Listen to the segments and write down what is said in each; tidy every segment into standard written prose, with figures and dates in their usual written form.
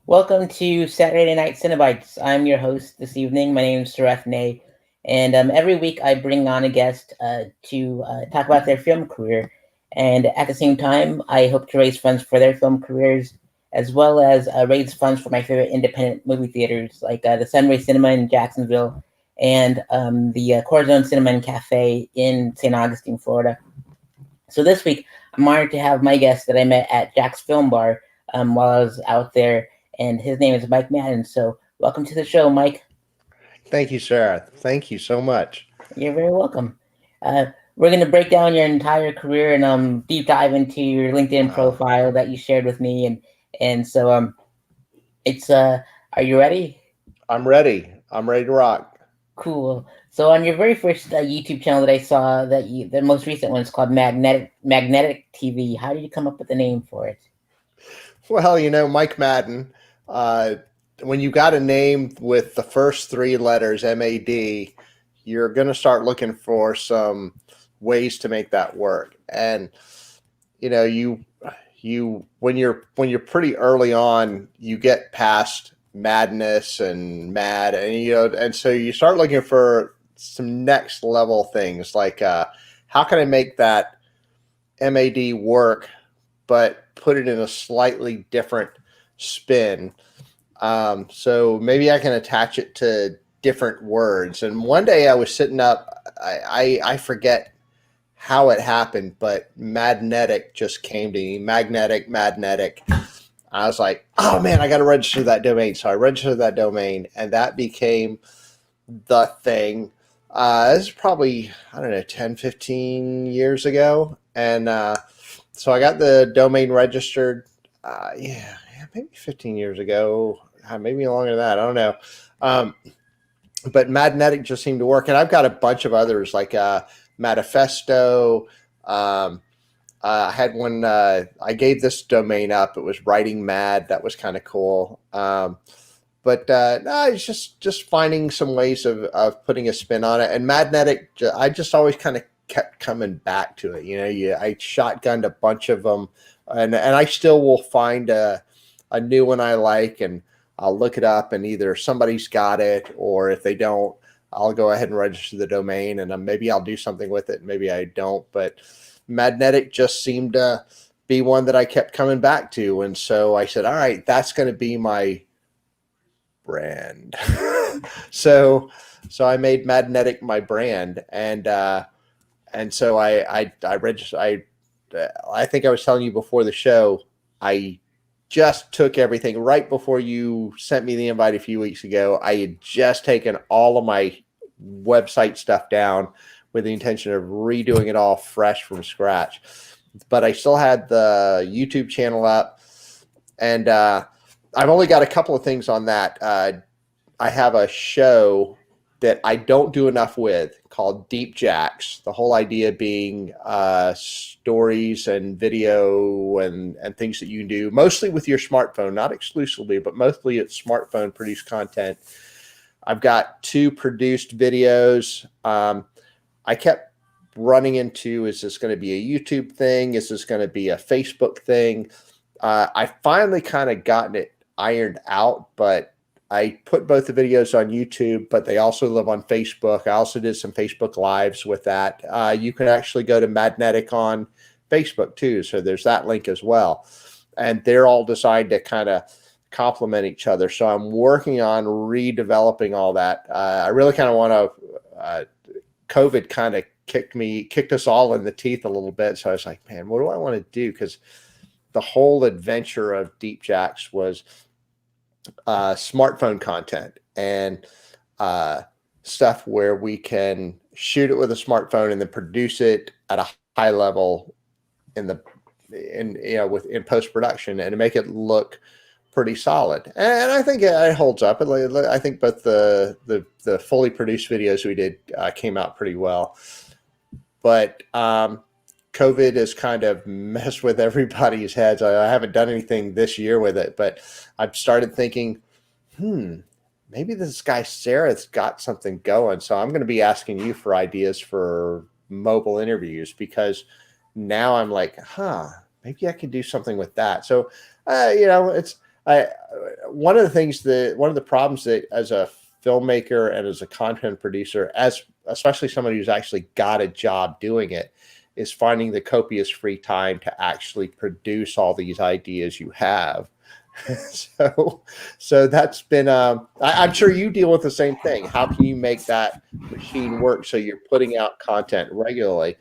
Welcome to Saturday Night Cenobites. I'm your host this evening. My name is Sareth Nay, and every week I bring on a guest to talk about their film career. And at the same time, I hope to raise funds for their film careers, as well as raise funds for my favorite independent movie theaters, like the Sunray Cinema in Jacksonville and the Corazon Cinema and Cafe in St. Augustine, Florida. So this week, I'm honored to have my guest that I met at Jack's Film Bar while I was out there, and his name is Mike Madden. So welcome to the show, Mike. Thank you, Sarah. Thank you so much. You're very welcome. Uh, we're gonna break down your entire career and deep dive into your LinkedIn Uh, profile that you shared with me, and so it's are you ready? I'm ready. I'm ready to rock. Cool. So on your very first YouTube channel that I saw, the most recent one is called Magnetic TV. How did you come up with the name for it? Well, Mike Madden, uh, when you got a name with the first three letters, MAD, you're going to start looking for some ways to make that work. And, you know, you when you're pretty early on, you get past madness and mad, and so you start looking for some next level things like how can I make that MAD work, but put it in a slightly different spin. So maybe I can attach it to different words. And one day I was sitting up, I forget how it happened, but magnetic just came to me. Magnetic. I was like, oh man, I got to register that domain. So I registered that domain, and that became the thing. This is probably, I don't know, 10, 15 years ago. And so I got the domain registered, yeah, maybe 15 years ago, maybe longer than that. I don't know. Um, but Magnetic just seemed to work. And I've got a bunch of others like Manifesto. Um, I had one. I gave this domain up. It was Writing Mad. That was kind of cool. But no, it's just finding some ways of putting a spin on it. And Magnetic, I just always kind of kept coming back to it. I shotgunned a bunch of them, and I still will find a new one I like, and I'll look it up, and either somebody's got it, or if they don't, I'll go ahead and register the domain, and maybe I'll do something with it, maybe I don't. But Magnetic just seemed to be one that I kept coming back to, and so I said, all right, that's going to be my brand. so so I made Magnetic my brand, and so I registered. I think I was telling you before the show, I just took everything right before you sent me the invite a few weeks ago. I had just taken all of my website stuff down with the intention of redoing it all fresh from scratch. But I still had the YouTube channel up, and I've only got a couple of things on that. I have a show that I don't do enough with called Deep Jacks. The whole idea being stories and video and things that you can do, mostly with your smartphone, not exclusively, but mostly it's smartphone produced content. I've got two produced videos. I kept running into, is this going to be a YouTube thing? Is this going to be a Facebook thing? I finally kind of gotten it ironed out, but I put both the videos on YouTube, but they also live on Facebook. I also did some Facebook Lives with that. You can actually go to Magnetic on Facebook too. So there's that link as well. And they're all designed to kind of complement each other. So I'm working on redeveloping all that. I really kind of want to, COVID kind of kicked us all in the teeth a little bit. So I was like, man, what do I want to do? Because the whole adventure of Deep Jacks was smartphone content and stuff where we can shoot it with a smartphone and then produce it at a high level in post production and make it look pretty solid. And I think it holds up. I think both the fully produced videos we did came out pretty well, but COVID has kind of messed with everybody's heads. I haven't done anything this year with it, but I've started thinking, maybe this guy Sarah's got something going. So I'm going to be asking you for ideas for mobile interviews, because now I'm like, maybe I could do something with that. So, it's I one of the problems that as a filmmaker and as a content producer, as especially somebody who's actually got a job doing it, is finding the copious free time to actually produce all these ideas you have. so so that's been I'm sure you deal with the same thing. How can you make that machine work so you're putting out content regularly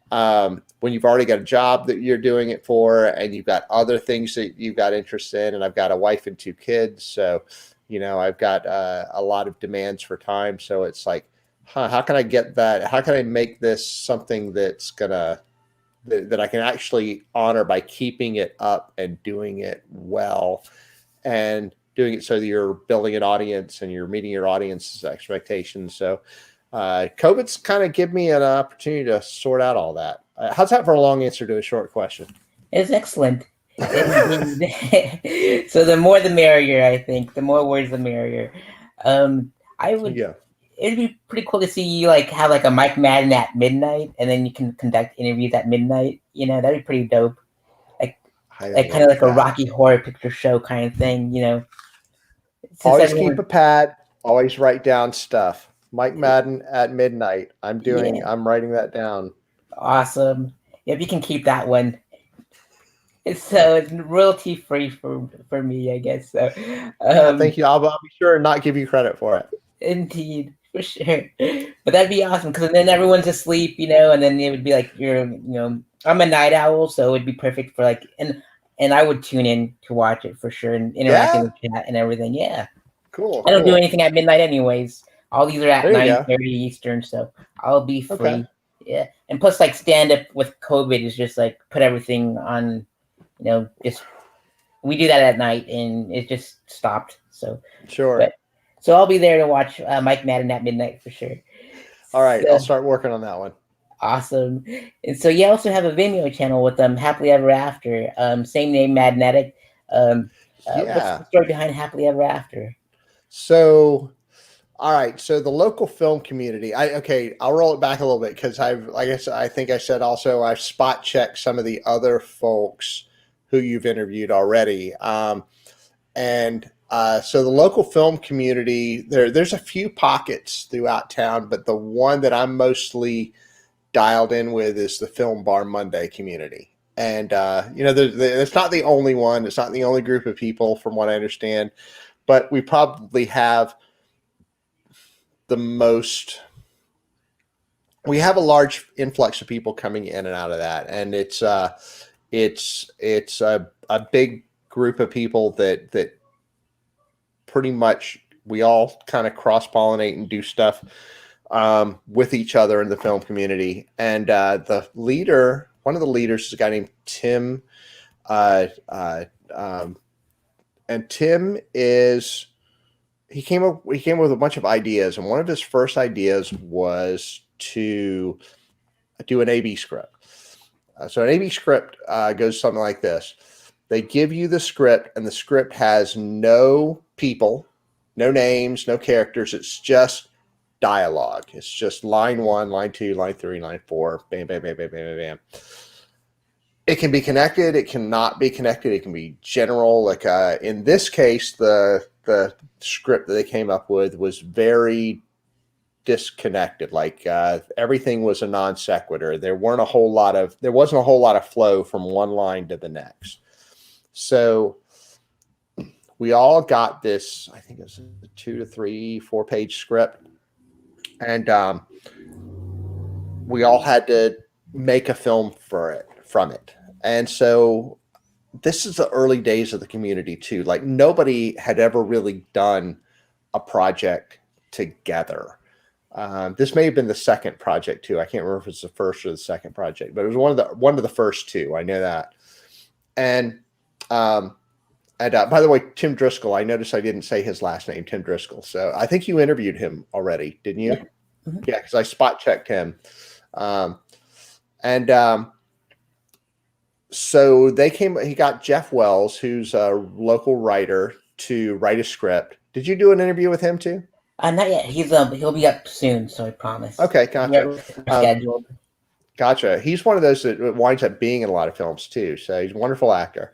when you've already got a job that you're doing it for, and you've got other things that you've got interest in? And I've got a wife and two kids, so I've got a lot of demands for time. So it's like, how can I get that? How can I make this something that's gonna that I can actually honor by keeping it up and doing it well, and doing it so that you're building an audience and you're meeting your audience's expectations. So COVID's kind of give me an opportunity to sort out all that. How's that for a long answer to a short question? It's excellent. So the more the merrier, I think. The more words the merrier. I would. Yeah, It'd be pretty cool to see you like have like a Mike Madden at midnight, and then you can conduct interviews at midnight. That'd be pretty dope. Like I like kind of like like a that. Rocky Horror Picture Show kind of thing. Since Always keep everyone, a pad. Always write down stuff. Mike Madden at midnight. yeah, I'm writing that down. awesome. If you can keep that one, it's royalty free for me, I guess. So, Yeah, um, thank you. I'll be sure and not give you credit for it. indeed, for sure. But that'd be awesome because then everyone's asleep, and then it would be like I'm a night owl, so it'd be perfect for like and I would tune in to watch it for sure and interact in Yeah, the chat and everything. Yeah, cool, I don't do cool. anything at midnight anyways. All these are at There you nine go. thirty Eastern, so I'll be Okay, free. Yeah, and plus like stand up with COVID is just like put everything on. Just we do that at night and it just stopped. So, sure. but so I'll be there to watch Mike Madden at midnight for sure. All right, I'll So start working on that one. awesome. And so you also have a Vimeo channel with Happily Ever After. Same name, Madnetic. Um, what's Yeah. the story behind Happily Ever After? So, all right. So the local film community. I'll roll it back a little bit because I think I said also I've spot checked some of the other folks who you've interviewed already. And so the local film community, there's a few pockets throughout town, but the one that I'm mostly dialed in with is the Film Bar Monday community. And it's not the only one. It's not the only group of people, from what I understand. But we probably have the most. We have a large influx of people coming in and out of that, and it's a big group of people that pretty much we all kind of cross pollinate and do stuff with each other in the film community. And one of the leaders is a guy named Tim. Uh, uh, um, and Tim he came up with a bunch of ideas, and one of his first ideas was to do an AB script. So an AB script goes something like this. They give you the script, and the script has no people, no names, no characters. It's just dialogue. It's just line 1, line 2, line 3, line 4, bam, bam, bam, bam, bam, bam, bam. It can be connected. It cannot be connected. It can be general. Like in this case, the script that they came up with was very disconnected. Like everything was a non sequitur. There wasn't a whole lot of flow from one line to the next. So we all got this, I think it was a 2 to 3, 4-page script. And we all had to make a film from it. And so this is the early days of the community too. Like nobody had ever really done a project together. This may have been the second project too. I can't remember if it's the first or the second project, but it was one of the first two. I know that. And by the way, Tim Driscoll. I noticed I didn't say his last name, Tim Driscoll. So I think you interviewed him already, didn't you? Yeah. Mm-hmm. Yeah, because I spot checked him. And so he got Jeff Wells, who's a local writer, to write a script. Did you do an interview with him too? Not yet. He'll be up soon, so I promise. Okay, gotcha. We're scheduled. Gotcha. He's one of those that winds up being in a lot of films too. So he's a wonderful actor.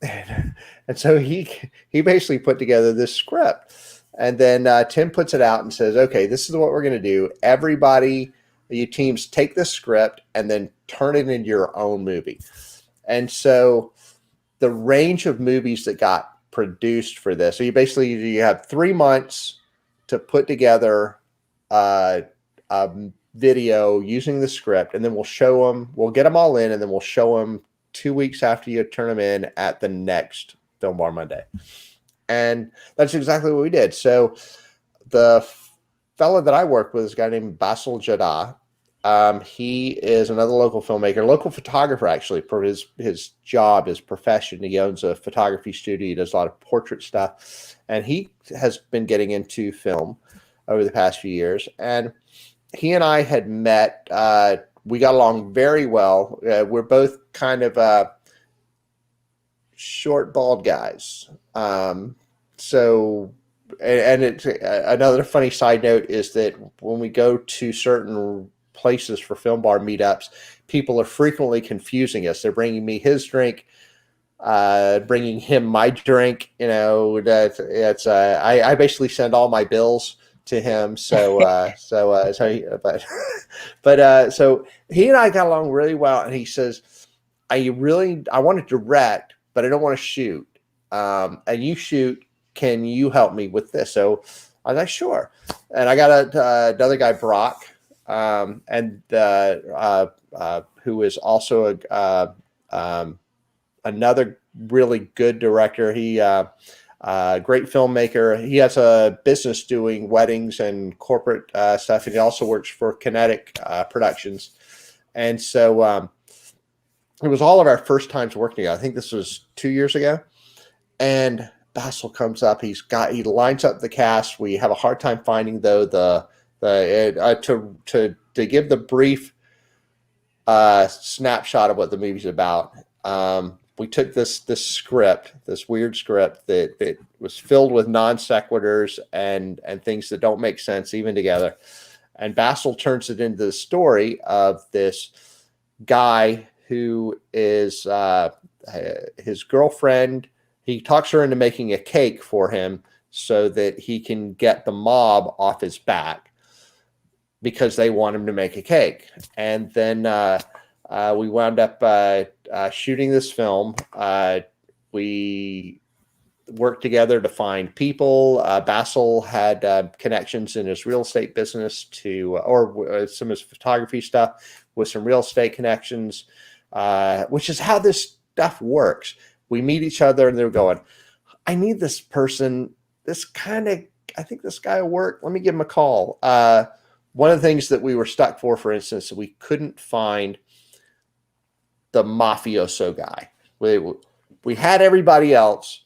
and so he basically put together this script, and then Tim puts it out and says, "Okay, this is what we're going to do. Everybody, you teams, take this script and then turn it into your own movie." And so the range of movies that got produced for this, so you have 3 months to put together uh, a video using the script, and then we'll show them. We'll get them all in, and then we'll show them 2 weeks after you turn them in at the next Film Bar Monday. And that's exactly what we did. So the fellow that I work with is a guy named Basil Jada. He is another local filmmaker, local photographer, actually, for his job, his profession. He owns a photography studio. He does a lot of portrait stuff. And he has been getting into film over the past few years. And he and I had met. We got along very well. We're both kind of short, bald guys. So, and it's another funny side note is that when we go to certain places for film bar meetups, people are frequently confusing us. They're bringing me his drink, bringing him my drink. You know, that it's I basically send all my bills to him. So he and I got along really well, and he says, I want to direct, but I don't want to shoot. And you shoot. Can you help me with this? So I was like, sure. And I got another guy, Brock, and who is also another really good director. He great filmmaker. He has a business doing weddings and corporate stuff, and he also works for Kinetic Productions. And so it was all of our first times working together. I think this was 2 years ago. And Basil comes up. He lines up the cast. We have a hard time finding though to give the brief snapshot of what the movie's about. We took this script, this weird script that was filled with non sequiturs and things that don't make sense even together. And Basil turns it into the story of this guy who is his girlfriend. He talks her into making a cake for him so that he can get the mob off his back because they want him to make a cake. And then we wound up shooting this film. We worked together to find people. Basil had connections in his real estate business or some of his photography stuff with some real estate connections, which is how this stuff works. We meet each other and they're going, I need this person. I think this guy will work. Let me give him a call. One of the things that we were stuck for instance, we couldn't find the mafioso guy. We had everybody else,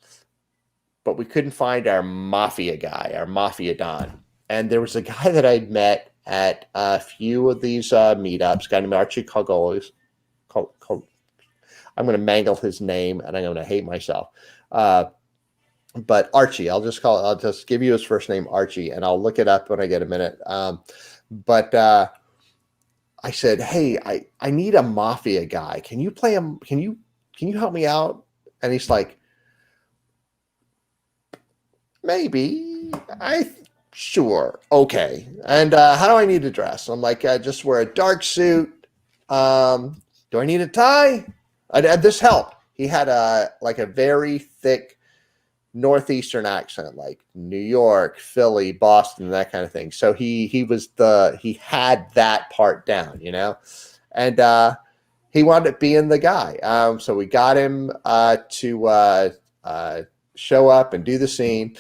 but we couldn't find our mafia guy, our mafia don. And there was a guy that I'd met at a few of these meetups, a guy named Archie Cogolis. I'm going to mangle his name, and I'm going to hate myself. But Archie, I'll just give you his first name, Archie, and I'll look it up when I get a minute. But I said, hey, I need a mafia guy. Can you play him? Can you help me out? And he's like, maybe. Sure. Okay. And how do I need to dress? I'm like, just wear a dark suit. Do I need a tie? This helped. He had a very thick Northeastern accent, like New York, Philly, Boston, that kind of thing. So he had that part down, you know, and he wound up being the guy. So we got him to show up and do the scene.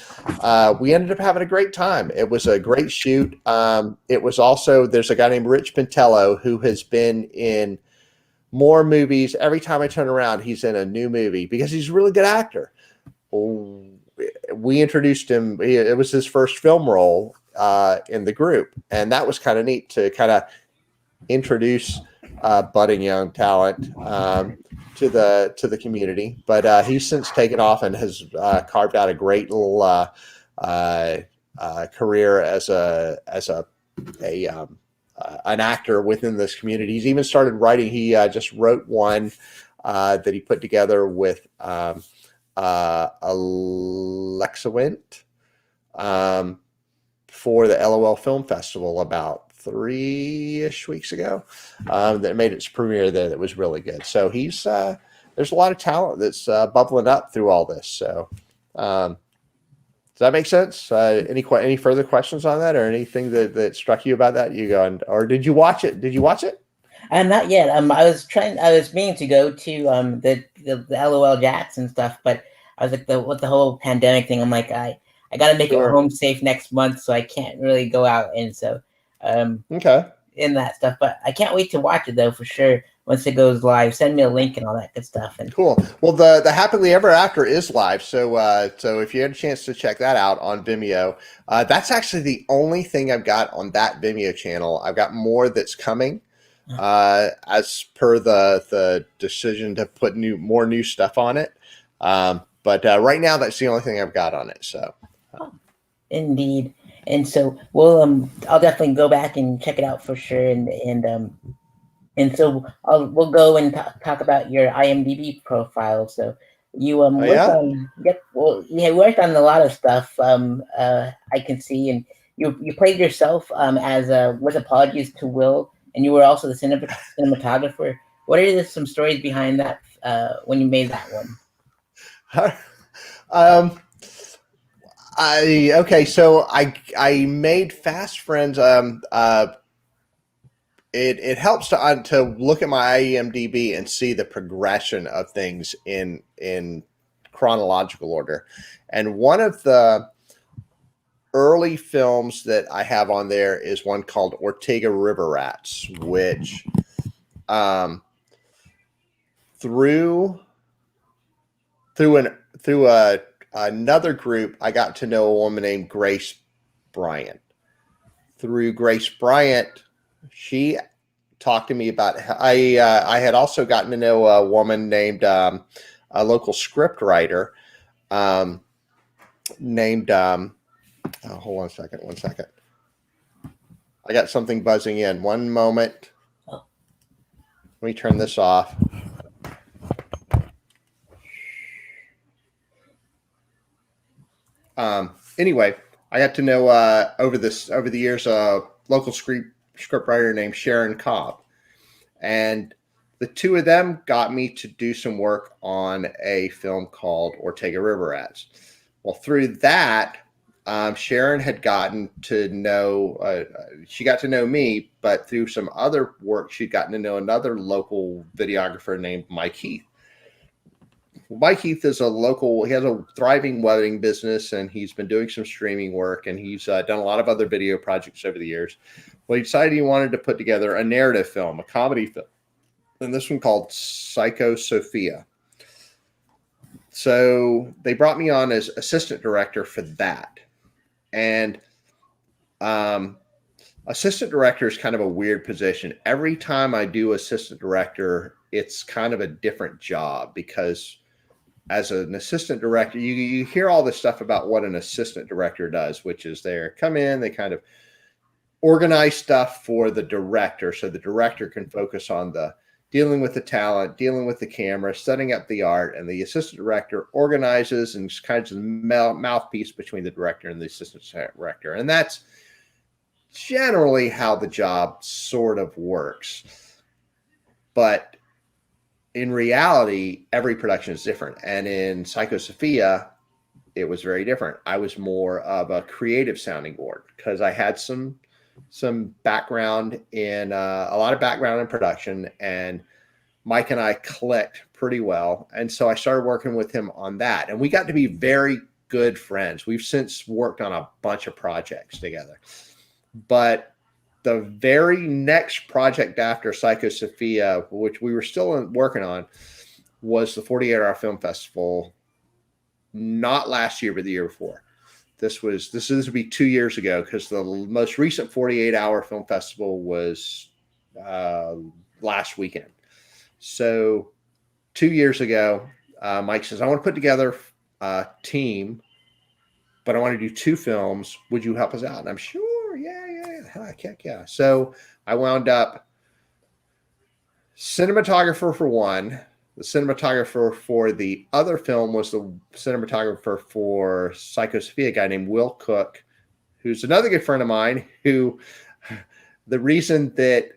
We ended up having a great time. It was a great shoot. It was also, there's a guy named Rich Pintello who has been in more movies. Every time I turn around, he's in a new movie because he's a really good actor. We introduced him. It was his first film role in the group, and that was kind of neat to kind of introduce budding young talent to the community. But he's since taken off and has carved out a great little career as an actor within this community. He's even started writing. He just wrote one that he put together with Alexa went for the LOL Film Festival about 3-ish weeks ago. That made its premiere there. That was really good. So he's there's a lot of talent that's bubbling up through all this. So um, does that make sense? Any further questions on that, or anything that struck you about that? You going, or did you watch it? Did you watch it? Not yet. I was meaning to go to the LOL Jacks and stuff, but I was like with the whole pandemic thing. I'm like I got to make it Sure. home safe next month, so I can't really go out, and so um Okay. in that stuff. But I can't wait to watch it though for sure once it goes live. Send me a link and all that good stuff. And Cool. Well, the Happily Ever After is live, so if you had a chance to check that out on Vimeo, that's actually the only thing I've got on that Vimeo channel. I've got more that's coming, as per the decision to put more new stuff on it. But right now, that's the only thing I've got on it. So indeed. And so I'll definitely go back and check it out for sure. And so we'll go and talk about your IMDb profile. So you oh worked yeah. on you worked on a lot of stuff. I can see, and you played yourself as with apologies to Will, and you were also the cinematographer. What are some stories behind that when you made that one? um, so I made Fast Friends. It helps to look at my IMDb and see the progression of things in chronological order. And one of the early films that I have on there is one called Ortega River Rats, which through another group, I got to know a woman named Grace Bryant. Through Grace Bryant, she talked to me about. I had also gotten to know a woman named a local script writer named. Hold on a second. 1 second. I got something buzzing in. One moment. Oh, Let me turn this off. Anyway, I got to know over the years a local script writer named Sharon Cobb, and the two of them got me to do some work on a film called Ortega River Rats. Well, through that, Sharon had gotten to know, she got to know me, but through some other work, she'd gotten to know another local videographer named Mike Heath. Mike Heath is he has a thriving wedding business, and he's been doing some streaming work, and he's done a lot of other video projects over the years. Well, he decided he wanted to put together a narrative film, a comedy film, and this one called Psycho Sophia. So they brought me on as assistant director for that. And assistant director is kind of a weird position. Every time I do assistant director, it's kind of a different job, because as an assistant director, you hear all this stuff about what an assistant director does, which is they come in, they kind of organize stuff for the director, so the director can focus on the dealing with the talent, dealing with the camera, setting up the art, and the assistant director organizes and kind of the mouthpiece between the director and the assistant director. And that's generally how the job sort of works. But in reality, every production is different. And in Psycho Sophia, it was very different. I was more of a creative sounding board, because I had some background in a lot of background in production, and Mike and I clicked pretty well. And so I started working with him on that, and we got to be very good friends. We've since worked on a bunch of projects together. But the very next project after Psycho Sophia, which we were still working on, was the 48-hour film festival. Not last year, but the year before. This would be 2 years ago, because the most recent 48-hour film festival was last weekend. So 2 years ago, Mike says, I want to put together a team, but I want to do 2 films. Would you help us out? And I'm sure. Heck yeah. So I wound up cinematographer for one, The cinematographer for the other film was the cinematographer for Psycho Sophia, a guy named Will Cook, who's another good friend of mine. Who the reason that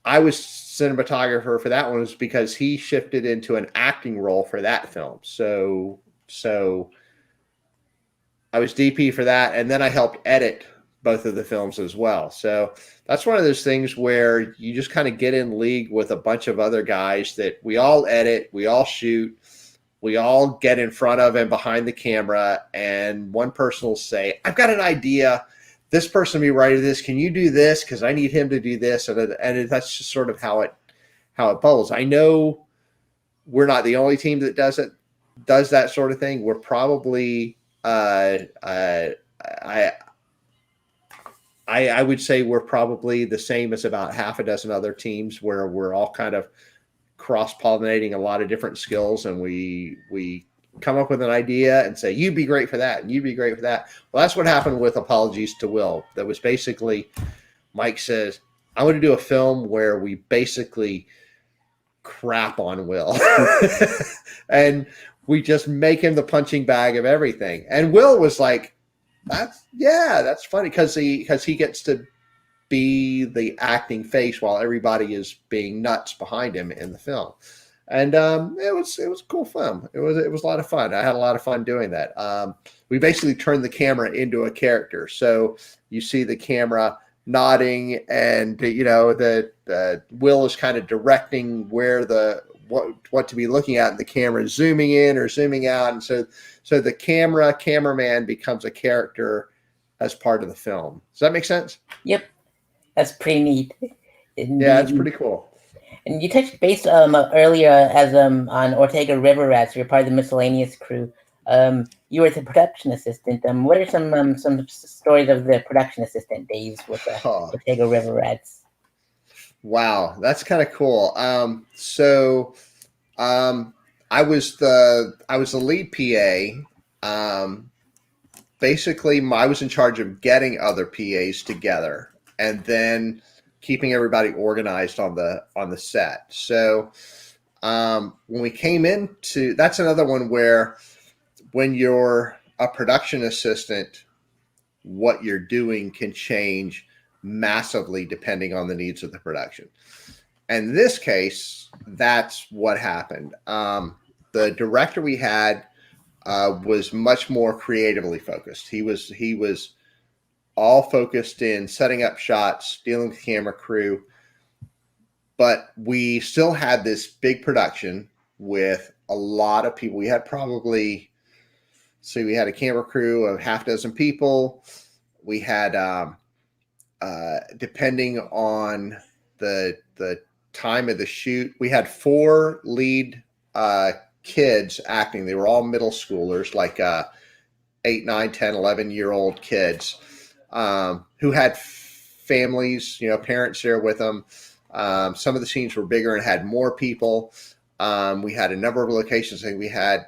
I was cinematographer for that one was because he shifted into an acting role for that film. So I was DP for that, and then I helped edit both of the films as well. So that's one of those things where you just kind of get in league with a bunch of other guys that we all edit, we all shoot, we all get in front of and behind the camera, and one person will say, I've got an idea. This person will be writing this. Can you do this? Because I need him to do this. And that's just sort of how it bubbles. I know we're not the only team that does that sort of thing. We're probably I would say we're probably the same as about half a dozen other teams, where we're all kind of cross-pollinating a lot of different skills, and we come up with an idea and say, you'd be great for that, and you'd be great for that. Well, that's what happened with Apologies to Will. That was basically, Mike says, I want to do a film where we basically crap on Will. And we just make him the punching bag of everything. And Will was like, that's funny, because he gets to be the acting face while everybody is being nuts behind him in the film. And it was a cool film. It was a lot of fun. I had a lot of fun doing that. We basically turned the camera into a character. So you see the camera nodding, and the Will is kind of directing where what to be looking at, and the camera zooming in or zooming out, and so the cameraman becomes a character as part of the film. Does that make sense? Yep, that's pretty neat. Yeah, it's pretty cool. And you touched base earlier as on Ortega River Rats. You're part of the miscellaneous crew. You were the production assistant. What are some stories of the production assistant days with Ortega River Rats? Wow, that's kind of cool. I was the lead PA. Basically, I was in charge of getting other PAs together and then keeping everybody organized on the set. So when we came into, that's another one where when you're a production assistant, what you're doing can change massively depending on the needs of the production. And in this case, that's what happened. The director we had was much more creatively focused. He was all focused in setting up shots, dealing with camera crew, but we still had this big production with a lot of people. We had probably, we had a camera crew of half a dozen people. We had, depending on the time of the shoot, we had 4 lead kids acting. They were all middle schoolers, like 8, 9, 10, 11-year-old kids who had families, parents there with them. Some of the scenes were bigger and had more people. We had a number of locations. I think we had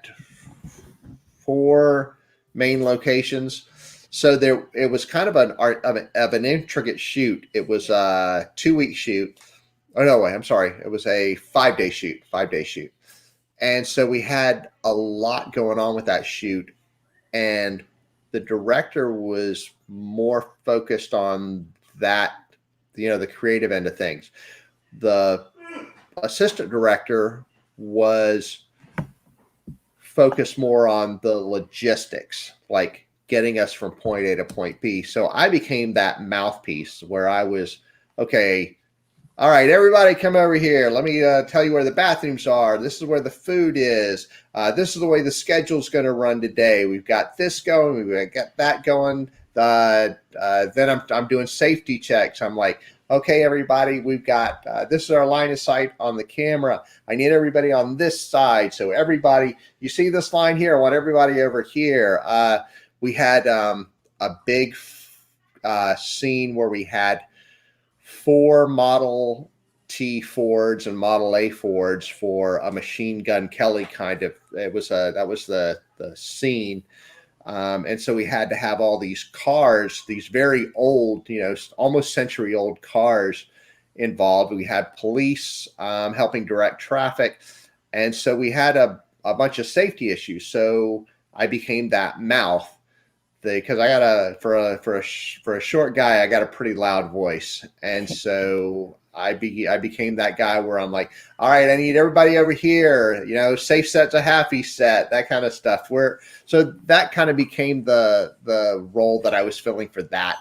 4 main locations. So it was kind of an intricate shoot. It was a 2-week shoot. Oh, no way. I'm sorry. It was a 5-day shoot. 5-day shoot. And so we had a lot going on with that shoot. And the director was more focused on that, the creative end of things. The assistant director was focused more on the logistics, like getting us from point A to point B. So I became that mouthpiece where I was, okay, all right, everybody come over here. Let me tell you where the bathrooms are. This is where the food is. This is the way the schedule's going to run today. We've got this going. We've got that going. Then I'm doing safety checks. I'm like, okay, everybody, we've got this is our line of sight on the camera. I need everybody on this side. So everybody, you see this line here? I want everybody over here. We had a big scene where we had 4 Model T Fords and Model A Fords for a Machine Gun Kelly kind of. That was the scene, and so we had to have all these cars, these very old, almost century-old cars, involved. We had police helping direct traffic. And so we had a bunch of safety issues. So I became that mouth because I got for a short guy, I got a pretty loud voice. And so I became that guy where I'm like, all right, I need everybody over here, safe set's a happy set, that kind of stuff. So that kind of became the role that I was filling for that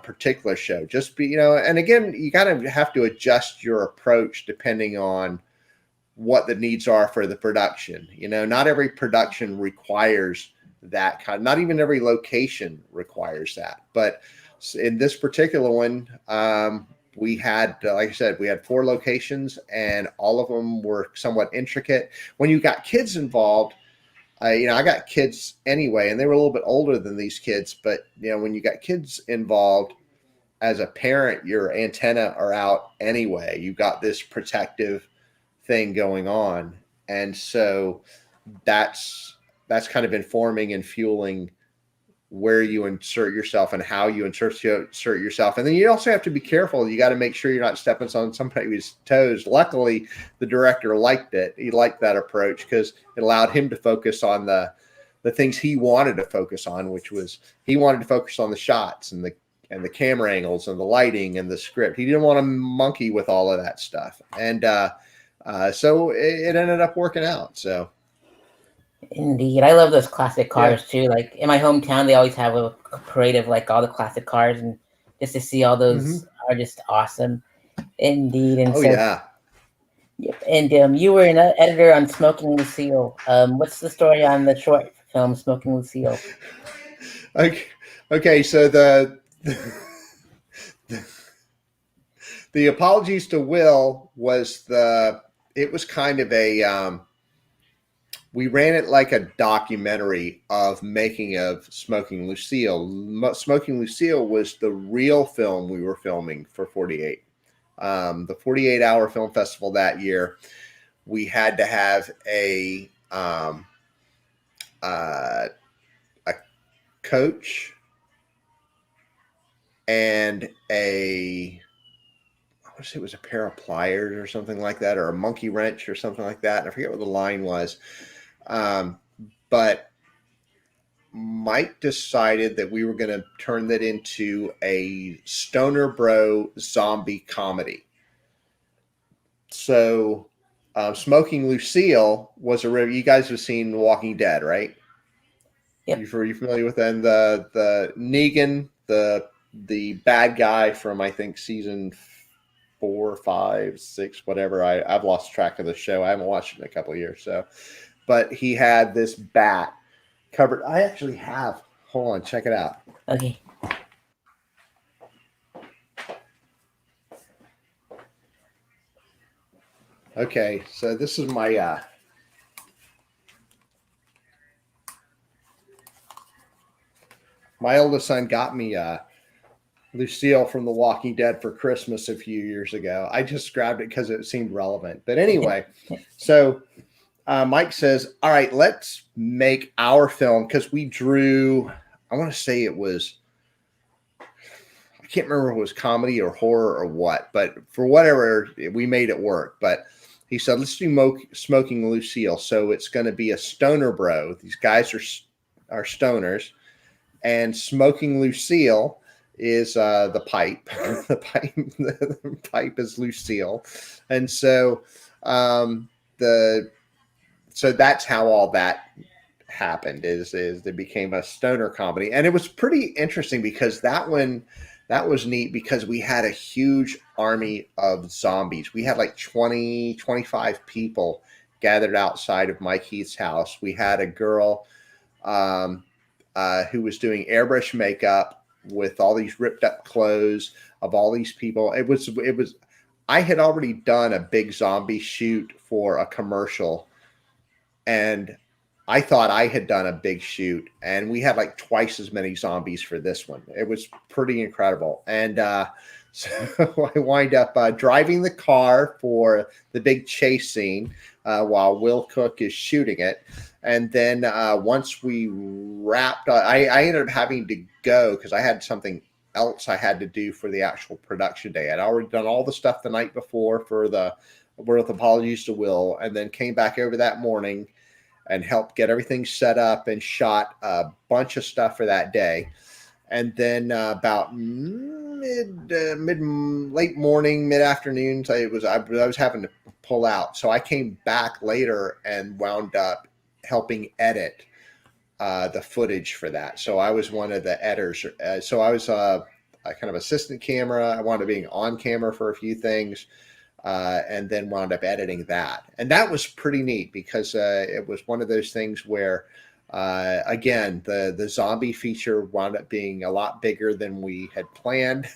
particular show. Just and again, you kind of have to adjust your approach depending on what the needs are for the production. Not every production requires that kind. Not even every location requires that. But in this particular one, we had, like I said, we had 4 locations, and all of them were somewhat intricate. When you got kids involved, I got kids anyway, and they were a little bit older than these kids. But when you got kids involved, as a parent, your antenna are out anyway. You got this protective thing going on, and so that's kind of informing and fueling where you insert yourself and how you insert yourself. And then you also have to be careful. You got to make sure you're not stepping on somebody's toes. Luckily, the director liked it. He liked that approach because it allowed him to focus on the things he wanted to focus on, which was he wanted to focus on the shots and the camera angles and the lighting and the script. He didn't want to monkey with all of that stuff. And so it ended up working out. So. Indeed. I love those classic cars too. Like in my hometown, they always have a parade of like all the classic cars, and just to see all those are just awesome. Indeed. And yeah. Yep. And you were an editor on Smoking Lucille. What's the story on the short film Smoking Lucille? Okay. So the apologies to Will was it was kind of a we ran it like a documentary of making of Smoking Lucille. Smoking Lucille was the real film we were filming for 48. The 48-hour film festival that year, we had to have a coach and I want to say it was a pair of pliers or something like that, or a monkey wrench or something like that. And I forget what the line was. But Mike decided that we were going to turn that into a stoner bro zombie comedy. So Smoking Lucille was you guys have seen Walking Dead, right? Yep. Are you familiar with them? The Negan, the bad guy from I think season 4, 5, 6, whatever. I've lost track of the show. I haven't watched it in a couple of years. So, but he had this bat covered. I actually have. Hold on, check it out. Okay. Okay, so this is my my oldest son got me Lucille from The Walking Dead for Christmas a few years ago. I just grabbed it because it seemed relevant. But anyway, so Mike says, all right, let's make our film, because we drew, I want to say it was, I can't remember if it was comedy or horror or what, but for whatever, we made it work. But he said, let's do Smoking Lucille. So it's going to be a stoner bro. These guys are stoners. And Smoking Lucille is the pipe. The pipe is Lucille. And so so that's how all that happened is it became a stoner comedy. And it was pretty interesting because that was neat because we had a huge army of zombies. We had like 20, 25 people gathered outside of Mike Heath's house. We had a girl who was doing airbrush makeup with all these ripped up clothes of all these people. It was, I had already done a big zombie shoot for a commercial, and I thought I had done a big shoot, and we had like twice as many zombies for this one. It was pretty incredible. And so I wind up driving the car for the big chase scene while Will Cook is shooting it. And then once we wrapped, I ended up having to go because I had something else I had to do for the actual production day. I'd already done all the stuff the night before for the Worth Apologies to Will, and then came back over that morning and helped get everything set up and shot a bunch of stuff for that day. And then about late morning, mid afternoon, I was having to pull out, so I came back later and wound up helping edit the footage for that. So I was one of the editors. So I was a kind of assistant camera. I wound up being on camera for a few things, and then wound up editing that. And that was pretty neat because it was one of those things where, again, the zombie feature wound up being a lot bigger than we had planned.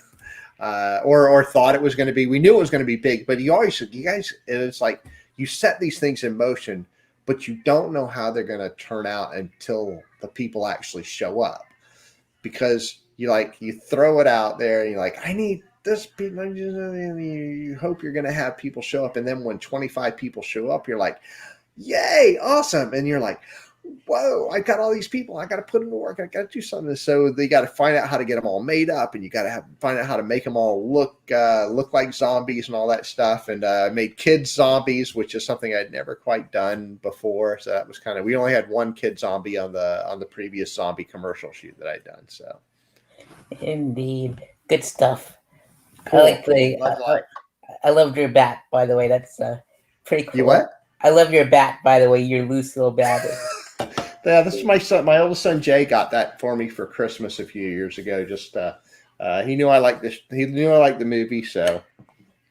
Or thought it was going to be. We knew it was going to be big, but you guys, it's like you set these things in motion, but you don't know how they're going to turn out until the people actually show up. Because you throw it out there and you're like, I need this people, and you hope you're going to have people show up, and then when 25 people show up, you're like, yay, awesome, and you're like, whoa, I got all these people, I got to put them to work, I got to do something. So they got to find out how to get them all made up, and you got to find out how to make them all look like zombies and all that stuff. And I made kids zombies, which is something I'd never quite done before. So that was we only had one kid zombie on the previous zombie commercial shoot that I'd done. So Indeed, good stuff. I cool. like the. Love life. I loved your bat, by the way. That's pretty You cool. what? I love your bat, by the way. Your Lucille bat. Yeah, this is my son. My oldest son Jay got that for me for Christmas a few years ago. Just he knew I liked this. He knew I liked the movie, so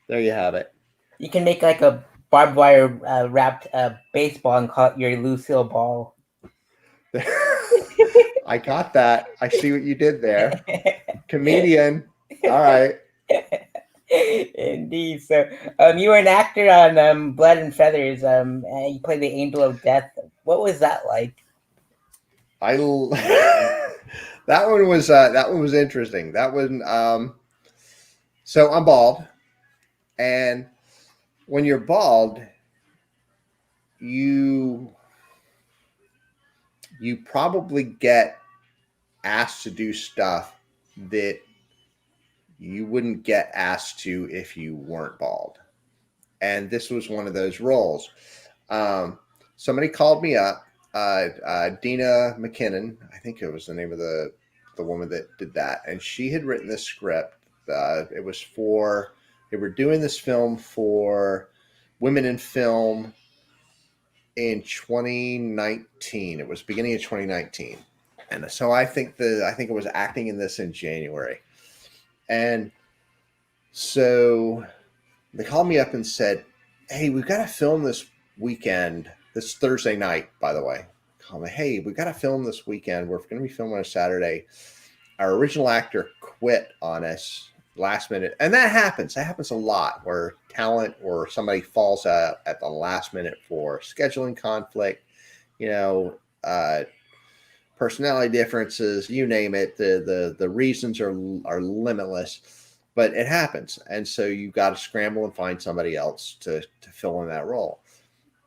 there you have it. You can make like a barbed wire wrapped baseball and call it your Lucille ball. I got that. I see what you did there. Comedian. All right. Indeed. So, you were an actor on Blood and Feathers. And you played the Angel of Death. What was that like? I that one was interesting. That one. So I'm bald, and when you're bald, you probably get asked to do stuff that you wouldn't get asked to if you weren't bald. And this was one of those roles. Somebody called me up, Dina McKinnon, I think it was the name of the woman that did that, and she had written this script. It was they were doing this film for Women in Film in 2019. It was beginning of 2019, and so I think it was acting in this in January, and so they called me up and said, hey, we've got to film this weekend. This Thursday night, by the way. Call me, hey, we've got to film this weekend. We're going to be filming on a Saturday. Our original actor quit on us last minute. And that happens. That happens a lot where talent or somebody falls out at the last minute for scheduling conflict, personality differences, you name it. The reasons are limitless, but it happens. And so you got to scramble and find somebody else to fill in that role.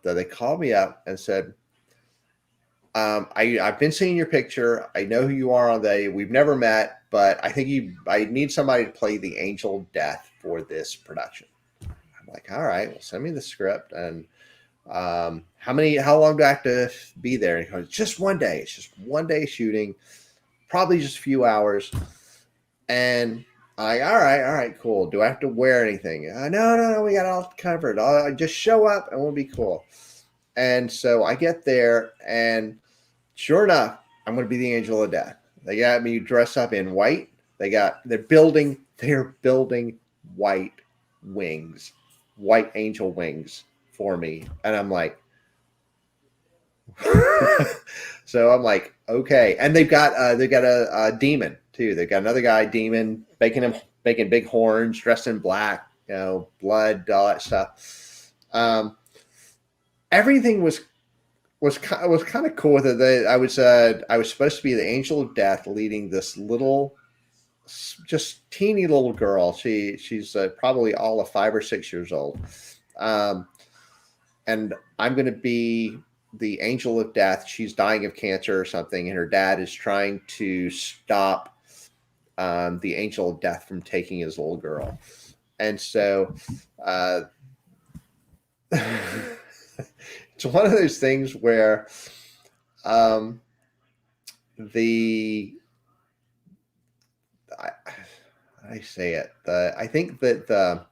So they called me up and said, I've been seeing your picture. I know who you are we've never met, but I think I need somebody to play the Angel of Death for this production. I'm like, all right, well, send me the script. And how long do I have to be there? And he goes, just one day. It's just one day shooting, probably just a few hours. And all right, cool. Do I have to wear anything? No, we got it all covered. I'll just show up and we'll be cool. And so I get there, and sure enough, I'm going to be the Angel of Death. They got me dressed up in white. They're building white wings, white angel wings for me, and I'm like, so I'm like, okay. And they've got a demon too. They've got another guy, demon, making big horns, dressed in black, blood, all that stuff. Everything was kind of cool with it. I was supposed to be the Angel of Death, leading this little, just teeny little girl. She's probably all of 5 or 6 years old, and I'm going to be the Angel of Death. She's dying of cancer or something, and her dad is trying to stop the angel of death from taking his little girl. And so uh, it's one of those things where um, the I, I say it. I think the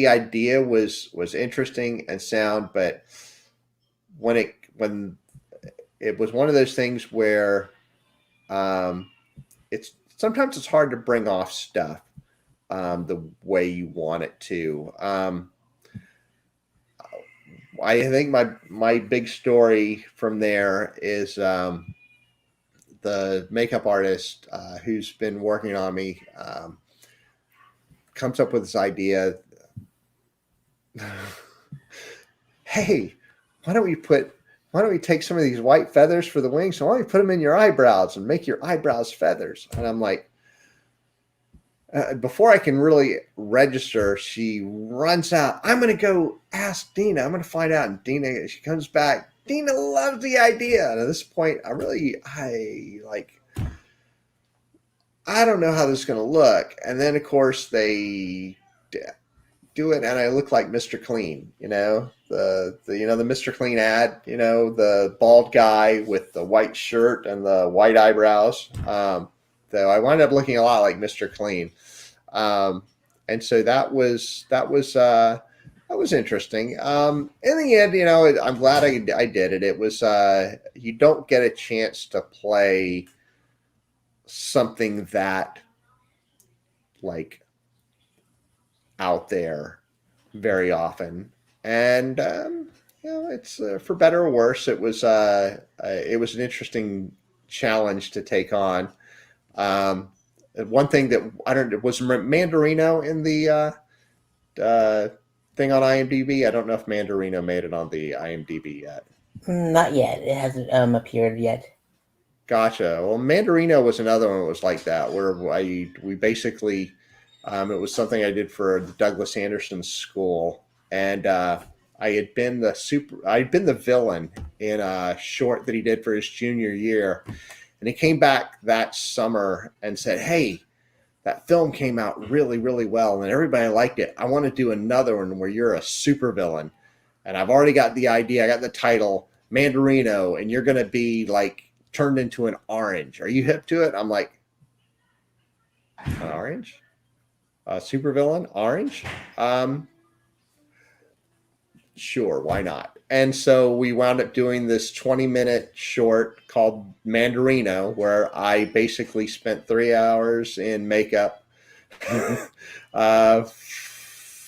idea was interesting and sound, but when it was one of those things where um, it's sometimes it's hard to bring off stuff the way you want it to. I think my big story from there is the makeup artist who's been working on me comes up with this idea. Hey, why don't we put why don't we take some of these white feathers for the wings and why don't we put them in your eyebrows and make your eyebrows feathers? And I'm like, before I can really register, she runs out. I'm going to go ask Dina. I'm going to find out. And Dina, she comes back. Dina loves the idea. And at this point, I don't know how this is going to look. And then, of course, they do it, and I look like Mr. Clean. The Mr. Clean ad. The bald guy with the white shirt and the white eyebrows. So I wound up looking a lot like Mr. Clean. And so that was interesting. In the end, I'm glad I did it. It was you don't get a chance to play something that like out there very often, and it's for better or worse. It was an interesting challenge to take on. One thing that I don't was Mandarino in the thing on IMDb. I don't know if Mandarino made it on the IMDb yet. Not yet. It hasn't appeared yet. Gotcha. Well, Mandarino was another one that was like that, where we basically it was something I did for the Douglas Anderson School, and I'd been the villain in a short that he did for his junior year. And he came back that summer and said, "Hey, that film came out really, really well, and everybody liked it. I want to do another one where you're a supervillain. And I've already got the idea. I got the title, Mandarino, and you're going to be like turned into an orange. Are you hip to it?" I'm like, an orange? A supervillain? Orange? Sure, why not? And so we wound up doing this 20-minute short called Mandarino, where I basically spent 3 hours in makeup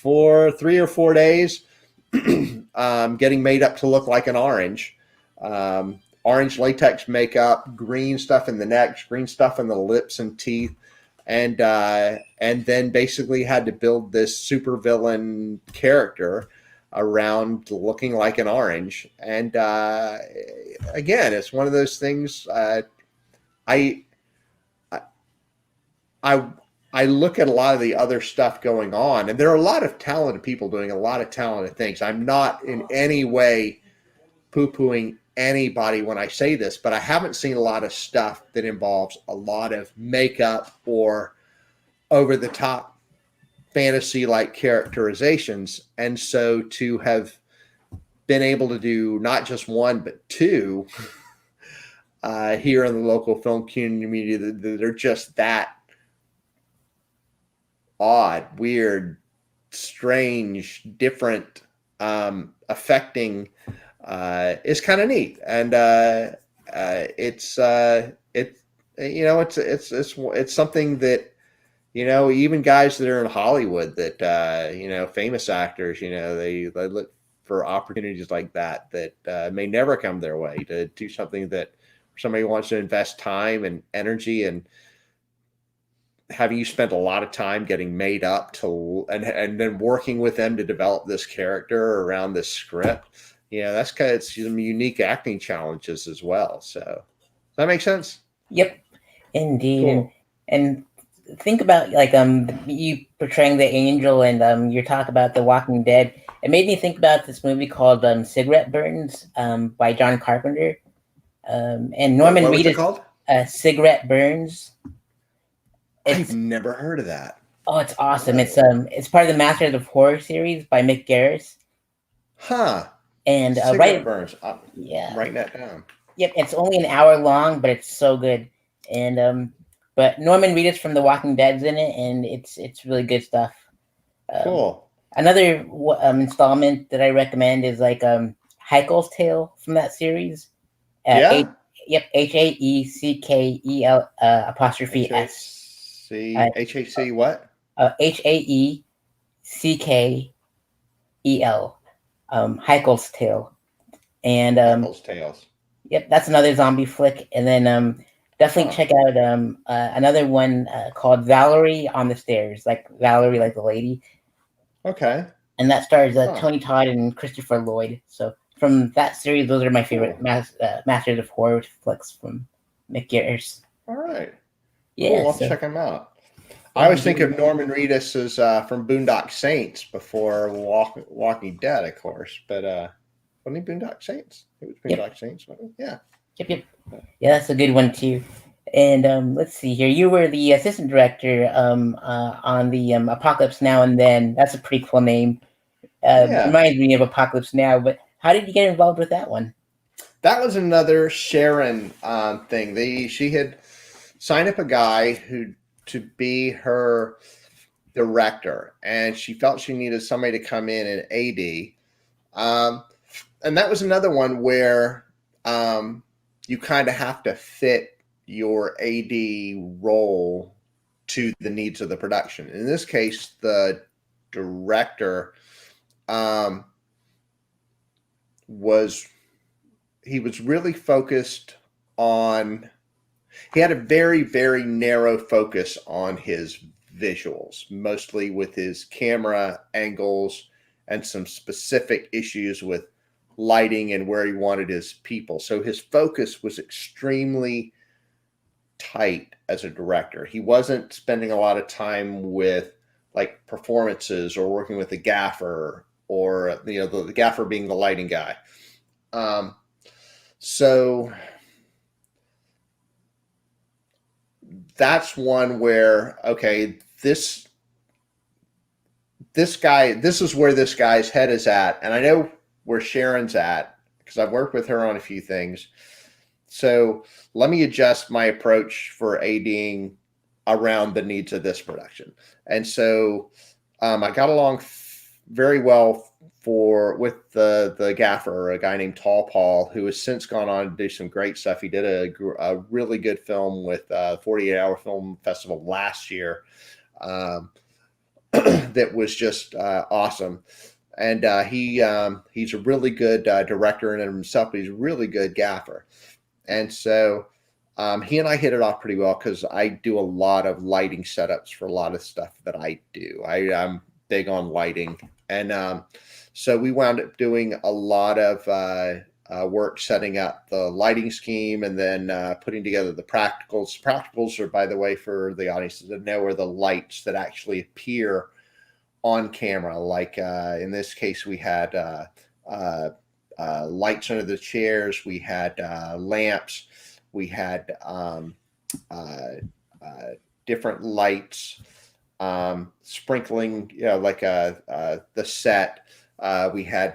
for 3 or 4 days, getting made up to look like an orange. Orange latex makeup, green stuff in the neck, green stuff in the lips and teeth, and then basically had to build this supervillain character around looking like an orange. And again, it's one of those things. I look at a lot of the other stuff going on, and there are a lot of talented people doing a lot of talented things. I'm not in any way poo-pooing anybody when I say this, but I haven't seen a lot of stuff that involves a lot of makeup or over-the-top fantasy-like characterizations. And so to have been able to do not just one but two here in the local film community that are just that odd, weird, strange, different, affecting is kind of neat. And it's something that even guys that are in Hollywood that famous actors, they look for opportunities like that may never come their way to do something that somebody wants to invest time and energy and having you spent a lot of time getting made up and then working with them to develop this character around this script. That's kind of some unique acting challenges as well. So does that make sense? Yep, indeed. Cool. And think about you portraying the angel and your talk about The Walking Dead. It made me think about this movie called Cigarette Burns by John Carpenter. And Norman What was Reedus. it called? Cigarette Burns. I've It's never heard of that. oh, it's awesome. Whoa. It's part of the Masters of Horror series by Mick Garris, Huh. and Cigarette right, burns. I'm yeah, writing that down. yep. It's only an hour long, but it's so good. And but Norman Reedus from The Walking Dead's in it, and it's really good stuff. Um, Cool. Another installment that I recommend is like Haeckel's Tale from that series. H, Yeah. yep, HAECKEL apostrophe H A S. Uh, C H A C what? HAECKEL. Haeckel's Tale, and Hackles Tales. yep, that's another zombie flick. And then definitely Huh. check out another one called Valerie on the Stairs, like Valerie, like the lady, Okay. and that stars Huh. Tony Todd and Christopher Lloyd. So from that series, those are my favorite Cool. Masters of Horror flicks from Mick Garris. All right. Yeah, Cool. I'll so check them out. I yeah, always think of Norman Reedus as from Boondock Saints before Walking Dead, of course. But wasn't he Boondock Saints? It was yep, Boondock Saints, wasn't it? Yeah. yep. Yeah, that's a good one too. And let's see here. You were the assistant director on the Apocalypse Now and Then. That's a pretty cool name. Yeah. Reminds me of Apocalypse Now. But how did you get involved with that one? That was another Sharon thing. She had signed up a guy who to be her director, and she felt she needed somebody to come in and AD. And that was another one where you kind of have to fit your AD role to the needs of the production. In this case, the director um, was he was really focused on he had a very very narrow focus on his visuals, mostly with his camera angles and some specific issues with lighting and where he wanted his people. So his focus was extremely tight as a director. He wasn't spending a lot of time with like performances or working with the gaffer, or the gaffer being the lighting guy. So that's one where, okay, this guy, this is where this guy's head is at, and I know where Sharon's at because I've worked with her on a few things. So let me adjust my approach for ADing around the needs of this production. And so I got along very well with the gaffer, a guy named Tall Paul, who has since gone on to do some great stuff. He did a really good film with 48 Hour Film Festival last year that was just awesome. And he's a really good director in himself, but he's a really good gaffer. And so he and I hit it off pretty well because I do a lot of lighting setups for a lot of stuff that I do. I'm big on lighting. And so we wound up doing a lot of work setting up the lighting scheme and then putting together the practicals. Practicals are, by the way, for the audience to know, are the lights that actually appear on camera. Like in this case, we had lights under the chairs. We had lamps. We had different lights sprinkling, like the set. We had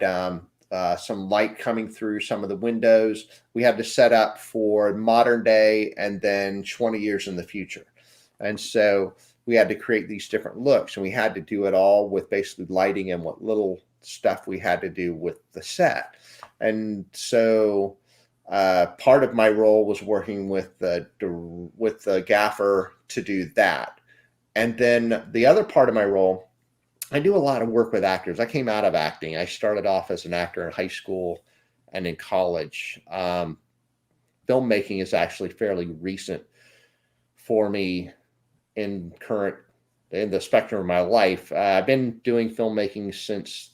some light coming through some of the windows. We had to set up for modern day and then 20 years in the future. And so we had to create these different looks, and we had to do it all with basically lighting and what little stuff we had to do with the set. And so part of my role was working with the gaffer to do that. And then the other part of my role, I do a lot of work with actors. I came out of acting. I started off as an actor in high school and in college. Filmmaking is actually fairly recent for me in the spectrum of my life. I've been doing filmmaking since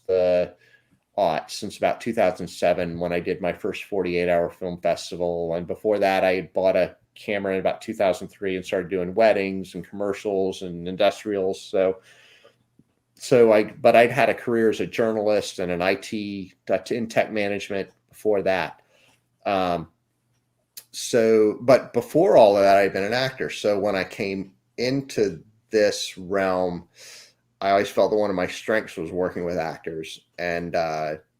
about 2007 when I did my first 48-hour film festival. And before that, I had bought a camera in about 2003 and started doing weddings and commercials and industrials. But I'd had a career as a journalist and an IT in tech management before that. But before all of that, I'd been an actor. So when I came into this realm, I always felt that one of my strengths was working with actors, and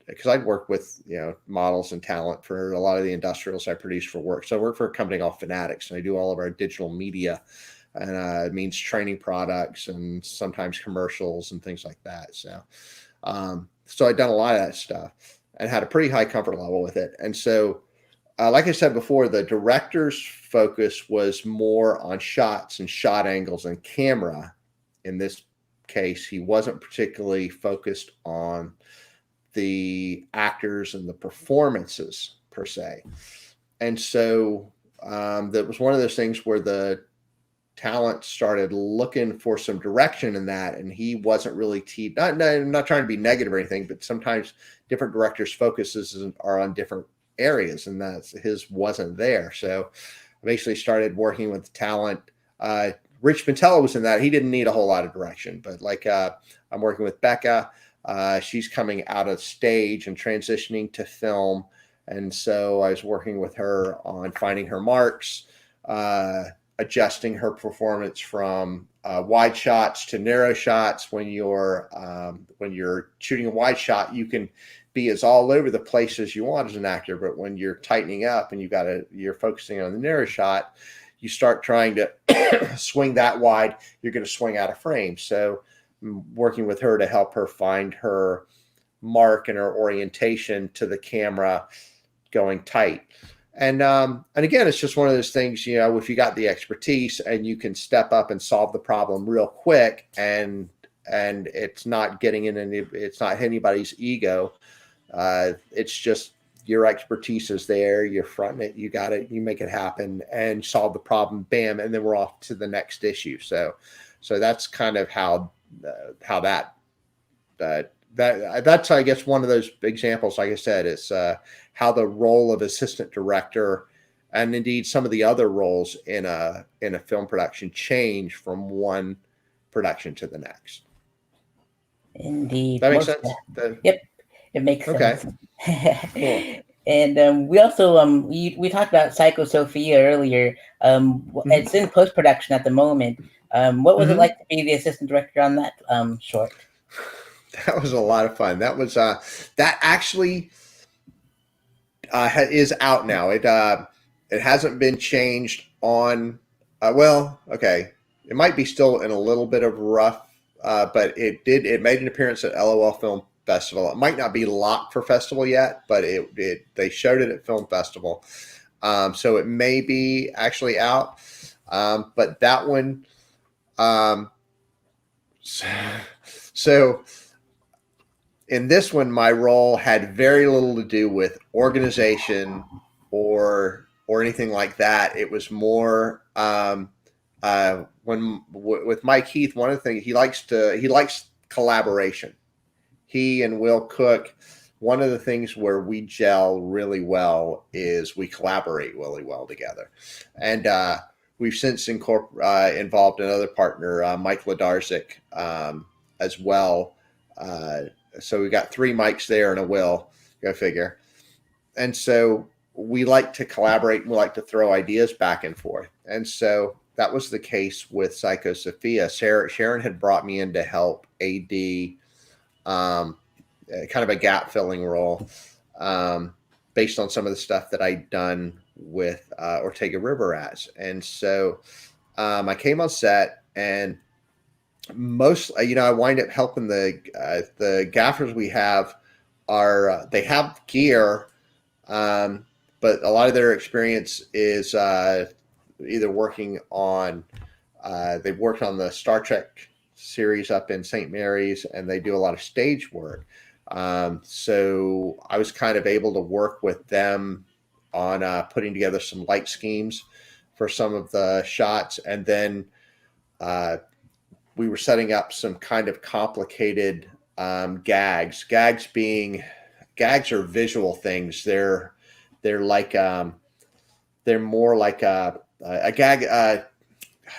because I'd worked with models and talent for a lot of the industrials I produced for work. So I work for a company called Fanatics, and I do all of our digital media, and it means training products and sometimes commercials and things like that. So I'd done a lot of that stuff and had a pretty high comfort level with it. And so, like I said before, the director's focus was more on shots and shot angles and camera. In this case, he wasn't particularly focused on the actors and the performances per se. And so that was one of those things where the talent started looking for some direction in that, and he wasn't really not trying to be negative or anything, but sometimes different directors' focuses are on different areas, and that's his wasn't there. So I basically started working with talent. Rich Pintella was in that. He didn't need a whole lot of direction, but I'm working with Becca. She's coming out of stage and transitioning to film, and so I was working with her on finding her marks, adjusting her performance from wide shots to narrow shots. When you're shooting a wide shot, you can be as all over the place as you want as an actor, but when you're tightening up and you're focusing on the narrow shot, you start trying to swing that wide, you're going to swing out of frame. So I'm working with her to help her find her mark and her orientation to the camera going tight. And again, it's just one of those things, if you got the expertise and you can step up and solve the problem real quick, and it's not it's not anybody's ego. It's just your expertise is there. You're fronting it. You got it. You make it happen and solve the problem. Bam, and then we're off to the next issue. So that's kind of how that's, I guess, one of those examples. Like I said, it's how the role of assistant director, and indeed some of the other roles in a film production, change from one production to the next. Indeed. That makes sense? Yep, it makes Okay. sense. Cool. And we also we talked about Psycho Sophia earlier. It's in post production at the moment. What was it like to be the assistant director on that short? That was a lot of fun. That was that actually is out now. It hasn't been changed on. Okay, it might be still in a little bit of rough, but it made an appearance at LOL Film Festival. It might not be locked for festival yet, but they showed it at Film Festival, so it may be actually out. But that one, so in this one, my role had very little to do with organization or anything like that. It was more with Mike Heath. One of the things he likes collaboration. He and Will Cook, one of the things where we gel really well is we collaborate really well together. And we've since involved another partner, Mike Ladarzik, as well. So we got 3 Mikes there and a Will, go figure. And so we like to collaborate and we like to throw ideas back and forth. And so that was the case with Psycho Sophia. Sharon had brought me in to help AD, kind of a gap filling role, based on some of the stuff that I'd done with Ortega River Rats. And so I came on set, and I wind up helping the gaffers we have they have gear, but a lot of their experience is either working on they've worked on the Star Trek series up in St. Mary's, and they do a lot of stage work. So I was kind of able to work with them on putting together some light schemes for some of the shots, and then we were setting up some kind of complicated gags. Gags are visual things. They're like they're more like a gag.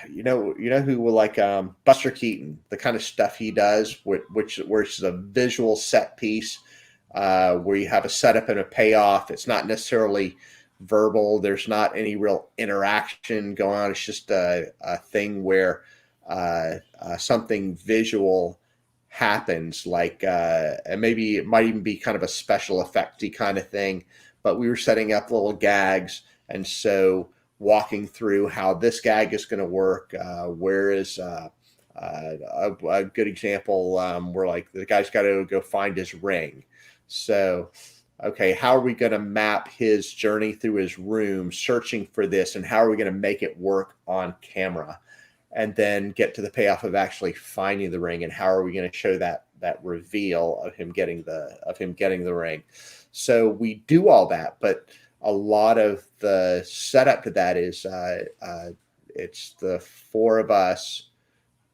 You know who will like Buster Keaton, the kind of stuff he does, which is a visual set piece, where you have a setup and a payoff. It's not necessarily verbal. There's not any real interaction going on. It's just a thing where something visual happens, like and maybe it might even be kind of a special effecty kind of thing. But we were setting up little gags, and so walking through how this gag is going to work. Where is a good example? Where like the guy's got to go find his ring. So okay, how are we going to map his journey through his room searching for this, and how are we going to make it work on camera, and then get to the payoff of actually finding the ring, and how are we going to show that reveal of him getting the ring. So we do all that, but a lot of the setup to that is it's the four of us,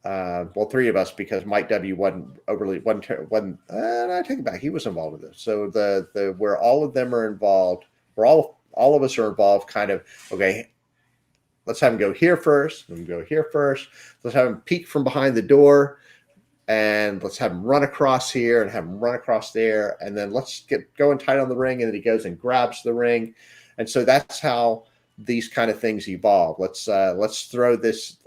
well, three of us, because Mike W wasn't. I take it back. He was involved with this. So the where all of them are involved, where all of us are involved. Kind of okay. Let's have him go here first. Let him go here first. Let's have him peek from behind the door, and let's have him run across here and have him run across there, and then let's get going tight on the ring, and then he goes and grabs the ring, and so that's how these kind of things evolve. Let's throw this.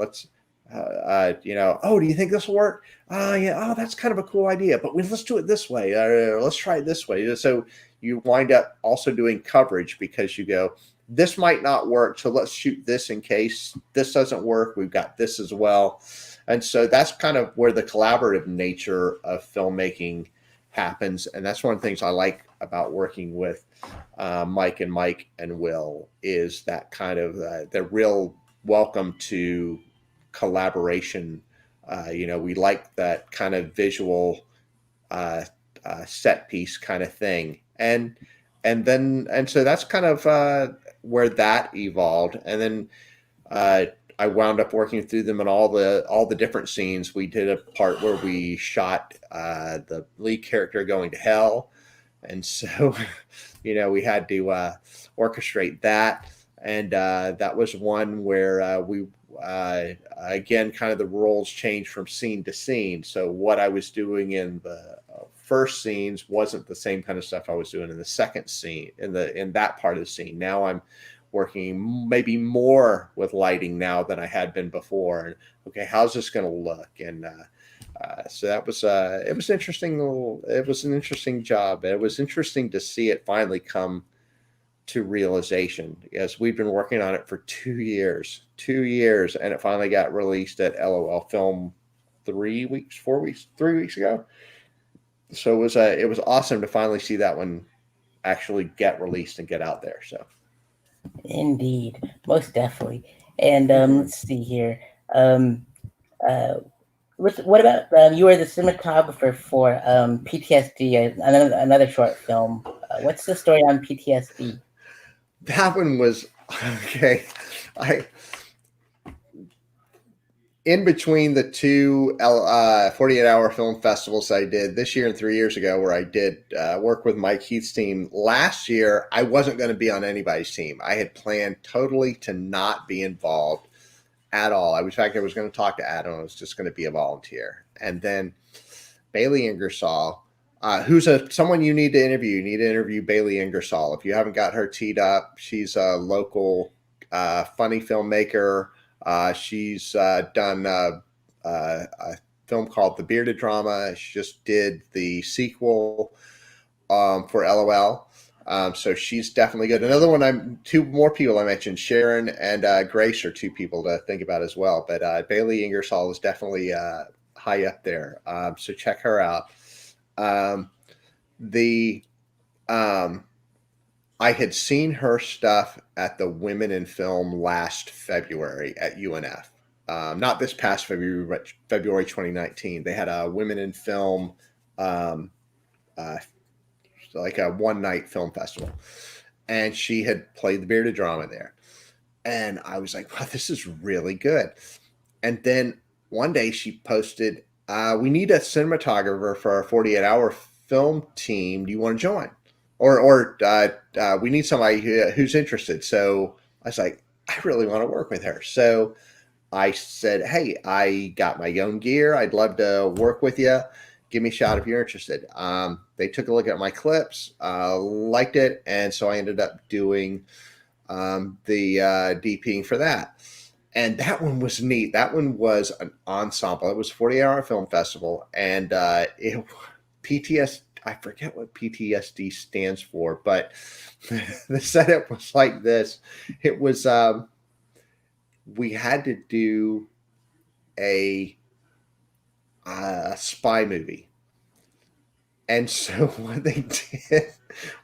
Oh, do you think this will work? Yeah. Oh, that's kind of a cool idea, but let's do it this way. Let's try it this way. So you wind up also doing coverage, because you go, this might not work, so let's shoot this in case this doesn't work. We've got this as well. And so that's kind of where the collaborative nature of filmmaking happens. And that's one of the things I like about working with Mike and Will, is that kind of the real welcome to collaboration. We like that kind of visual set piece kind of thing. And so that's kind of where that evolved. And then I wound up working through them in all the different scenes. We did a part where we shot the lead character going to hell, and so we had to orchestrate that. And that was one where we again, kind of the roles changed from scene to scene. So what I was doing in the first scenes wasn't the same kind of stuff I was doing in the second scene, in that part of the scene. Now I'm working maybe more with lighting now than I had been before. And okay, how's this going to look? And so that was it was interesting. It was an interesting job. It was interesting to see it finally come to realization, as we've been working on it for 2 years, and it finally got released at LOL Film 3 weeks ago. So it was awesome to finally see that one actually get released and get out there. So Indeed, most definitely. And let's see here. Uh, what about you were the cinematographer for PTSD, another short film. What's the story on PTSD? that one was okay. I In between the two 48-hour film festivals I did this year and 3 years ago, where I did work with Mike Heath's team, last year I wasn't going to be on anybody's team. I had planned totally to not be involved at all. In fact, I was going to talk to Adam. I was just going to be a volunteer. And then Bailey Ingersoll, who's someone you need to interview. You need to interview Bailey Ingersoll. If you haven't got her teed up, she's a local funny filmmaker. She's done a film called The Bearded Drama. She just did the sequel for LOL. So she's definitely good. Another one, two more people I mentioned, Sharon and Grace, are two people to think about as well. But Bailey Ingersoll is definitely high up there. So check her out. I had seen her stuff at the Women in Film last February at UNF. Not this past February, but February 2019. They had a Women in Film, like a one-night film festival. And she had played the Bearded Drama there. And I was like, wow, this is really good. And then one day she posted, we need a cinematographer for our 48-hour film team. Do you want to join? Or we need somebody who's interested. So I was like, I really want to work with her. So I said, hey, I got my own gear. I'd love to work with you. Give me a shout if you're interested. They took a look at my clips, liked it. And so I ended up doing the DPing for that. And that one was neat. That one was an ensemble. It was 48-hour film festival, and PTS. I forget what PTSD stands for, but the setup was like this. It was we had to do a spy movie. And so what they did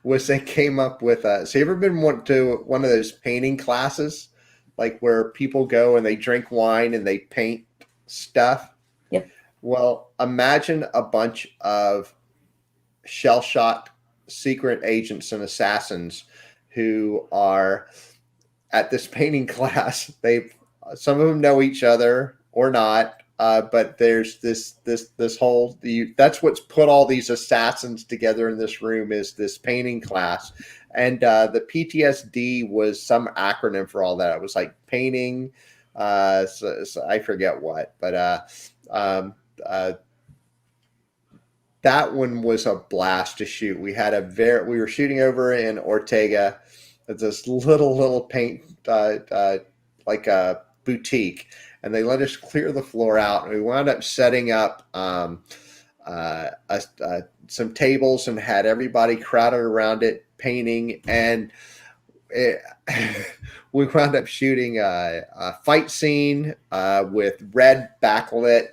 was they came up with so you ever been to one of those painting classes, like where people go and they drink wine and they paint stuff? Yep. Well, imagine a bunch of shell-shocked secret agents and assassins who are at this painting class. They some of them know each other or not, but there's this whole that's what's put all these assassins together in this room is this painting class, and the PTSD was some acronym for all that. It was like painting, so I forget what, but that one was a blast to shoot. We were shooting over in Ortega at this little paint like a boutique, and they let us clear the floor out, and we wound up setting up some tables and had everybody crowded around it painting, and we wound up shooting a fight scene with a red backlit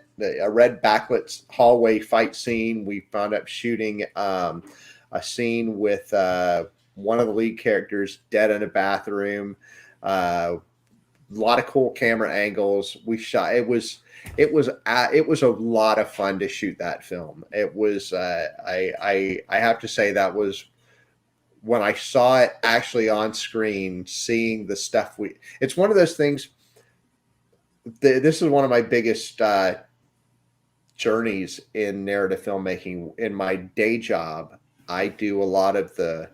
hallway fight scene. We wound up shooting a scene with one of the lead characters dead in a bathroom. A lot of cool camera angles. We shot. It was a lot of fun to shoot that film. It was. I have to say that was when I saw it actually on screen, seeing the stuff it's one of those things. This is one of my biggest journeys in narrative filmmaking. In my day job, I do a lot of the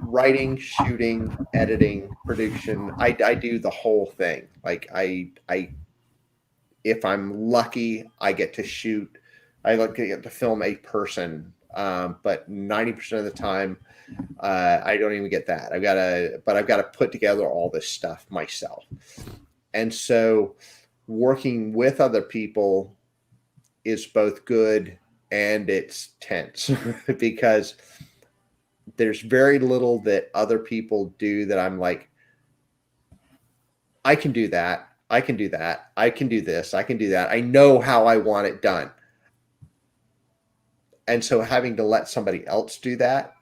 writing, shooting, editing, production. I do the whole thing. Like I if I'm lucky, I get to shoot. I get to film a person, but 90% of the time, I don't even get that. I've got to put together all this stuff myself. And so working with other people is both good and it's tense because there's very little that other people do that I'm like, I can do that. I can do that. I can do this. I can do that. I know how I want it done. And so having to let somebody else do that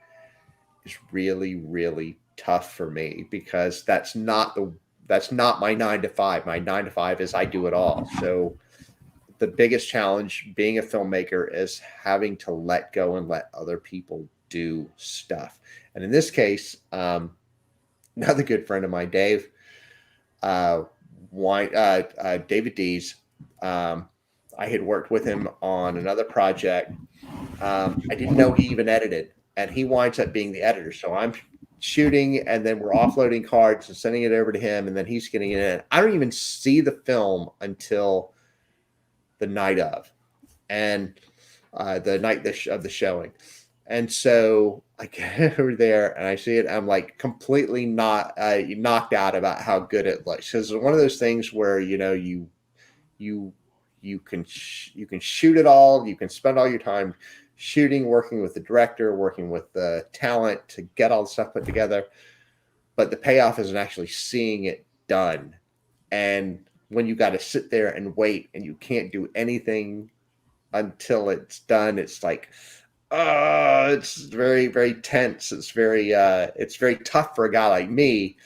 is really, really tough for me because that's not my 9 to 5. My 9 to 5 is I do it all. So the biggest challenge being a filmmaker is having to let go and let other people do stuff. And in this case, another good friend of mine, Dave, David Dees, I had worked with him on another project. I didn't know he even edited, and he winds up being the editor. So I'm shooting, and then we're offloading cards and sending it over to him, and then he's getting it in. I don't even see the film until the night of, and the night of the showing. And so I get over there and I see it. I'm like completely not knocked out about how good it looks. Because it's one of those things where you can shoot it all. You can spend all your time shooting, working with the director, working with the talent to get all the stuff put together. But the payoff isn't actually seeing it done. And when you got to sit there and wait and you can't do anything until it's done, it's like, it's very, very tense. It's very tough for a guy like me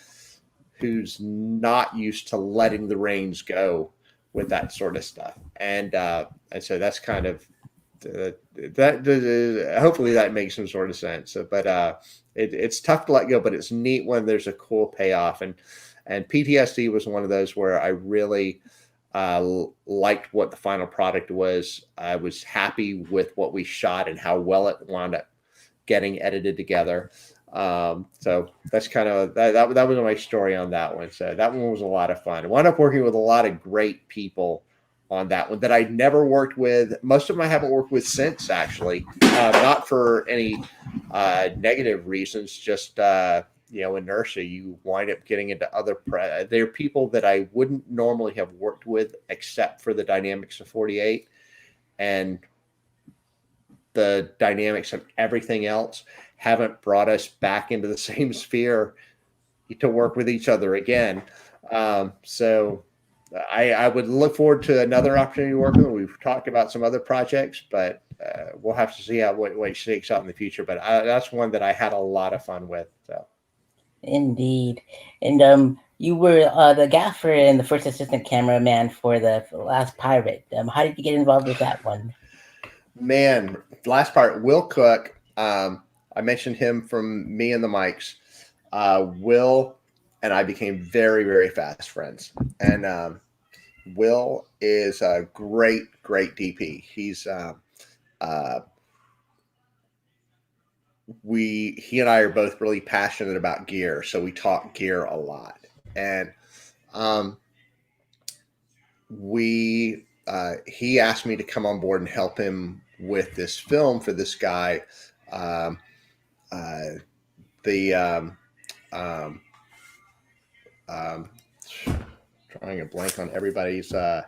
who's not used to letting the reins go with that sort of stuff. And so that's kind of hopefully that makes some sort of sense. But it's tough to let go, but it's neat when there's a cool payoff. And PTSD was one of those where I really liked what the final product was. I was happy with what we shot and how well it wound up getting edited together. So that's kind of that was my story on that one. So that one was a lot of fun. I wound up working with a lot of great people on that one that I'd never worked with. Most of them I haven't worked with since, actually, not for any negative reasons, just inertia, you wind up getting into other they're people that I wouldn't normally have worked with except for the dynamics of 48 and the dynamics of everything else haven't brought us back into the same sphere to work with each other again. So I would look forward to another opportunity to work with them. We've talked about some other projects, but we'll have to see how what shakes out in the future. But that's one that I had a lot of fun with. So. Indeed. And you were the gaffer and the first assistant cameraman for the Last Pirate. How did you get involved with that one? Man, last part, Will Cook. I mentioned him from Me and the Mics. Will and I became very, very fast friends. And Will is a great, great DP. He's he and I are both really passionate about gear, so we talk gear a lot. And he asked me to come on board and help him with this film for this guy. The Trying to blank on everybody's on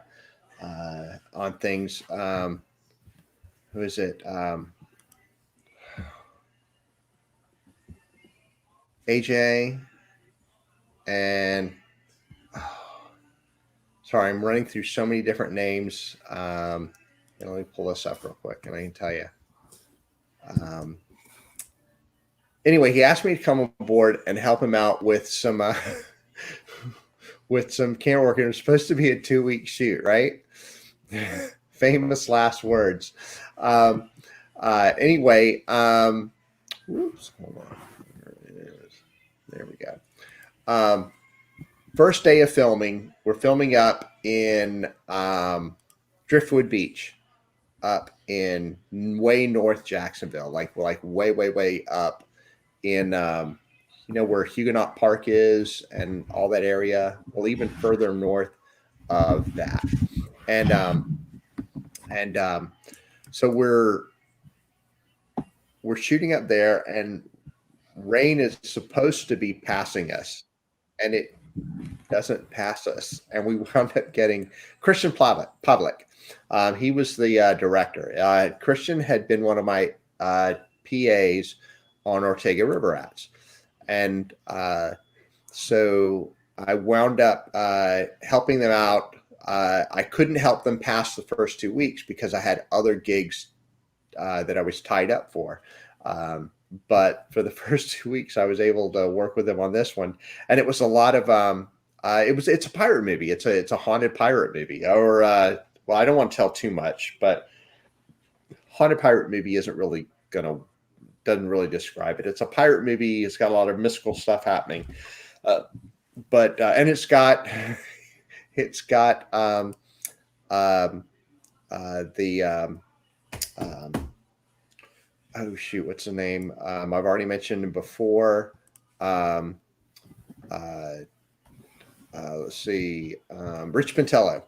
things. Who is it? AJ and sorry, I'm running through so many different names. Let me pull this up real quick, and I can tell you. Anyway, he asked me to come on board and help him out with some with some camera work. It was supposed to be a 2-week shoot, right? Famous last words. Anyway, oops, hold on. There we go. First day of filming, we're filming up in Driftwood Beach, up in way north Jacksonville, like way up in where Huguenot Park is and all that area. Well, even further north of that, and so we're shooting up there, and rain is supposed to be passing us, and it doesn't pass us, and we wound up getting Christian Pavlik. He was the director. Christian had been one of my PAs on Ortega River Rats, and so I wound up helping them out. I couldn't help them past the first 2 weeks because I had other gigs that I was tied up for. But for the first 2 weeks, I was able to work with them on this one, and it was a lot of it's a pirate movie. It's a haunted pirate movie, or well, I don't want to tell too much, but haunted pirate movie doesn't really describe it. It's a pirate movie. It's got a lot of mystical stuff happening, but and it's got oh shoot, what's the name? I've already mentioned him before. Let's see, Rich Pintello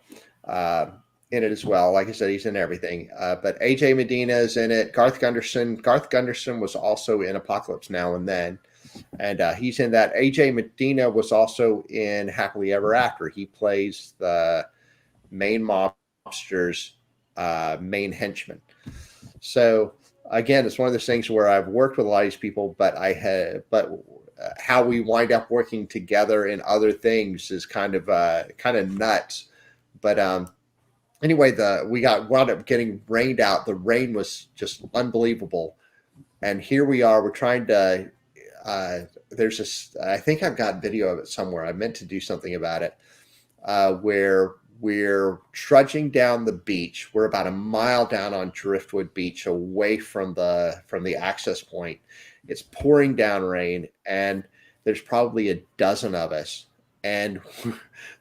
in it as well. Like I said, he's in everything. But AJ Medina is in it. Garth Gunderson was also in Apocalypse Now and Then, and he's in that. AJ Medina was also in Happily Ever After. He plays the main mobster's main henchman. So again, it's one of those things where I've worked with a lot of these people, but how we wind up working together in other things is kind of nuts. But anyway, we wound up getting rained out. The rain was just unbelievable, and here we are. We're trying to. There's this. I think I've got video of it somewhere. I meant to do something about it, where we're trudging down the beach. We're about a mile down on Driftwood Beach, away from the access point. It's pouring down rain, and there's probably a dozen of us, and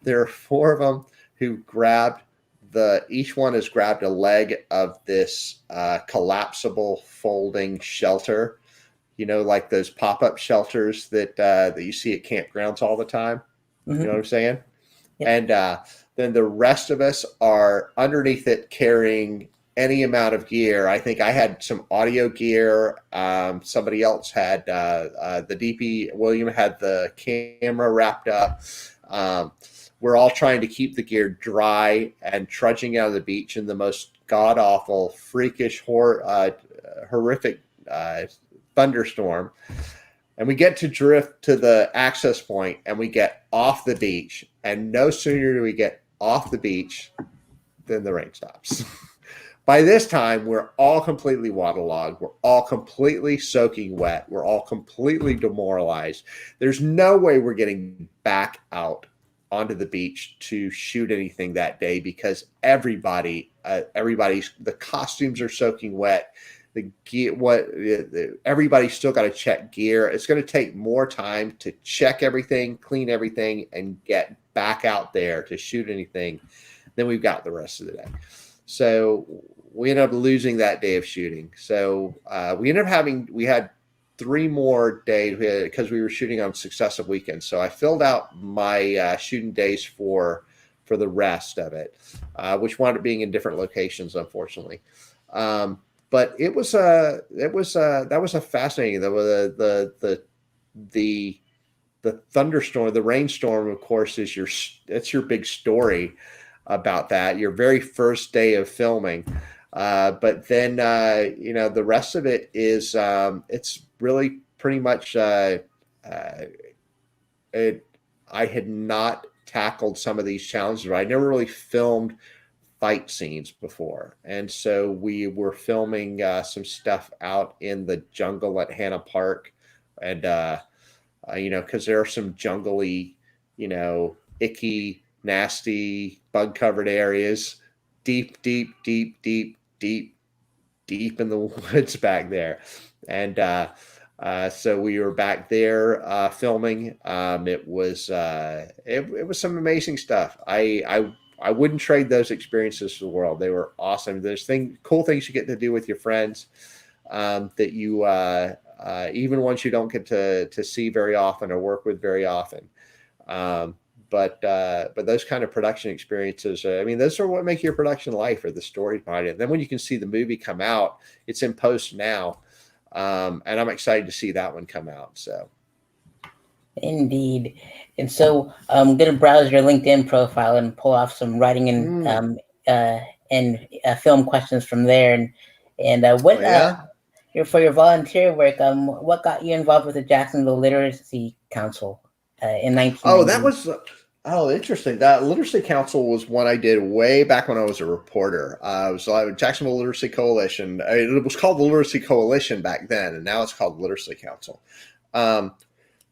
there are 4 of them who each one has grabbed a leg of this collapsible folding shelter, like those pop-up shelters that you see at campgrounds all the time. Mm-hmm. You know what I'm saying? Yeah. And then the rest of us are underneath it carrying any amount of gear. I think I had some audio gear. Somebody else had the DP. William had the camera wrapped up. Um, we're all trying to keep the gear dry and trudging out of the beach in the most god awful, freakish, horrific thunderstorm. And we get to drift to the access point and we get off the beach. And no sooner do we get off the beach than the rain stops. By this time, we're all completely waterlogged. We're all completely soaking wet. We're all completely demoralized. There's no way we're getting back out onto the beach to shoot anything that day because everybody's the costumes are soaking wet. The gear, everybody's still got to check gear. It's going to take more time to check everything, clean everything, and get back out there to shoot anything than we've got the rest of the day. So we ended up losing that day of shooting. So we had 3 more days because we were shooting on successive weekends. So I filled out my shooting days for the rest of it, which wound up being in different locations, unfortunately. But that was a fascinating. The thunderstorm, the rainstorm, of course, that's your big story about that. Your very first day of filming. But then, the rest of it is, it's really pretty much, I had not tackled some of these challenges. I never really filmed fight scenes before. And so we were filming some stuff out in the jungle at Hannah Park. And, because there are some jungly, icky, nasty, bug covered areas deep, deep, deep, deep, deep, deep in the woods back there. And so we were back there filming. It was some amazing stuff. I wouldn't trade those experiences for the world. They were awesome. There's cool things you get to do with your friends that you even ones you don't get to see very often or work with very often. But those kind of production experiences, those are what make your production life or the story behind it. And then when you can see the movie come out, it's in post now. And I'm excited to see that one come out. So. Indeed. And so I'm going to browse your LinkedIn profile and pull off some writing and film questions from there. And what for your volunteer work, what got you involved with the Jacksonville Literacy Council in 1990? Oh, that was interesting. That Literacy Council was one I did way back when I was a reporter. It was Jacksonville Literacy Coalition. It was called the Literacy Coalition back then, and now it's called the Literacy Council.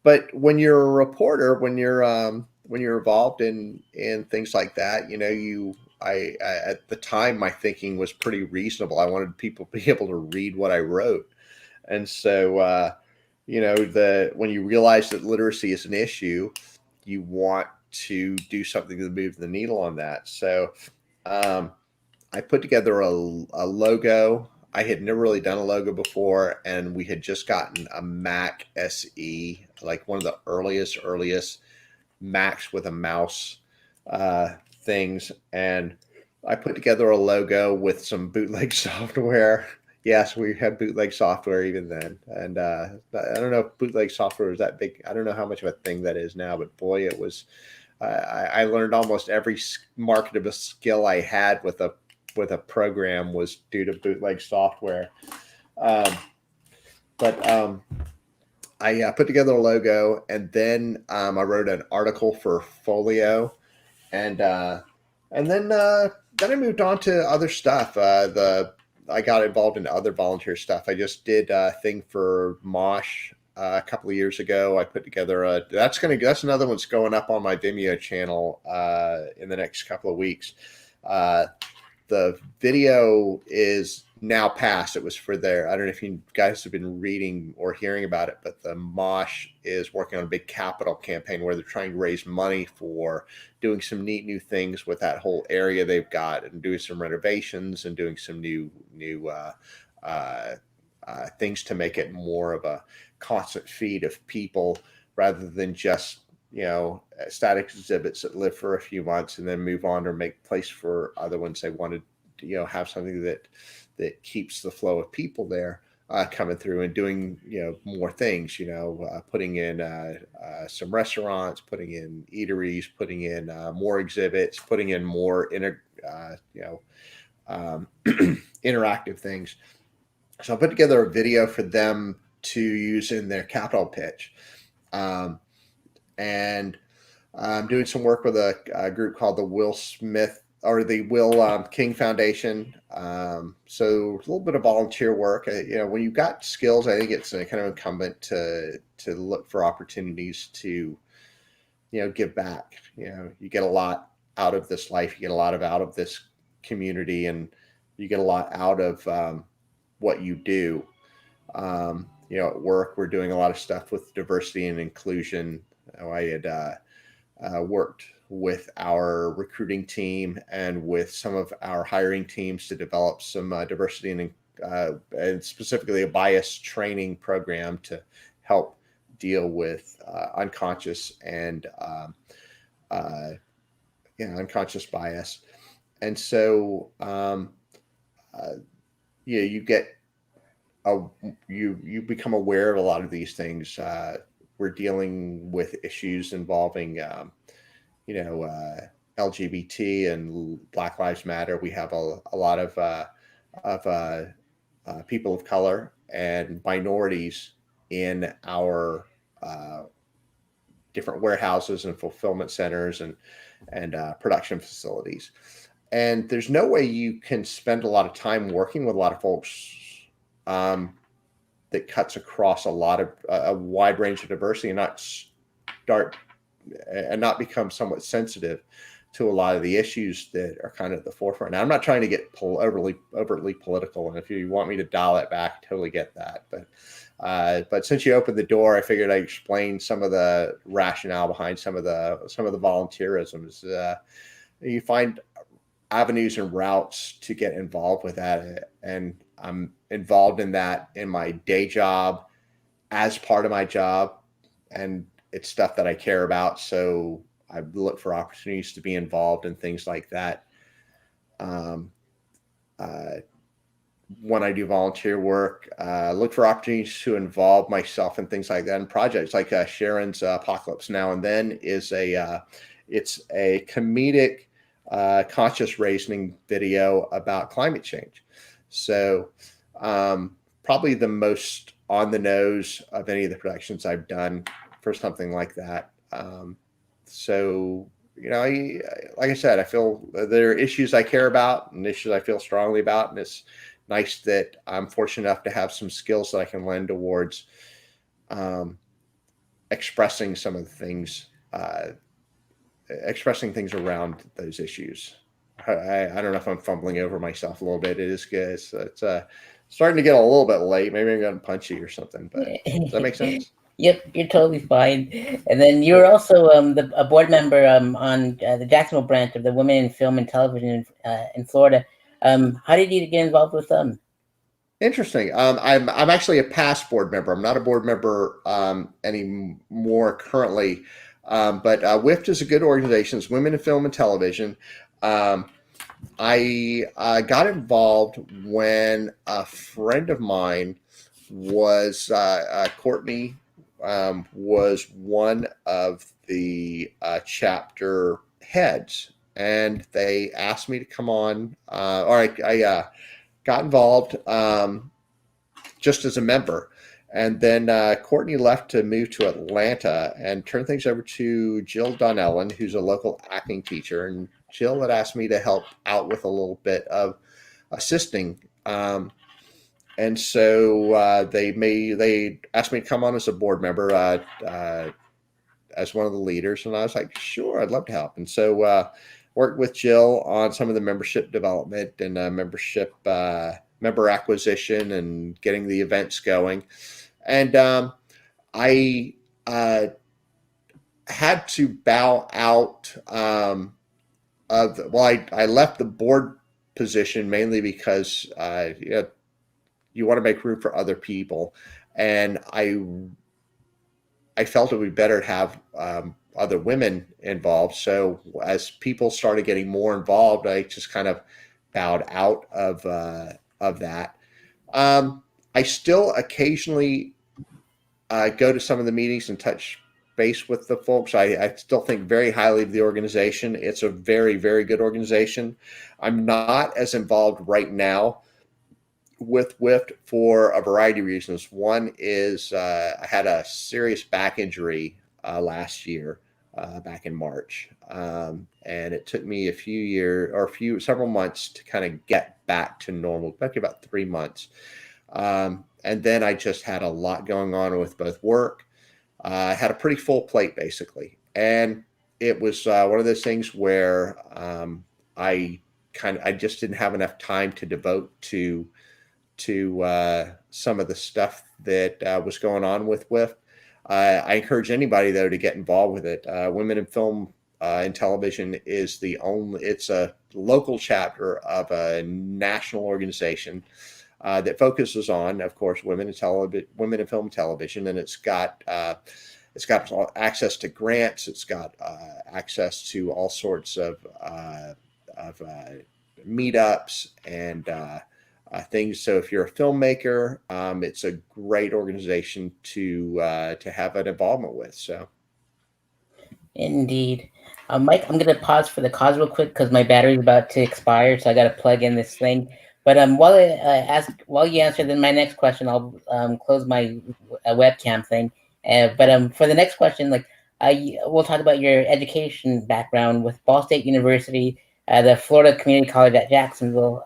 But when you're a reporter, when you're involved in things like that, I at the time my thinking was pretty reasonable. I wanted people to be able to read what I wrote, and so when you realize that literacy is an issue, you want to do something to move the needle on that. So I put together a logo. I had never really done a logo before, and we had just gotten a Mac SE, like one of the earliest Macs with a mouse things. And I put together a logo with some bootleg software. Yes, we had bootleg software even then. And I don't know if bootleg software was that big. I don't know how much of a thing that is now, but boy, it was. I learned almost every marketable skill I had with a program was due to bootleg software. I put together a logo, and then I wrote an article for Folio, and then I moved on to other stuff. I got involved in other volunteer stuff. I just did a thing for Mosh a couple of years ago. I put together that's another one's going up on my Vimeo channel in the next couple of weeks. The video is now past. It was for there. I don't know if you guys have been reading or hearing about it, but the Mosh is working on a big capital campaign where they're trying to raise money for doing some neat new things with that whole area they've got, and doing some renovations and doing some new things to make it more of a constant feed of people rather than just static exhibits that live for a few months and then move on or make place for other ones they want to have something that keeps the flow of people there coming through and doing more things. Putting in some restaurants, putting in eateries, putting in more exhibits, putting in more interactive things. So I put together a video for them to use in their capital pitch. And I'm doing some work with a group called the Will Smith or the Will King Foundation. So a little bit of volunteer work. When you've got skills, I think it's kind of incumbent to look for opportunities to give back. You get a lot out of this life. You get a lot out of this community, and you get a lot out of what you do. At work, we're doing a lot of stuff with diversity and inclusion. I had worked with our recruiting team and with some of our hiring teams to develop some diversity and specifically a bias training program to help deal with unconscious and unconscious bias. And so, you get you become aware of a lot of these things. We're dealing with issues involving, LGBT and Black Lives Matter. We have a lot of people of color and minorities in our different warehouses and fulfillment centers and production facilities. And there's no way you can spend a lot of time working with a lot of folks that cuts across a wide range of diversity and not become somewhat sensitive to a lot of the issues that are kind of at the forefront. Now, I'm not trying to get overtly political, and if you want me to dial it back, I totally get that. But since you opened the door, I figured I'd explain some of the rationale behind some of the volunteerisms. You find avenues and routes to get involved with that, and I'm involved in that in my day job as part of my job, and it's stuff that I care about. So I look for opportunities to be involved in things like that. When I do volunteer work, look for opportunities to involve myself in things like that, and projects like Sharon's Apocalypse Now and Then is it's a comedic conscious raising video about climate change. So probably the most on the nose of any of the productions I've done for something like that. So, like I said, I feel there are issues I care about and issues I feel strongly about. And it's nice that I'm fortunate enough to have some skills that I can lend towards expressing some of the things, expressing things around those issues. I don't know if I'm fumbling over myself a little bit. It is good. It's starting to get a little bit late. Maybe I'm getting punchy or something, but does that make sense? Yep, you're totally fine. And then you're Cool. also a board member on the Jacksonville branch of the Women in Film and Television in Florida. How did you get involved with them? Interesting. I'm actually a past board member. I'm not a board member anymore currently, but WIFT is a good organization. It's Women in Film and Television. I got involved when a friend of mine was Courtney was one of the chapter heads, and they asked me to come on. I got involved just as a member. And then Courtney left to move to Atlanta and turned things over to Jill Donnellen, who's a local acting teacher. And Jill had asked me to help out with a little bit of assisting. And so they asked me to come on as a board member as one of the leaders. And I was like, sure, I'd love to help. And so worked with Jill on some of the membership development and member acquisition and getting the events going. And I had to bow out I left the board position mainly because you want to make room for other people, and I felt it would be better to have other women involved. So as people started getting more involved, I just kind of bowed out of that. Um, I still occasionally go to some of the meetings and touch base with the folks. I still think very highly of the organization. It's a very, very good organization. I'm not as involved right now with WIFT for a variety of reasons. One is I had a serious back injury last year, back in March, and it took me a few years or several months to kind of get back to normal. Back about 3 months, and then I just had a lot going on with both work. I had a pretty full plate basically, and it was one of those things where I I just didn't have enough time to devote to some of the stuff that was going on with WIF. I encourage anybody though to get involved with it. Women in Film and Television is it's a local chapter of a national organization that focuses on, of course, women in film and television, and it's got access to grants. It's got access to all sorts of meetups and things. So if you're a filmmaker, it's a great organization to have an involvement with. So Indeed. Mike, I'm gonna pause for the cause real quick because my battery's about to expire, so I gotta plug in this thing. But while you answer, then my next question, I'll close my webcam thing. But for the next question, we'll talk about your education background with Ball State University, the Florida Community College at Jacksonville.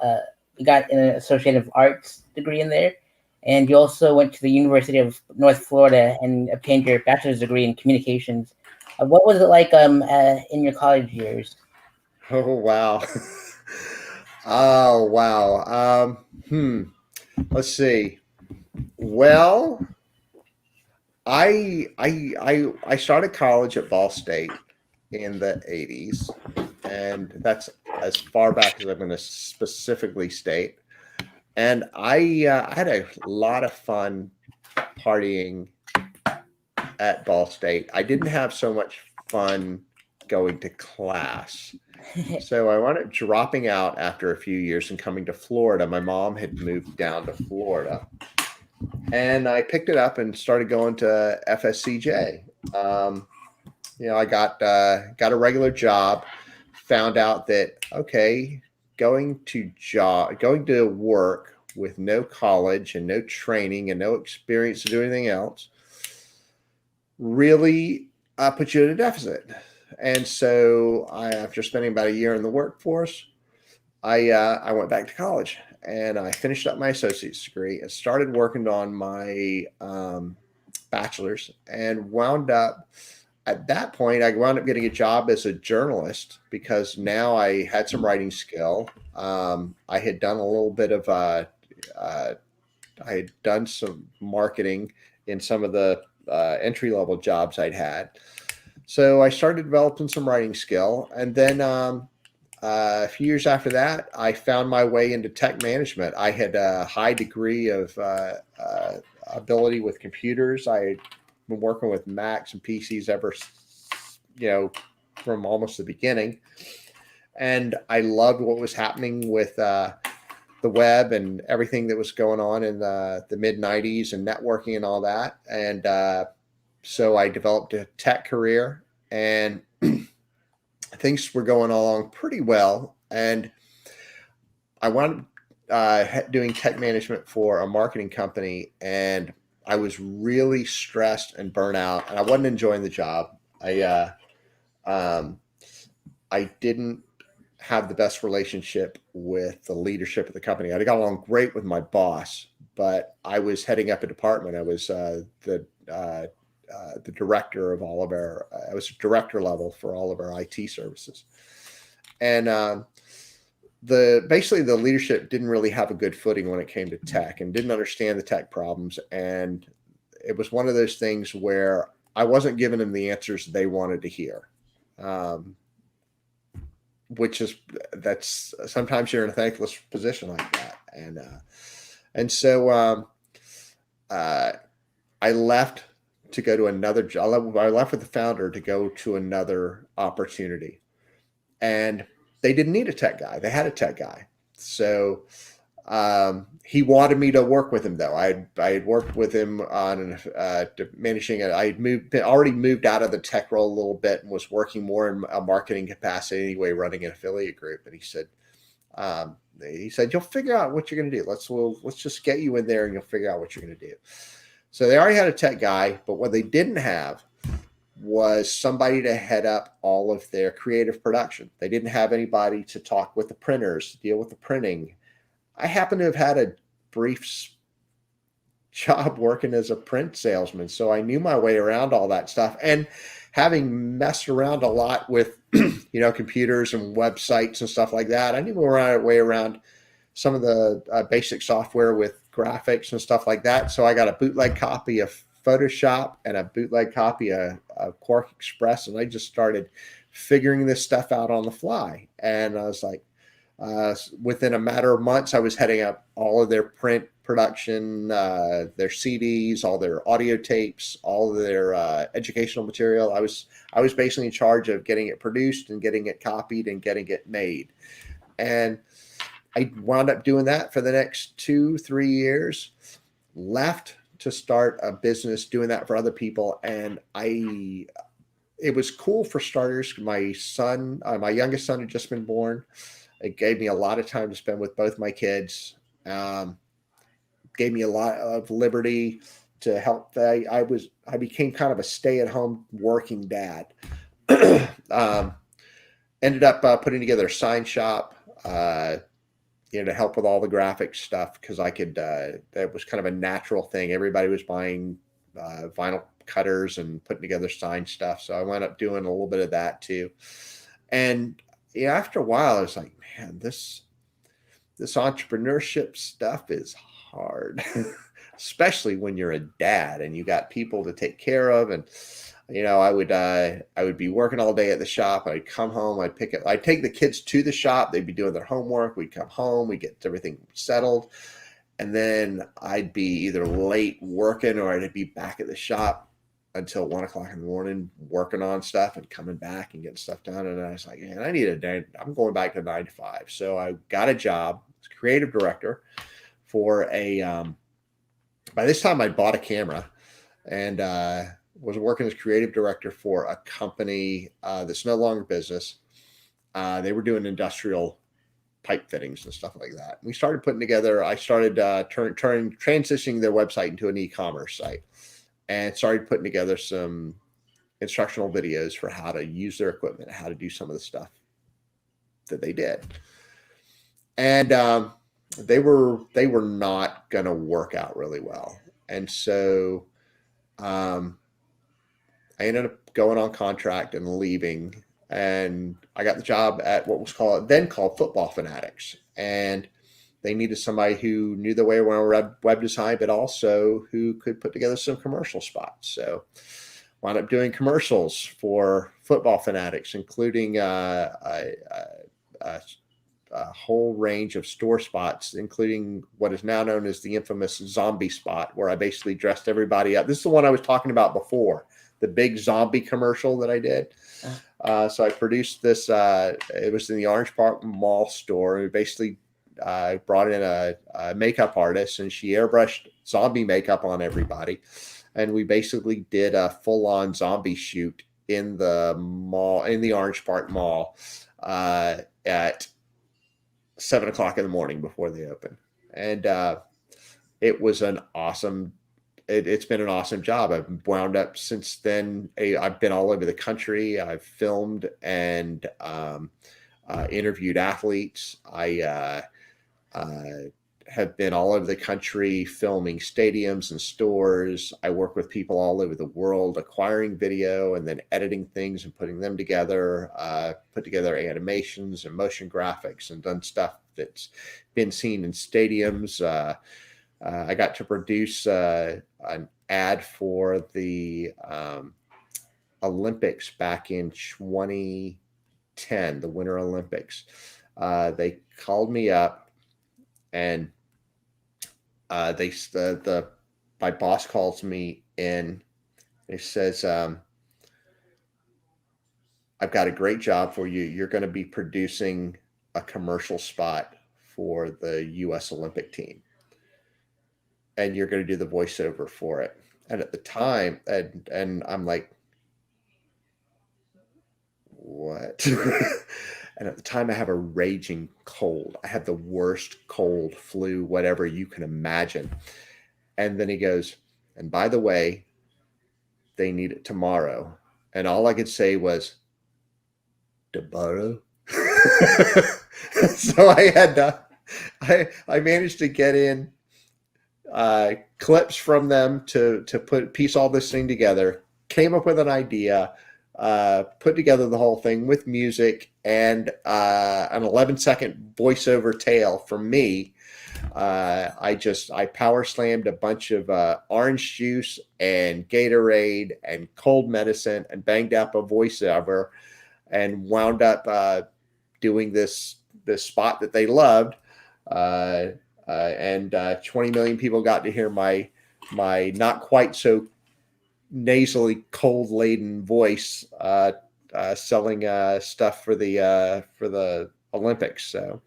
You got an Associative Arts degree in there, and you also went to the University of North Florida and obtained your bachelor's degree in communications. What was it like in your college years? oh wow. Oh wow. Let's see. Well, I started college at Ball State in the 80s, and that's as far back as I'm going to specifically state. And I had a lot of fun partying at Ball State. I didn't have so much fun going to class. So I wound up dropping out after a few years and coming to Florida. My mom had moved down to Florida, and I picked it up and started going to FSCJ. I got a regular job. Found out that okay, going to work with no college and no training and no experience to do anything else really puts you at a deficit. And so, after spending about a year in the workforce, I went back to college and I finished up my associate's degree and started working on my bachelor's, and wound up at that point, I wound up getting a job as a journalist because now I had some writing skill. I had done a little bit of I had done some marketing in some of the entry level jobs I'd had. So I started developing some writing skill, and then a few years after that, I found my way into tech management. I had a high degree of ability with computers. I had been working with Macs and PCs ever, from almost the beginning, and I loved what was happening with the web and everything that was going on in the mid '90s and networking and all that. And so I developed a tech career, and things were going along pretty well. And I wound up doing tech management for a marketing company, and I was really stressed and burnt out, and I wasn't enjoying the job. Um, I didn't have the best relationship with the leadership of the company. I got along great with my boss, but I was heading up a department. I was the director of all of our. I was director level for all of our IT services, and basically the leadership didn't really have a good footing when it came to tech and didn't understand the tech problems. And it was one of those things where I wasn't giving them the answers they wanted to hear. Which is that's sometimes you're in a thankless position like that, and so I left to go to another job. I left with the founder to go to another opportunity, and they didn't need a tech guy. They had a tech guy, So he wanted me to work with him, though. I had worked with him on managing it. I had already moved out of the tech role a little bit and was working more in a marketing capacity anyway, running an affiliate group. And he said, "You'll figure out what you're going to do. Let's just get you in there and you'll figure out what you're going to do." So they already had a tech guy, but what they didn't have was somebody to head up all of their creative production. They didn't have anybody to talk with the printers, to deal with the printing. I happen to have had a brief job working as a print salesman, so I knew my way around all that stuff. And having messed around a lot with, computers and websites and stuff like that, I knew my way around some of the basic software with graphics and stuff like that. So I got a bootleg copy of Photoshop and a bootleg copy of Quark Express, and I just started figuring this stuff out on the fly. And I was like, within a matter of months, I was heading up all of their print production, their CDs, all their audio tapes, all of their educational material. I was basically in charge of getting it produced and getting it copied and getting it made. And I wound up doing that for the next 2-3 years. Left to start a business doing that for other people, and it was cool for starters. My son, my youngest son, had just been born. It gave me a lot of time to spend with both my kids. Gave me a lot of liberty to help. I became kind of a stay-at-home working dad. Ended up putting together a sign shop, to help with all the graphic stuff, because I could. That was kind of a natural thing. Everybody was buying vinyl cutters and putting together sign stuff, so I wound up doing a little bit of that too. And after a while, I was like, man, this entrepreneurship stuff is hard, especially when you're a dad and you got people to take care of. And I would be working all day at the shop. I'd come home. I'd take the kids to the shop. They'd be doing their homework. We'd come home. We'd get everything settled, and then I'd be either late working or I'd be back at the shop until 1 o'clock in the morning working on stuff and coming back and getting stuff done. And I was like, man, I'm going back to 9 to 5. So I got a job as creative director for by this time I bought a camera and was working as creative director for a company that's no longer business. They were doing industrial pipe fittings and stuff like that. We started putting together, I started transitioning their website into an e-commerce site, and started putting together some instructional videos for how to use their equipment, how to do some of the stuff that they did. And they were not going to work out really well. And so I ended up going on contract and leaving, and I got the job at what was called Football Fanatics. And they needed somebody who knew the way around web design, but also who could put together some commercial spots. So wound up doing commercials for Football Fanatics, including a whole range of store spots, including what is now known as the infamous zombie spot, where I basically dressed everybody up. This is the one I was talking about before, the big zombie commercial that I did. So I produced this. It was in the Orange Park Mall store. We basically brought in a makeup artist, and she airbrushed zombie makeup on everybody. And we basically did a full-on zombie shoot in the mall, in the Orange Park Mall, at 7 o'clock in the morning before they open. And it was an awesome, it's been an awesome job. I've wound up since then. I've been all over the country. I've filmed and interviewed athletes. I have been all over the country filming stadiums and stores. I work with people all over the world, acquiring video and then editing things and putting them together, put together animations and motion graphics, and done stuff that's been seen in stadiums. I got to produce an ad for the Olympics back in 2010, the Winter Olympics. They called me up, and my boss calls me in. He says, "I've got a great job for you. You're going to be producing a commercial spot for the U.S. Olympic team, and you're going to do the voiceover for it. And at the time, and I'm like, what? And at the time, I have a raging cold. I had the worst cold, flu, whatever you can imagine. And then he goes, and by the way, they need it tomorrow. And all I could say was, tomorrow? So I managed to get in clips from them to piece all this thing together. Came up with an idea, put together the whole thing with music and an 11-second voiceover tale from me. I power slammed a bunch of orange juice and Gatorade and cold medicine and banged up a voiceover and wound up doing this spot that they loved. And 20 million people got to hear my not quite so nasally cold laden voice selling stuff for the Olympics. So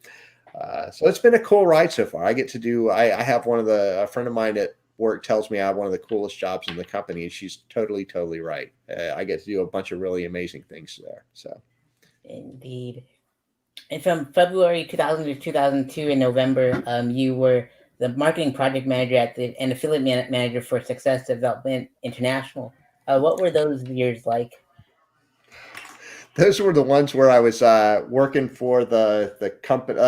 it's been a cool ride so far. I get to do. I have a friend of mine at work tells me I have one of the coolest jobs in the company, and she's totally right. I get to do a bunch of really amazing things there. So Indeed. And from February 2000 to 2002 in November, you were the marketing project manager and affiliate manager for Success Development International. What were those years like? those were the ones where I was working for the company.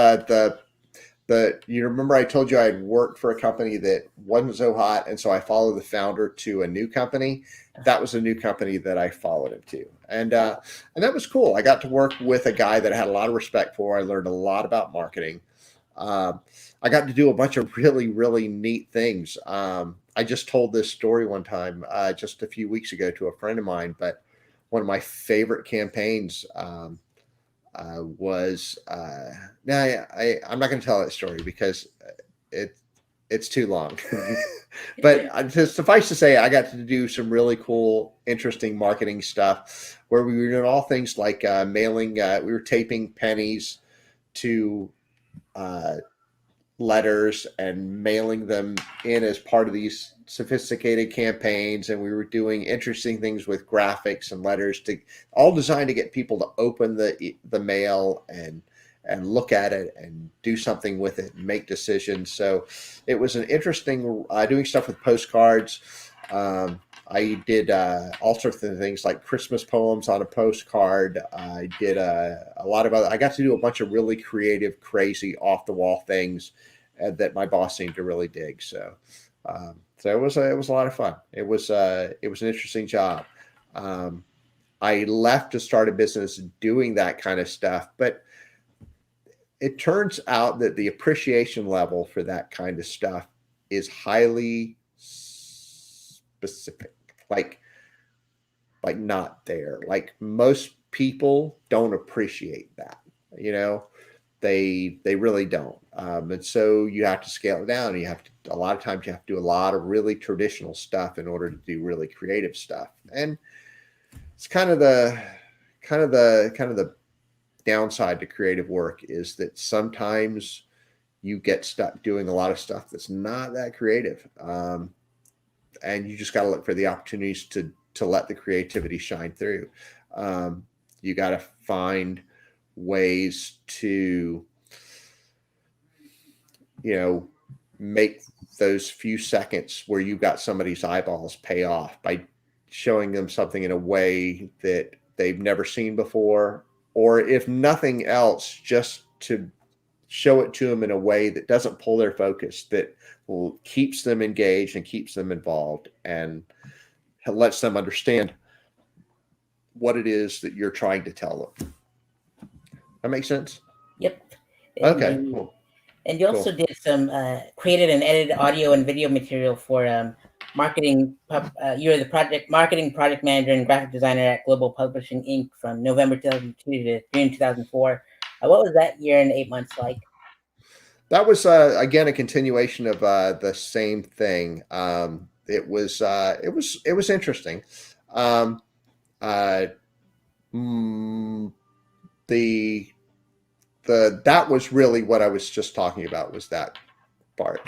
You remember I told you I had worked for a company that wasn't so hot, and so I followed the founder to a new company. That was a new company that I followed him to, and that was cool. I got to work with a guy that I had a lot of respect for. I learned a lot about marketing. I got to do a bunch of really neat things. I just told this story one time just a few weeks ago to a friend of mine, but one of my favorite campaigns. Was now I'm not going to tell that story because it it's too long. But to suffice to say, I got to do some really cool, interesting marketing stuff where we were doing all things like mailing. We were taping pennies to uh, letters and mailing them in as part of these sophisticated campaigns, and we were doing interesting things with graphics and letters to all designed to get people to open the mail and look at it and do something with it and make decisions. So it was an interesting doing stuff with postcards. I did all sorts of things like Christmas poems on a postcard. I did a lot of other. I got to do a bunch of really creative, crazy, off the wall things that my boss seemed to really dig. So it was a lot of fun. It was an interesting job. I left to start a business doing that kind of stuff, but it turns out that the appreciation level for that kind of stuff is highly specific. Like not there. Like most people don't appreciate that. You know, they really don't. And so you have to scale it down. You have to a lot of times you have to do a lot of really traditional stuff in order to do really creative stuff. And it's kind of the downside to creative work is that sometimes you get stuck doing a lot of stuff that's not that creative. And you just got to look for the opportunities to let the creativity shine through. You got to find ways to, make those few seconds where you got somebody's eyeballs pay off by showing them something in a way that they've never seen before, or if nothing else, just to show it to them in a way that doesn't pull their focus, that keeps them engaged and keeps them involved and lets them understand what it is that you're trying to tell them. That makes sense? Yep. Okay, And, cool. and you also did some created and edited audio and video material for marketing. You were the marketing project manager and graphic designer at Global Publishing Inc. from November 2002 to June 2004. What was that year and 8 months like? That was again a continuation of the same thing. It was interesting. Um, uh, the the that was really what I was just talking about, was that part.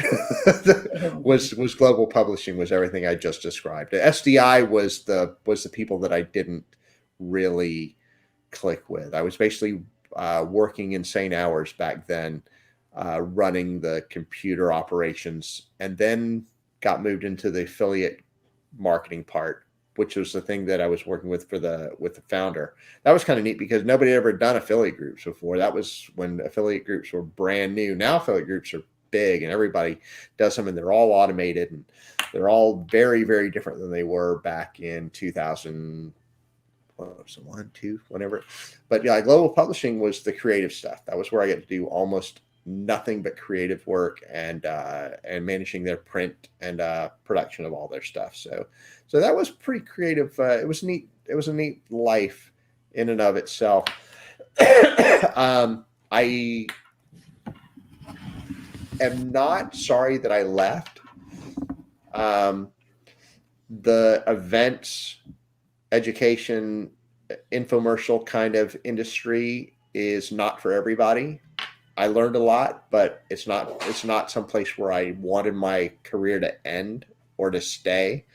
Indeed. Was global publishing, was everything I just described. The SDI was the people that I didn't really click with. I was basically working insane hours back then, running the computer operations, and then got moved into the affiliate marketing part, which was the thing that I was working with the founder. That was kind of neat because nobody had ever done affiliate groups before. That was when affiliate groups were brand new. Now affiliate groups are big and everybody does them, and they're all automated, and they're all very, very different than they were back in 2000. What was it, one, two, whatever. But yeah, global publishing was the creative stuff. That was where I get to do almost nothing but creative work, and managing their print and production of all their stuff. So that was pretty creative. It was neat. It was a neat life in and of itself. I am not sorry that I left. Um, the events, education, infomercial kind of industry is not for everybody. I learned a lot, but it's not someplace where I wanted my career to end or to stay.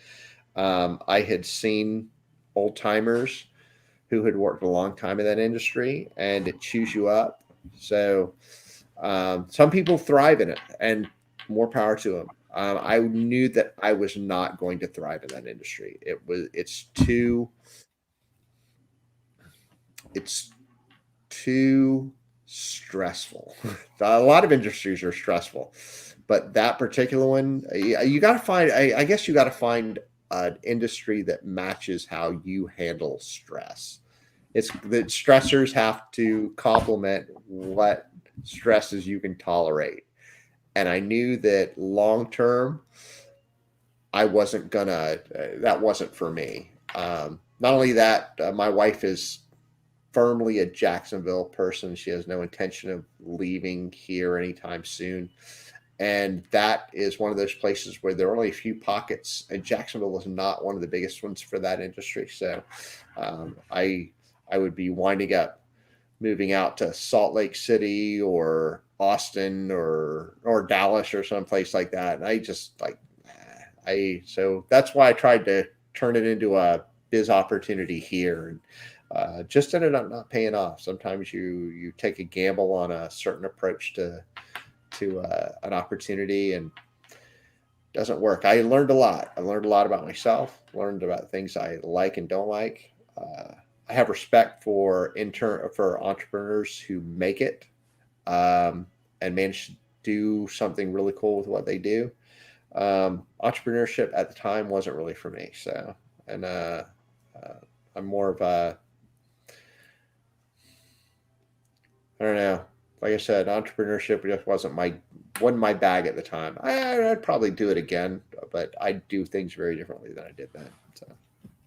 I had seen old timers who had worked a long time in that industry, and it chews you up. So some people thrive in it, and more power to them. I knew that I was not going to thrive in that industry. It's too stressful. A lot of industries are stressful, but that particular one, you got to find. I guess you got to find an industry that matches how you handle stress. It's the stressors have to complement what stresses you can tolerate. And I knew that long term, I wasn't gonna. That wasn't for me. Not only that, my wife is firmly a Jacksonville person. She has no intention of leaving here anytime soon. And that is one of those places where there are only a few pockets, and Jacksonville is not one of the biggest ones for that industry. So I would be winding up moving out to Salt Lake City or Austin or Dallas or someplace like that. And I just like I so that's why I tried to turn it into a biz opportunity here, and just ended up not paying off. Sometimes you take a gamble on a certain approach to an opportunity, and it doesn't work. I learned a lot. I learned a lot about myself. Learned about things I like and don't like. I have respect for entrepreneurs who make it, and manage to do something really cool with what they do. Entrepreneurship at the time wasn't really for me. So, and uh, I'm more of a, I don't know. Like I said, entrepreneurship just wasn't my bag at the time. I'd probably do it again, but I do things very differently than I did then. So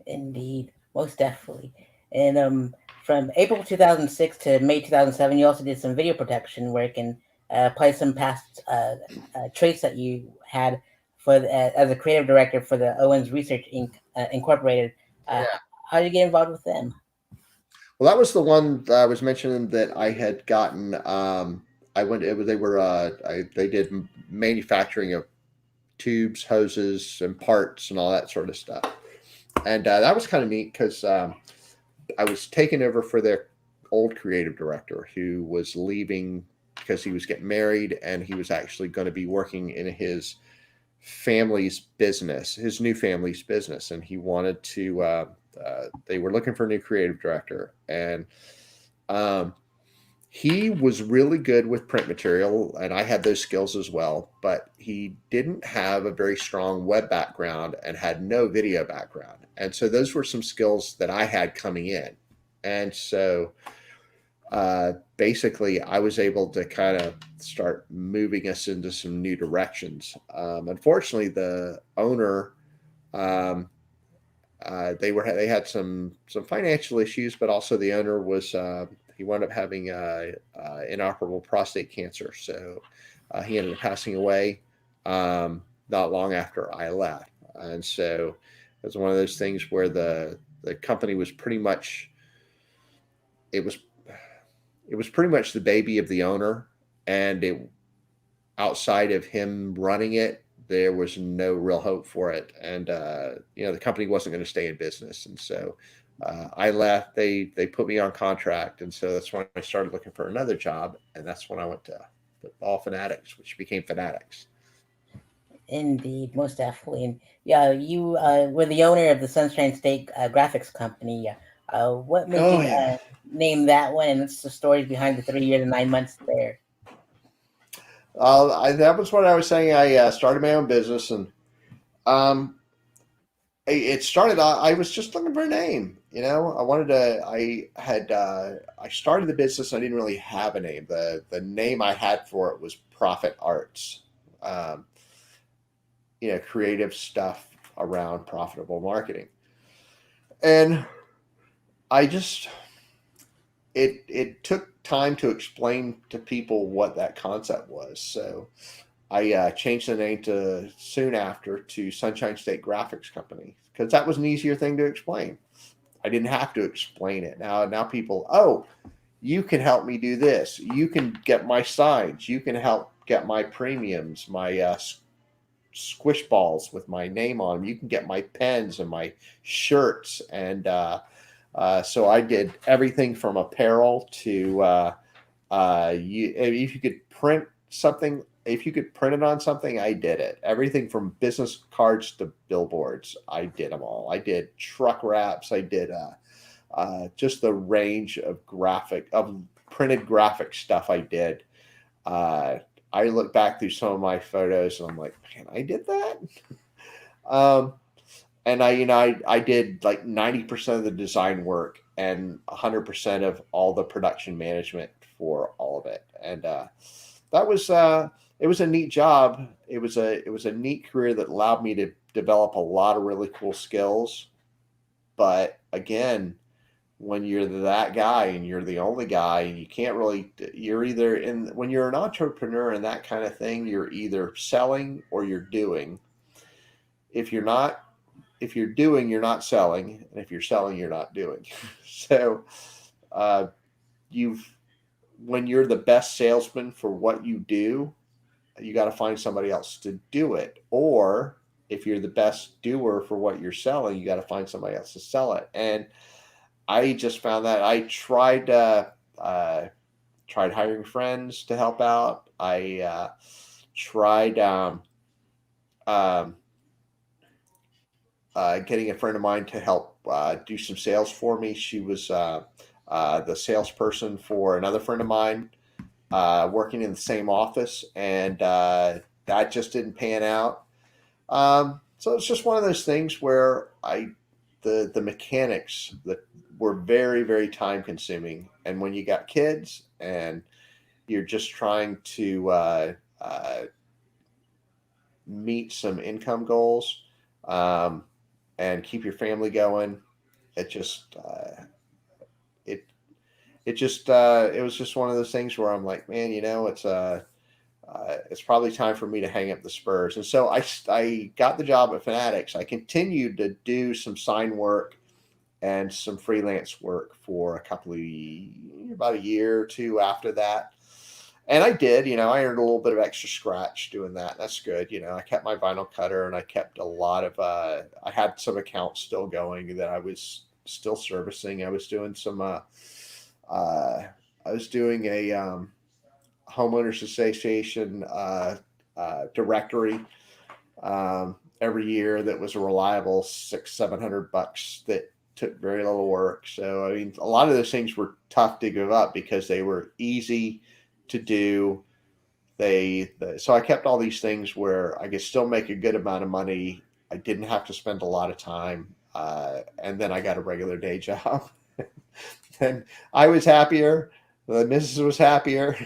Indeed, most definitely. And from April 2006 to May 2007, you also did some video protection work and play some past traits that you had as a creative director for the Owens Research Inc. Incorporated. Uh, yeah. how did you get involved with them? Well, that was the one that I was mentioning that I had gotten. I went. They were. They did manufacturing of tubes, hoses, and parts, and all that sort of stuff. And that was kind of neat because I was taking over for their old creative director who was leaving because he was getting married, and he was actually going to be working in his new family's business, and he wanted to. They were looking for a new creative director, and um, he was really good with print material, and I had those skills as well. But he didn't have a very strong web background and had no video background, and so those were some skills that I had coming in, and so basically I was able to kind of start moving us into some new directions. Unfortunately, the owner, um, they had some financial issues, but also the owner was he wound up having inoperable prostate cancer, so he ended up passing away not long after I left, and so it was one of those things where the company was pretty much it was it was pretty much the baby of the owner, and outside of him running it, there was no real hope for it, and the company wasn't going to stay in business, and so I left. They put me on contract, and so that's when I started looking for another job, and that's when I went to Football Fanatics, which became Fanatics. Indeed, most definitely. And yeah, you were the owner of the Sunshine State graphics company. What made Oh you yeah. name that one, and what's the stories behind the 3 years and 9 months there? That was what I was saying. I started my own business, and um, it started. I was just looking for a name. I wanted to. I started the business. I didn't really have a name. The name I had for it was Profit Arts. Um, Creative stuff around profitable marketing, and I just it took time to explain to people what that concept was. So I changed the name to soon after to Sunshine State Graphics Company because that was an easier thing to explain. I didn't have to explain it. Now people, oh, you can help me do this. You can get my signs. You can help get my premiums, my squish balls with my name on them. You can get my pens and my shirts. And so I did everything from apparel to if you could print something, if you could print it on something, I did it. Everything from business cards to billboards, I did them all. I did truck wraps. I did just the range of printed graphic stuff I did. Uh, I look back through some of my photos and I'm like, man, I did that. Um, and I did like 90% of the design work and 100% of all the production management for all of it. And that was it was a neat job. It was a neat career that allowed me to develop a lot of really cool skills. But again, when you're that guy and you're the only guy, and you can't really, you're either in, when you're an entrepreneur and that kind of thing, you're either selling or you're doing. If you're not, if you're doing, you're not selling, and if you're selling, you're not doing. So uh, you've when you're the best salesman for what you do, you got to find somebody else to do it. Or if you're the best doer for what you're selling, you got to find somebody else to sell it. And I just found that I tried hiring friends to help out. I tried um, getting a friend of mine to help do some sales for me. She was the salesperson for another friend of mine working in the same office, and that just didn't pan out. So it's just one of those things where the mechanics that were very very time consuming, and when you got kids and you're just trying to meet some income goals um, and keep your family going, it just it it was just one of those things where I'm like, man, it's probably time for me to hang up the Spurs. And so I got the job at Fanatics. I continued to do some sign work and some freelance work for about a year or two after that. And I did, I earned a little bit of extra scratch doing that. That's good. I kept my vinyl cutter, and I kept a lot of, I had some accounts still going that I was still servicing. Uh, I was doing a homeowners association directory every year that was a reliable 600-700 bucks that took very little work. So I mean, a lot of those things were tough to give up because they were easy to do. So I kept all these things where I could still make a good amount of money. I didn't have to spend a lot of time, and then I got a regular day job, and I was happier. The missus was happier.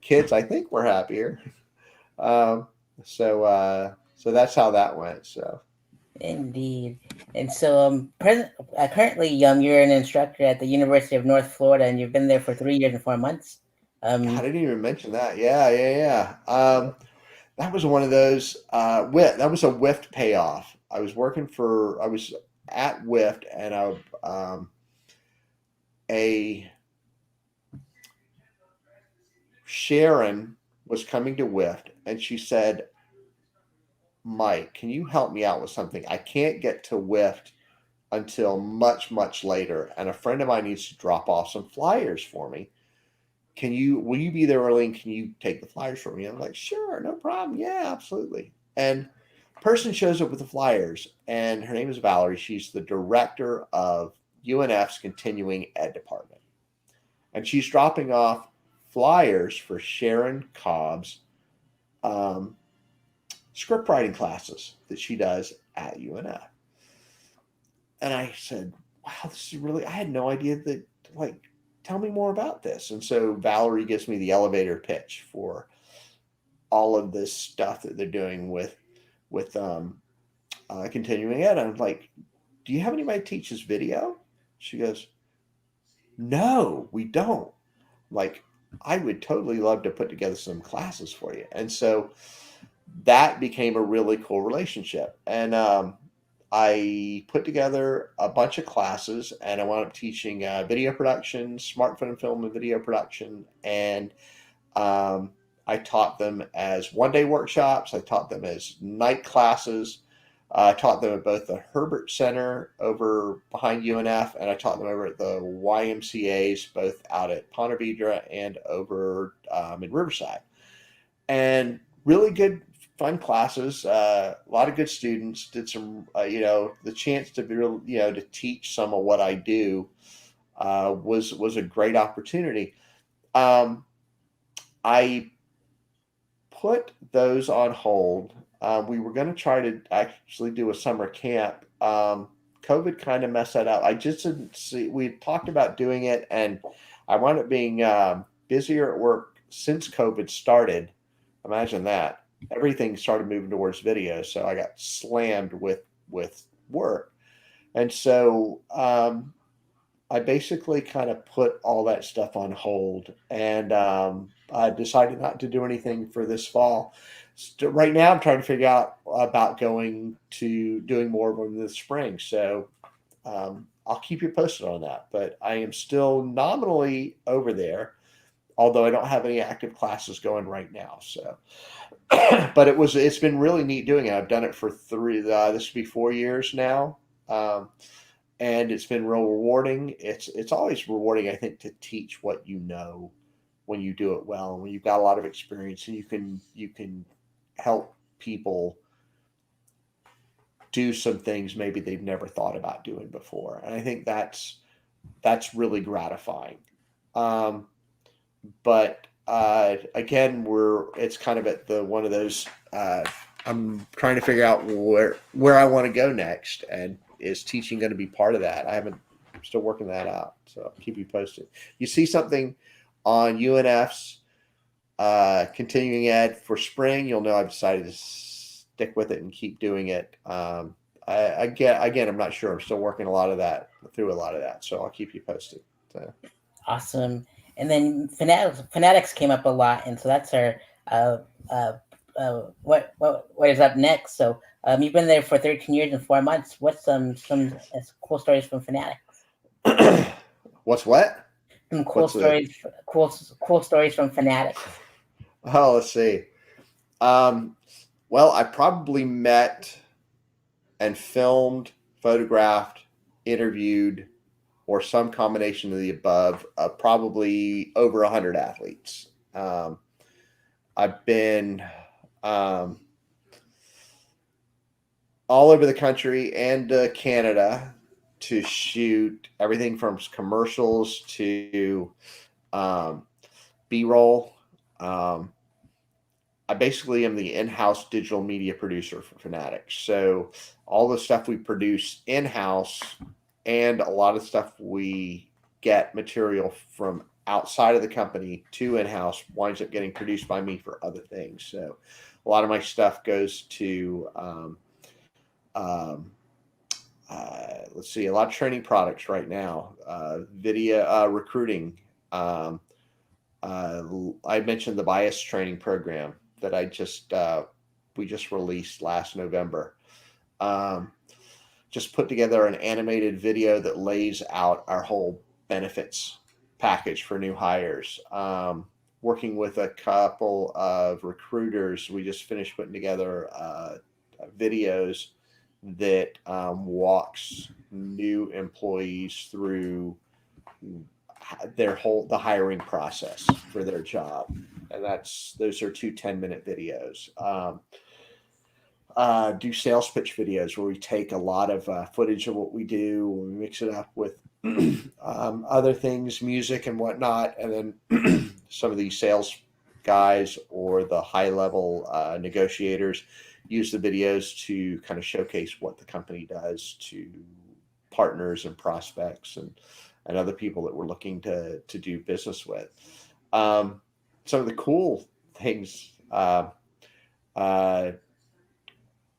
Kids, I think, were happier. Um, so that's how that went. So Indeed. And so, currently, you're an instructor at the University of North Florida, and you've been there for 3 years and 4 months. God, I Um, didn't even mention that. Yeah, yeah, yeah. That was one of those. That was a WIFT payoff. I was at WIFT, and a Sharon was coming to WIFT and she said, Mike, can you help me out with something? I can't get to WIFT until much, much later. And a friend of mine needs to drop off some flyers for me. Will you be there early and can you take the flyers for me? I'm like, sure, no problem. Yeah, absolutely. And person shows up with the flyers and her name is Valerie. She's the director of UNF's continuing ed department. And she's dropping off flyers for Sharon Cobb's um, script writing classes that she does at UNF. And I said, wow, this is really, I had no idea that, like, tell me more about this. And so Valerie gives me the elevator pitch for all of this stuff that they're doing with continuing ed. I'm like, do you have anybody that teaches video? She goes, no, we don't. Like, I would totally love to put together some classes for you. And so that became a really cool relationship. And I put together a bunch of classes and I wound up teaching video production, smartphone film and video production. And um, I taught them as one-day workshops. I taught them as night classes. I taught them at both the Herbert Center over behind UNF, and I taught them over at the YMCA's, both out at Ponte Vedra and over in Riverside. And really good, fun classes. A lot of good students. Did some, the chance to be, to teach some of what I do was a great opportunity. I put those on hold. We were going to try to actually do a summer camp. COVID kind of messed that up. I just didn't see. We talked about doing it, and I wound up being busier at work since COVID started. Imagine that. Everything started moving towards video, so I got slammed with work, and so I basically kind of put all that stuff on hold, and I decided not to do anything for this fall. Right now, I'm trying to figure out about going to doing more of them this spring. So I'll keep you posted on that. But I am still nominally over there, although I don't have any active classes going right now. So, but it's been really neat doing it. I've done it for this will be 4 years now. And it's been real rewarding. It's always rewarding, I think, to teach what you know when you do it well, when you've got a lot of experience, and you can help people do some things maybe they've never thought about doing before. And I think that's really gratifying. Um, but again, it's kind of at the one of those. I'm trying to figure out where I want to go next, and is teaching going to be part of that? I'm still working that out, so I'll keep you posted. You see something on UNF's continuing ed for spring, you'll know I've decided to stick with it and keep doing it. Again, I'm not sure. I'm still working through a lot of that, so I'll keep you posted. So. Awesome. And then Fanatics came up a lot, and so that's our what is up next. So you've been there for 13 years and 4 months. What's some cool stories from Fanatics? What's what? Some cool stories. Cool stories from Fanatics. Oh, let's see. Well, I probably met and filmed, photographed, interviewed, or some combination of the above, probably over 100 athletes. I've been all over the country and Canada to shoot everything from commercials to B-roll. I basically am the in-house digital media producer for Fanatics. So all the stuff we produce in-house and a lot of stuff we get material from outside of the company to in-house winds up getting produced by me for other things. So a lot of my stuff goes to, let's see, a lot of training products right now, video recruiting. I mentioned the bias training program that we just released last November. Just put together an animated video that lays out our whole benefits package for new hires. working with a couple of recruiters. We just finished putting together videos that walks new employees through the hiring process for their job, and those are two 10-minute videos. Do sales pitch videos where we take a lot of footage of what we do, we mix it up with other things, music and whatnot, and then some of these sales guys or the high level negotiators use the videos to kind of showcase what the company does to partners and prospects and other people that we're looking to do business with. Some of the cool things, uh,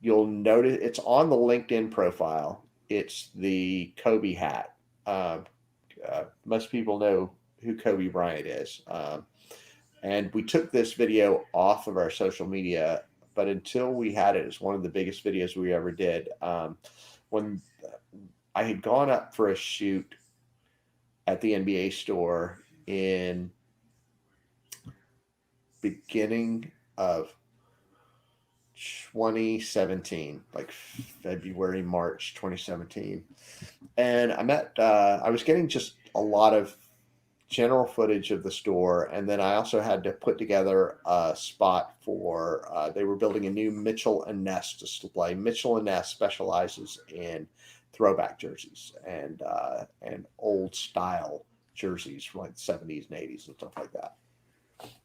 you'll notice it's on the LinkedIn profile. It's the Kobe hat. Most people know who Kobe Bryant is. And we took this video off of our social media, but until we had it, it's one of the biggest videos we ever did. When I had gone up for a shoot at the NBA store in beginning of 2017, like February, March 2017. And I was getting just a lot of general footage of the store. And then I also had to put together a spot for, they were building a new Mitchell and Ness display. Mitchell and Ness specializes in throwback jerseys and old style jerseys from like the 70s and 80s and stuff like that.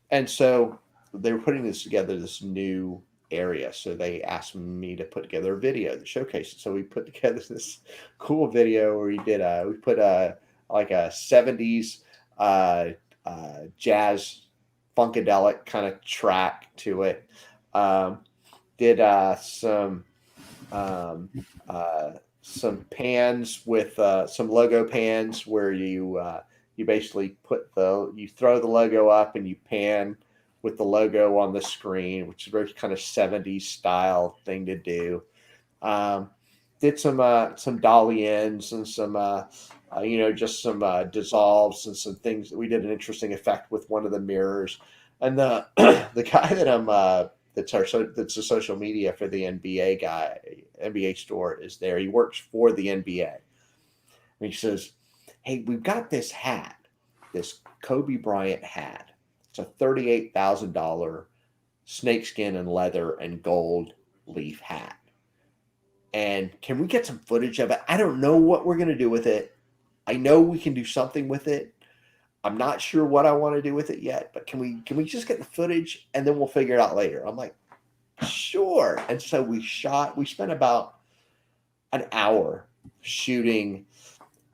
And so they were putting this together, this new area. So they asked me to put together a video that showcased it. So we put together this cool video where we put like a 70s jazz funkadelic kind of track to it. Did some pans with some logo pans where you basically you throw the logo up and you pan with the logo on the screen, which is very kind of 70s style thing to do. Did some dolly ends and some just some dissolves and some things. We did an interesting effect with one of the mirrors, and the the guy that's the social media for the NBA store is there. He works for the NBA, and he says, "Hey, we've got this hat, this Kobe Bryant hat. It's a $38,000 snakeskin and leather and gold leaf hat. And can we get some footage of it? I don't know what we're going to do with it. I know we can do something with it. I'm not sure what I want to do with it yet, but can we just get the footage and then we'll figure it out later?" I'm like, "Sure." And so we spent about an hour shooting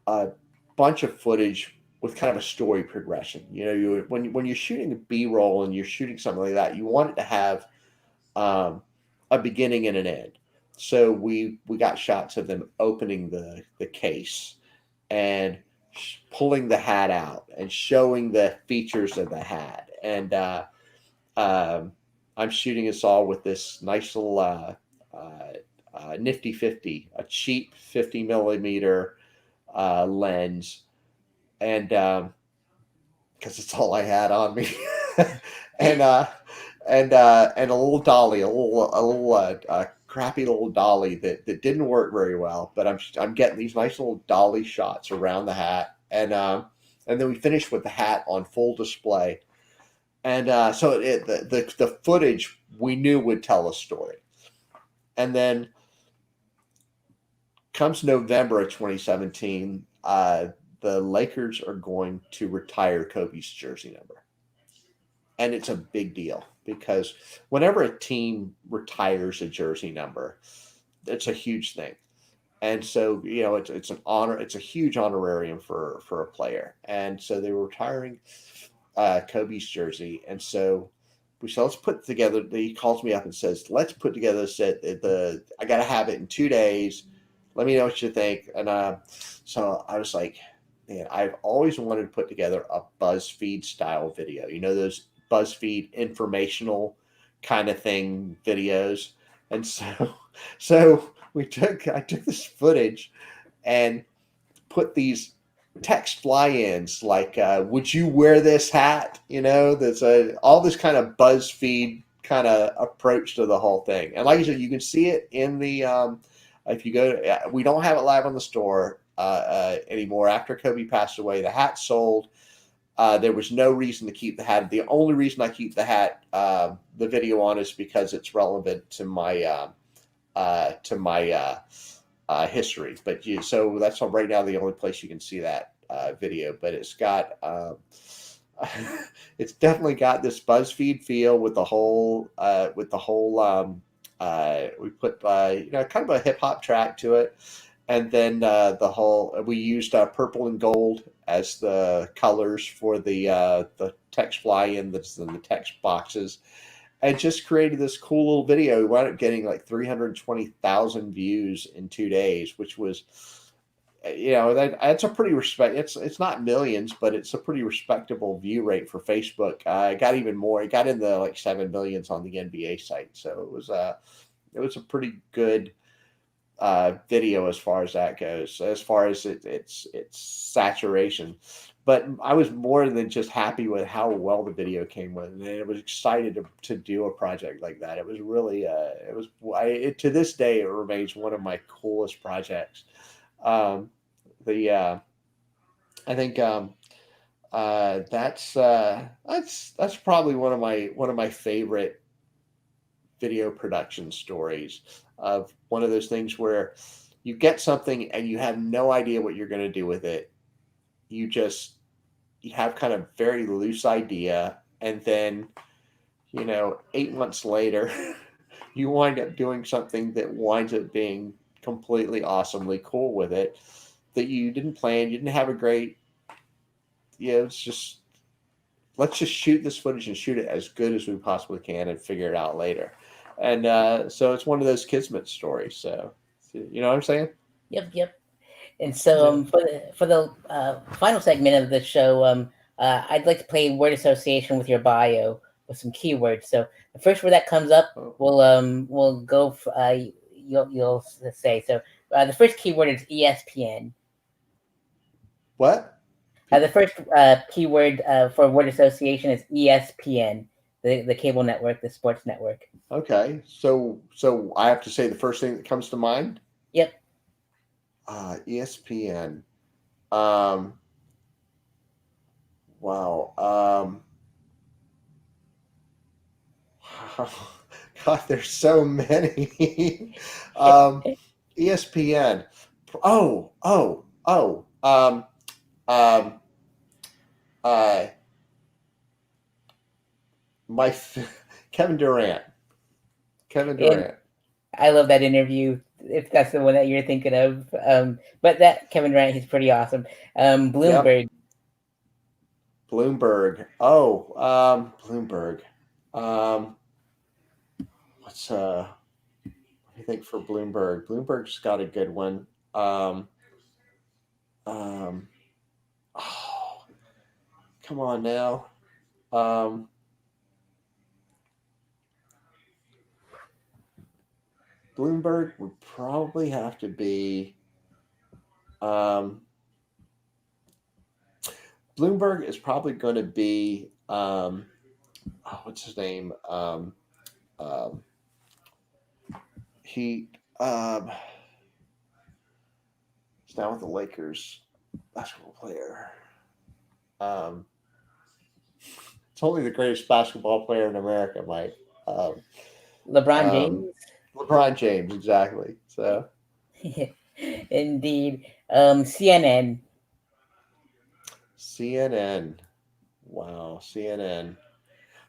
a bunch of footage with kind of a story progression. When you're shooting a B-roll and you're shooting something like that, you want it to have a beginning and an end. So we got shots of them opening the case and pulling the hat out and showing the features of the hat. And I'm shooting us all with this nice little nifty 50, a cheap 50 millimeter lens, and because it's all I had on me, and a little dolly, a little crappy little dolly that didn't work very well, but I'm getting these nice little dolly shots around the hat, and then we finished with the hat on full display, and so the footage we knew would tell a story, and then comes November of 2017. The Lakers are going to retire Kobe's jersey number. And it's a big deal because whenever a team retires a jersey number, it's a huge thing. And so, it's an honor. It's a huge honorarium for a player. And so they were retiring Kobe's jersey. And so we said, let's put together. He calls me up and says, let's put together a set. I got to have it in 2 days. Let me know what you think. And so I was like, man, I've always wanted to put together a BuzzFeed style video. Those BuzzFeed informational kind of thing videos. And so I took this footage and put these text fly-ins like would you wear this hat, there's all this kind of BuzzFeed kind of approach to the whole thing. And like you said, you can see it in the if you go to, we don't have it live on the store anymore. After Kobe passed away, the hat sold. There was no reason to keep the hat. The only reason I keep the hat, the video on, is because it's relevant to my history. But so that's right now the only place you can see that video. But it's got, it's definitely got this BuzzFeed feel with the whole, we put kind of a hip hop track to it, and then we used purple and gold as the colors for the text fly-in that's in the text boxes, and just created this cool little video. We wound up getting like 320,000 views in 2 days, which was, that's a pretty It's not millions, but it's a pretty respectable view rate for Facebook. It got even more. It got in the like 7 millions on the NBA site, so it was a pretty good video as far as that goes. As far as its saturation, but I was more than just happy with how well the video came with, and I was excited to do a project like that. It was really, to this day, it remains one of my coolest projects. The I think that's probably one of my favorite video production stories, of one of those things where you get something and you have no idea what you're going to do with it. You have kind of very loose idea, and then 8 months later you wind up doing something that winds up being completely awesomely cool with it, that you didn't plan. You didn't have a great, it's just, let's just shoot this footage and shoot it as good as we possibly can and figure it out later. And so it's one of those kismet stories. So, you know what I'm saying? Yep, yep. And so, Yeah. for the final segment of the show, I'd like to play word association with your bio with some keywords. So the first word that comes up, Oh, we'll go. You'll say so. The first keyword is ESPN. what? The first keyword for word association is ESPN, the cable network, the sports network. Okay. So I have to say the first thing that comes to mind. Yep. ESPN. Um, wow. God, there's so many. ESPN. Oh, oh, oh. Um, uh, my Kevin Durant. Kevin And Durant. I love that interview. If that's the one that you're thinking of, but that Kevin Durant, he's pretty awesome. Yep. Bloomberg. Bloomberg. Oh, Bloomberg. Um, what's What do you think for Bloomberg? Bloomberg's got a good one. Um, oh, come on now. Um, Bloomberg would probably have to be. Um, Bloomberg is probably going to be. What's his name? Um, he he's now with the Lakers basketball player. Um, it's only the greatest basketball player in America, Mike. Um, LeBron um, James. LeBron James, exactly. So Indeed. CNN. CNN. Wow, CNN.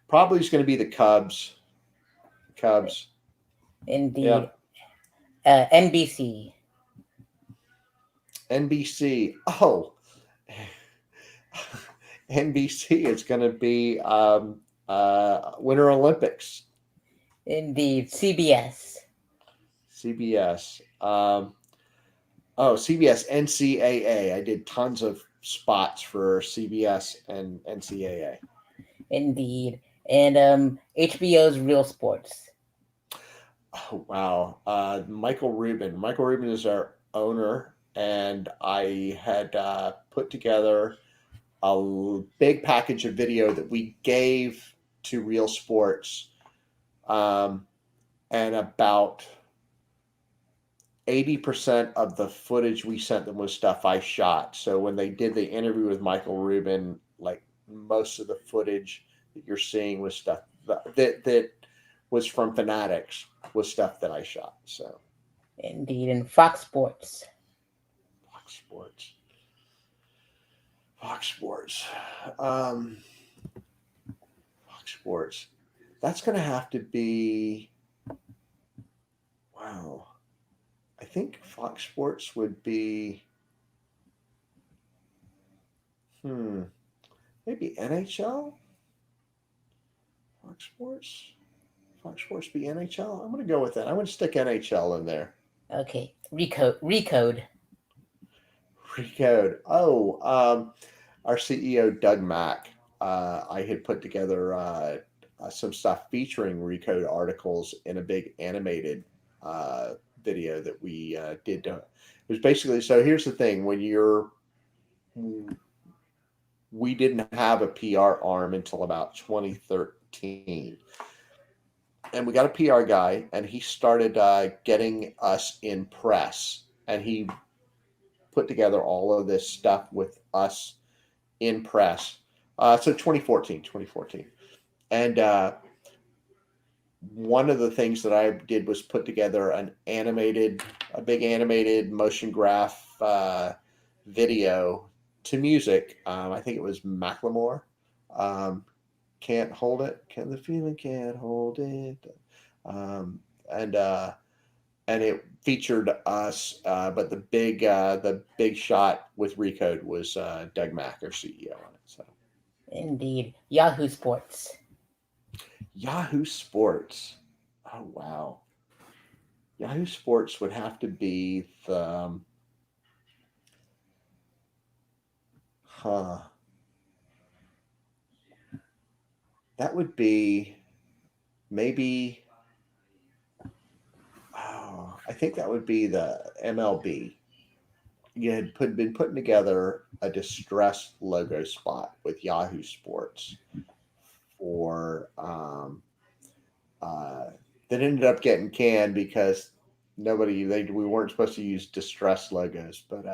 Probably is going to be the Cubs. Cubs. Indeed. Yep. NBC. NBC. Oh, NBC is going to be Winter Olympics. Indeed. CBS. CBS. CBS NCAA. I did tons of spots for CBS and NCAA. Indeed. And HBO's Real Sports. Oh wow. Michael Rubin. Michael Rubin is our owner and I had put together a big package of video that we gave to Real Sports, um, and about 80% of the footage we sent them was stuff I shot. So when they did the interview with Michael Rubin, like most of the footage that you're seeing was stuff that was from Fanatics, was stuff that I shot. So Indeed. And Fox Sports. Fox Sports, Fox Sports, um, Fox Sports. That's going to have to be, wow. I think Fox Sports would be, hmm, maybe NHL. Fox Sports. Fox Sports be NHL. I'm going to go with that. I'm going to stick NHL in there. Okay. Recode. Recode. Oh, our CEO Doug Mack. I had put together some stuff featuring Recode articles in a big animated uh, video that we did. It was basically, so here's the thing: when you're, we didn't have a PR arm until about 2013. And we got a PR guy, and he started getting us in press, and he put together all of this stuff with us in press. So 2014, and one of the things that I did was put together a big animated motion graph video to music. I think it was Macklemore. Um, can't hold it. Can the feeling can't hold it? Um, and and it featured us, but the big shot with Recode was Doug Mack, our CEO, on it. So Indeed. Yahoo Sports. Yahoo Sports. Oh wow, Yahoo Sports would have to be the huh. That would be maybe. Oh, I think that would be the MLB. You had been putting together a distressed logo spot with Yahoo Sports for uh, that ended up getting canned because we weren't supposed to use distressed logos, but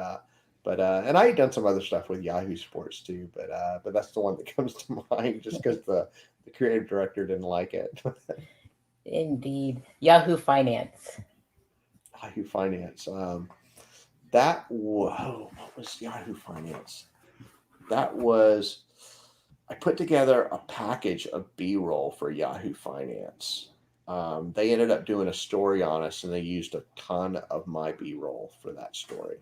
and I had done some other stuff with Yahoo Sports too, but that's the one that comes to mind just because the creative director didn't like it. Indeed. Yahoo Finance. Yahoo Finance. That whoa, what was Yahoo Finance? That was, I put together a package of B-roll for Yahoo Finance. They ended up doing a story on us, and they used a ton of my B-roll for that story.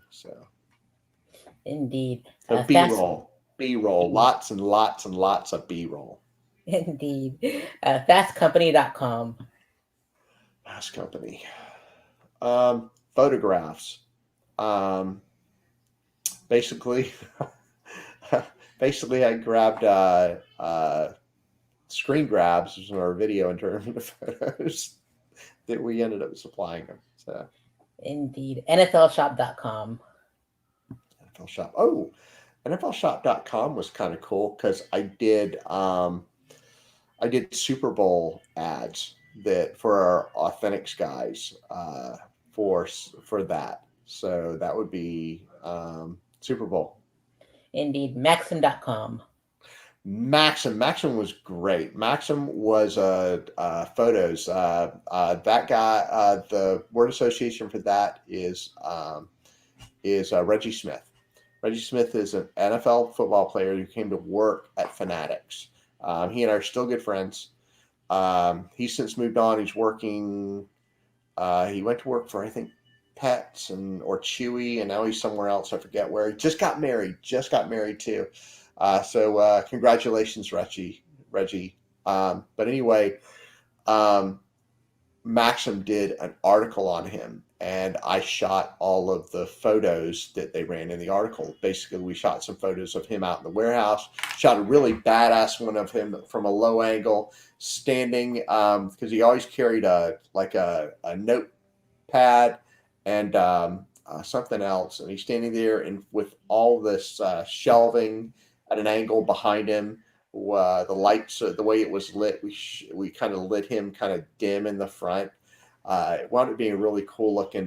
Indeed. So Fast. B-roll, B-roll, lots and lots and lots of B-roll. Indeed. Fastcompany.com. Mass company. Photographs. Um, basically, basically, I grabbed screen grabs in our video in terms of photos that we ended up supplying them. So Indeed. NFLshop.com. NFL Shop. Oh, NFLshop.com was kind of cool because I did Super Bowl ads that for our Authentics guys for for that. So that would be Super Bowl. Indeed. Maxim.com. Maxim was great. Maxim was photos. That guy, the word association for that is Reggie Smith. Reggie Smith is an NFL football player who came to work at Fanatics. He and I are still good friends. He's since moved on. He's working. He went to work for, I think, Pets or Chewy, and now he's somewhere else. I forget where. He just got married. Just got married too. So congratulations, Reggie. Reggie. But anyway, um, Maxim did an article on him, and I shot all of the photos that they ran in the article. Basically, we shot some photos of him out in the warehouse, shot a really badass one of him from a low angle, standing, because he always carried a notepad and something else, and he's standing there and with all this shelving at an angle behind him. The lights, the way it was lit, we kind of lit him kind of dim in the front. It wound up being a really cool looking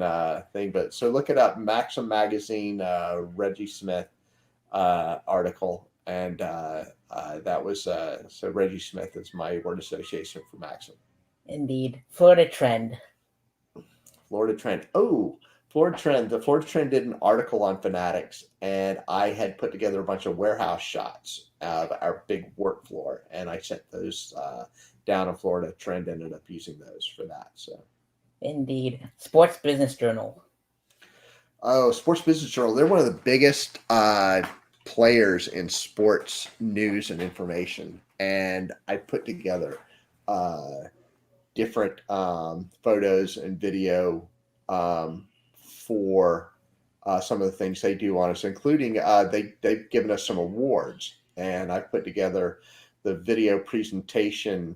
thing. But so look it up, Maxim magazine, Reggie Smith article, and that was so Reggie Smith is my word association for Maxim. Indeed. Florida Trend. Florida Trend. Oh, Florida Trend. The Florida Trend did an article on Fanatics, and I had put together a bunch of warehouse shots of our big work floor, and I sent those down in Florida. Trend ended up using those for that. So, Indeed. Sports Business Journal. oh, Sports Business Journal. They're one of the biggest players in sports news and information, and I put together different photos and video for some of the things they do on us, including they've given us some awards, and I put together the video presentation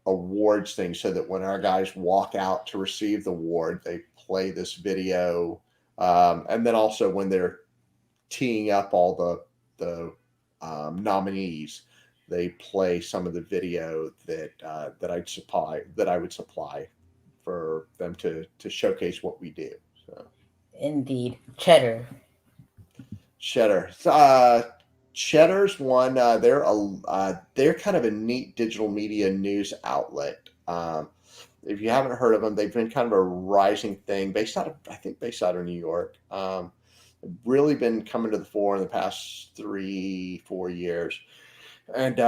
awards thing so that when our guys walk out to receive the award, they play this video, and then also when they're teeing up all the nominees, they play some of the video that I would supply for them to showcase what we do. So Indeed. Cheddar. Cheddar, Cheddar's one. They're kind of a neat digital media news outlet. If you haven't heard of them, they've been kind of a rising thing based out of New York. Really been coming to the fore in the past 3-4 years. And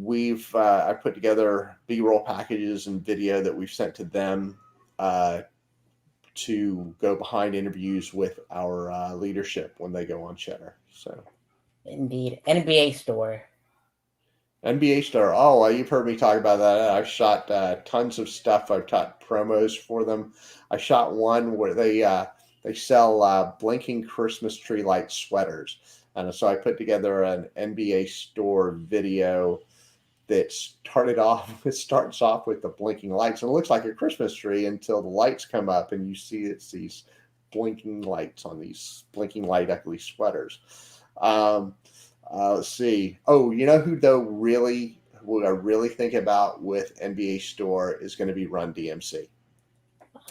we've I put together B-roll packages and video that we've sent to them to go behind interviews with our leadership when they go on Cheddar. So Indeed. NBA Store. NBA Star. Oh, you've heard me talk about that. I've shot tons of stuff. I've shot promos for them. I shot one where they sell blinking Christmas tree light sweaters, and so I put together an NBA Store video that started off. It starts off with the blinking lights, and it looks like a Christmas tree until the lights come up, and you see it's these blinking lights on these blinking light ugly sweaters. Let's see. Oh, you know who though really who I really think about with NBA Store is going to be Run DMC.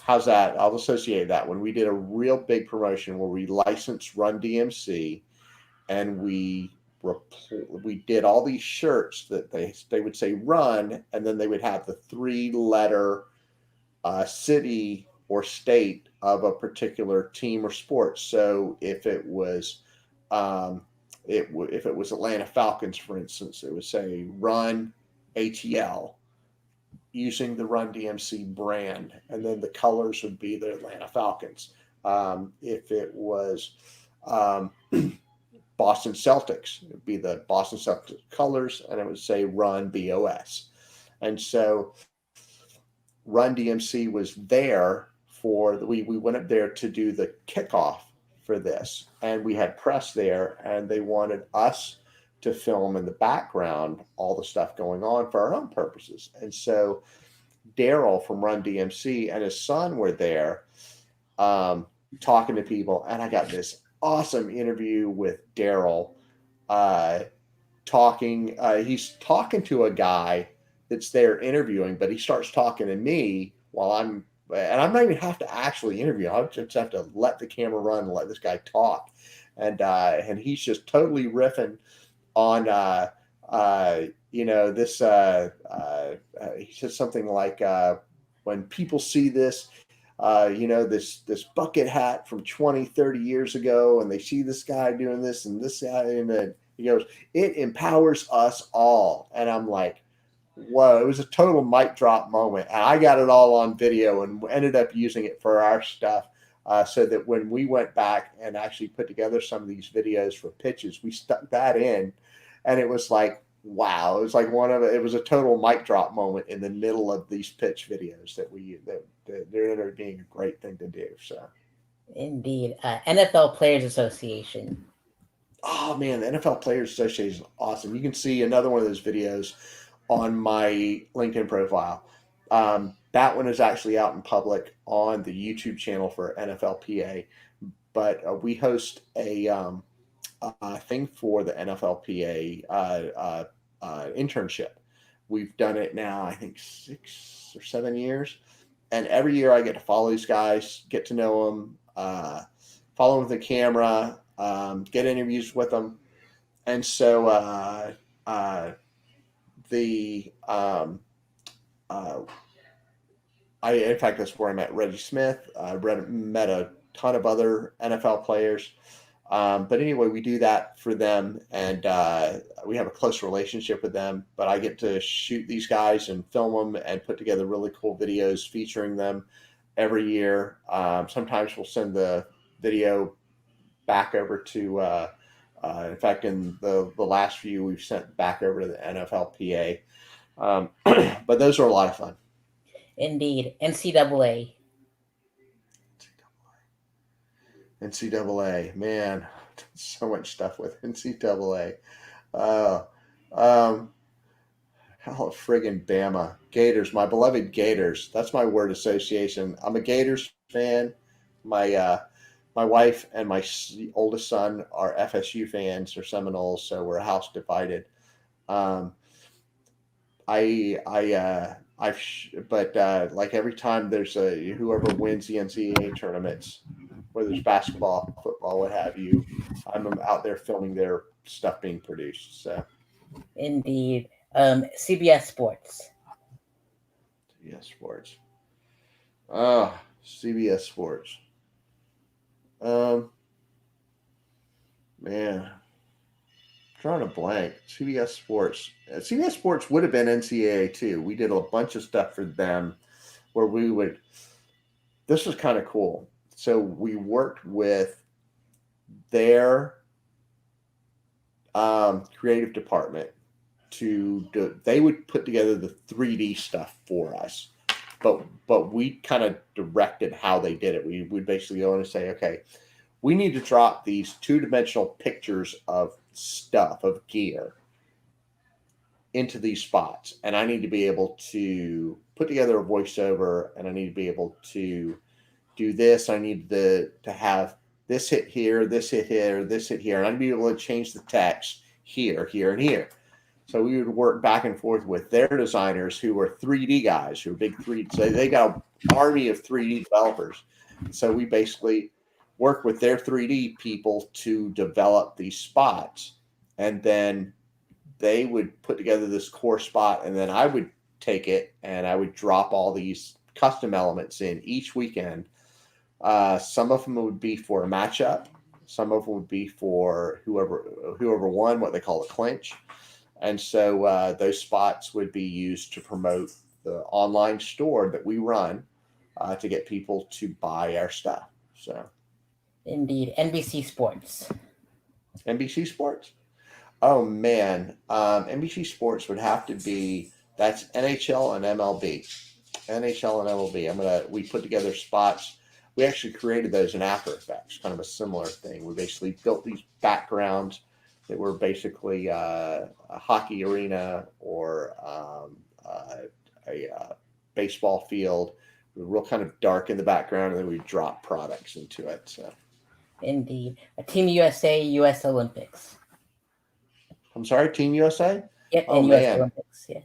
How's that? I'll associate that when we did a real big promotion where we licensed Run DMC and we did all these shirts that they would say Run, and then they would have the 3-letter city or state of a particular team or sport. So if it was Atlanta Falcons, for instance, it would say Run ATL using the Run DMC brand, and then the colors would be the Atlanta Falcons. If it was Boston Celtics, it would be the Boston Celtics colors, and it would say Run BOS. And so Run DMC was there we went up there to do the kickoff for this, and we had press there, and they wanted us to film in the background all the stuff going on for our own purposes. And so Daryl from Run DMC and his son were there talking to people, and I got this awesome interview with Daryl talking. He's talking to a guy that's there interviewing, but he starts talking to me and I'm not even have to actually interview. I just have to let the camera run and let this guy talk, and he's just totally riffing on this. He says something like, when people see this. This bucket hat from 20, 30 years ago, and they see this guy doing this and this guy, and then he goes, it empowers us all. And I'm like, whoa, it was a total mic drop moment. And I got it all on video and ended up using it for our stuff. So that when we went back and actually put together some of these videos for pitches, we stuck that in, and it was like, wow, it was like it was a total mic drop moment in the middle of these pitch videos that they're ended up being a great thing to do. So, Indeed. NFL Players Association. oh man, the NFL Players Association is awesome. You can see another one of those videos on my LinkedIn profile. That one is actually out in public on the YouTube channel for NFLPA. but we host a thing for the NFLPA internship. We've done it now, I think 6 or 7 years, and every year I get to follow these guys, get to know them, follow them with the camera, get interviews with them, and so the uh, I in fact that's where I met Reggie Smith. Met a ton of other NFL players. But anyway, we do that for them, and we have a close relationship with them. But I get to shoot these guys and film them and put together really cool videos featuring them every year. Sometimes we'll send the video back over to, in fact, in the last few, we've sent back over to the NFLPA. But those are a lot of fun. Indeed. NCAA. NCAA, man, so much stuff with NCAA. Uh, um, how friggin' Bama Gators, my beloved Gators. That's my word association. I'm a Gators fan. My wife and my oldest son are FSU fans or Seminoles, so we're a house divided. Um, but like every time there's whoever wins the NCAA tournaments, whether it's basketball, football, what have you, I'm out there filming their stuff being produced. So, Indeed. CBS Sports. CBS Sports. Oh, CBS Sports. Um, man, drawing a blank. CBS Sports. CBS Sports would have been NCAA too. We did a bunch of stuff for them where we would. This was kind of cool. So we worked with their creative department they would put together the 3D stuff for us, but we kind of directed how they did it. We would basically go in and say, okay, we need to drop these two-dimensional pictures of stuff, of gear, into these spots, and I need to be able to put together a voiceover, and I need to be able to do this. I need to have this hit here, this hit here, this hit here, and I'd be able to change the text here, here, and here. So we would work back and forth with their designers who were 3D guys, who were big 3D. So they got an army of 3D developers. So we basically work with their 3D people to develop these spots. And then they would put together this core spot, and then I would take it and I would drop all these custom elements in each weekend. Some of them would be for a matchup. Some of them would be for whoever won, what they call a clinch. And so those spots would be used to promote the online store that we run to get people to buy our stuff. So, Indeed. NBC Sports. NBC Sports. Oh man, NBC Sports would have to be that's NHL and MLB. NHL and MLB. We put together spots. We actually created those in After Effects, kind of a similar thing. We basically built these backgrounds that were basically a hockey arena or a baseball field. We were real kind of dark in the background, and then we drop products into it. So, Indeed. Team USA, US Olympics. I'm sorry, Team USA. Yep, Oh and US man. Olympics. Yeah.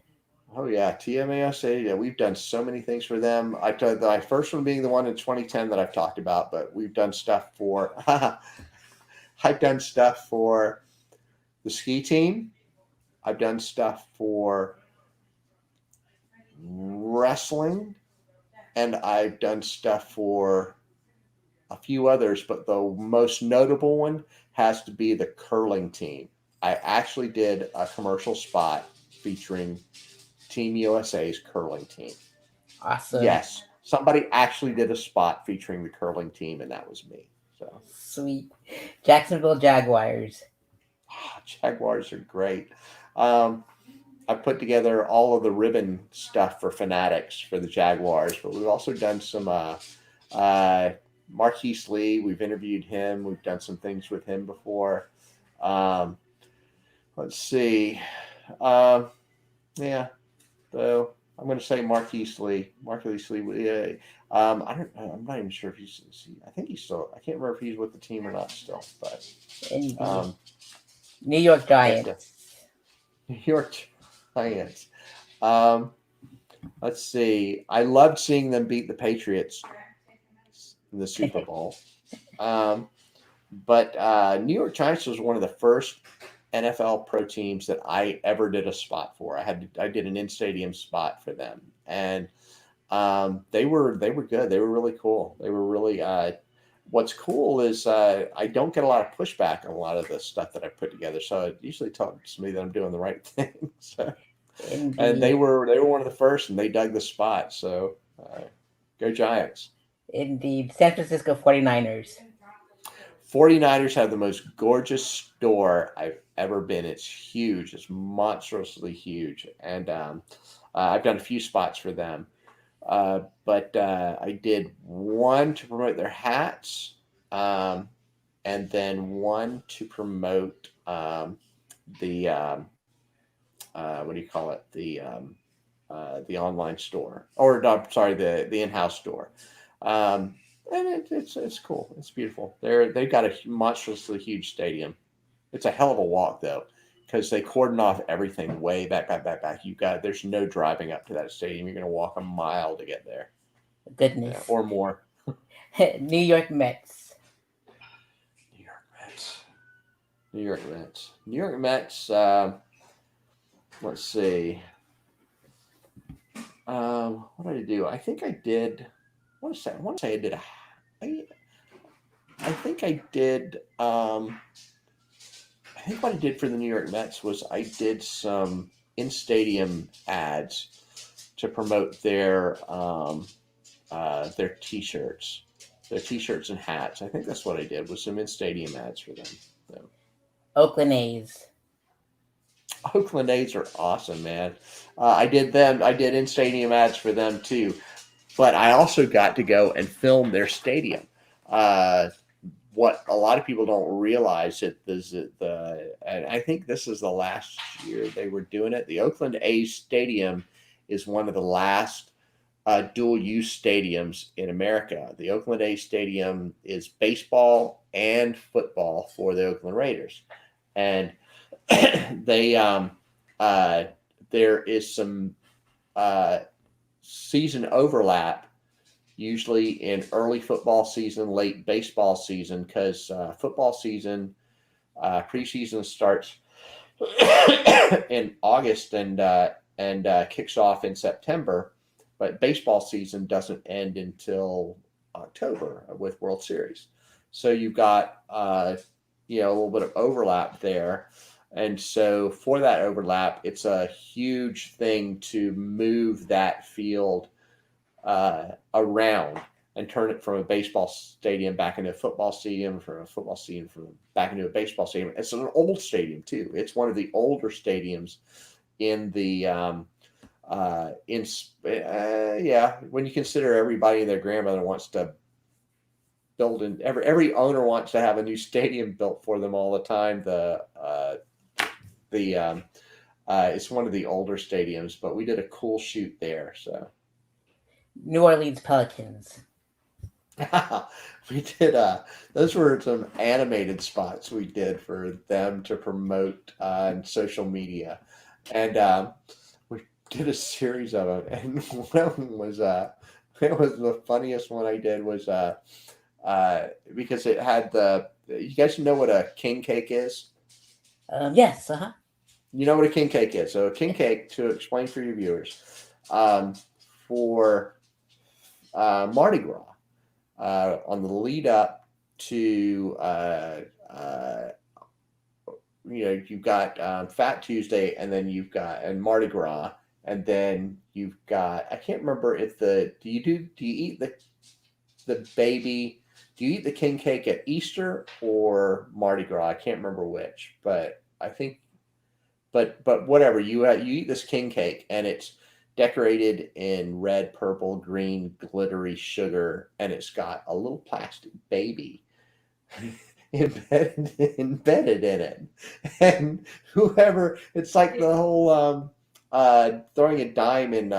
Oh yeah, TMASA. Yeah, we've done so many things for them. My first one being the one in 2010 that I've talked about, but we've done stuff for. I've done stuff for the ski team. I've done stuff for wrestling, and I've done stuff for a few others, but the most notable one has to be the curling team. I actually did a commercial spot featuring Team USA's curling team. Awesome. Yes, somebody actually did a spot featuring the curling team, and that was me. So sweet. Jacksonville Jaguars. Jaguars are great. I put together all of the ribbon stuff for Fanatics for the Jaguars, but we've also done some Marquise Lee. We've interviewed him. We've done some things with him before. Let's see. Yeah. So I'm going to say Marquise Lee. Marquise Lee. Yeah. I don't. I'm not even sure if he's. I think he's still. I can't remember if he's with the team or not still. But Indeed. um, New York but Giants. New York Giants. Um, let's see. I loved seeing them beat the Patriots in the Super Bowl. Um, but New York Giants was one of the first NFL pro teams that I ever did a spot for. I did an in stadium spot for them, and they were good. They were really cool. They were really. What's cool is I don't get a lot of pushback on a lot of the stuff that I put together. So it usually tells me that I'm doing the right thing. So, and Indeed. they were one of the first, and they dug the spot. So go Giants. Indeed. San Francisco 49ers. 49ers have the most gorgeous store I've ever been. It's huge. It's monstrously huge, and I've done a few spots for them. But I did one to promote their hats, um, and then one to promote the what do you call it? The online store, or no, sorry, the in-house store. Um, and it's cool. It's beautiful. They've got a monstrously huge stadium. It's a hell of a walk though, because they cordon off everything way back. You got there's no driving up to that stadium. You're gonna walk a mile to get there, yeah, Goodness. or more. New York Mets. New York Mets. New York Mets. New York Mets. Let's see. What did I do? I think I did. I want to say I did. I, I think I did. I think what I did for the New York Mets was I did some in stadium ads to promote their T-shirts, and hats. I think that's what I did was some in stadium ads for them. So, Oakland A's. Oakland A's are awesome, man. I did them. I did in stadium ads for them too, but I also got to go and film their stadium. Uh, what a lot of people don't realize is that and I think this is the last year they were doing it. The Oakland A's stadium is one of the last dual use stadiums in America. The Oakland A's stadium is baseball and football for the Oakland Raiders, and they uh, there is some uh, season overlap usually in early football season, late baseball season, because football season preseason starts in August and kicks off in September, but baseball season doesn't end until October with World Series. So you've got a little bit of overlap there. And so for that overlap, it's a huge thing to move that field around and turn it from a baseball stadium back into a football stadium, from a football stadium from back into a baseball stadium. It's an old stadium too. It's one of the older stadiums in the in yeah. When you consider everybody and their grandmother wants to build, and every owner wants to have a new stadium built for them all the time. The It's one of the older stadiums, but we did a cool shoot there. So New Orleans Pelicans. we did those were some animated spots we did for them to promote on social media, and we did a series of them, and one of them was it was the funniest one I did was because it had the you guys know what a king cake is. Yes, uh huh. You know what a king cake is. So a king cake, to explain for your viewers, um, for Mardi Gras, on the lead up to uh, you've got Fat Tuesday, and then you've got and Mardi Gras, and then you've got I can't remember if do you eat the baby do you eat the king cake at Easter or Mardi Gras? I can't remember which, but I think but whatever you eat this king cake, and it's decorated in red, purple, green, glittery sugar, and it's got a little plastic baby embedded in it. And whoever, it's like the whole throwing a dime in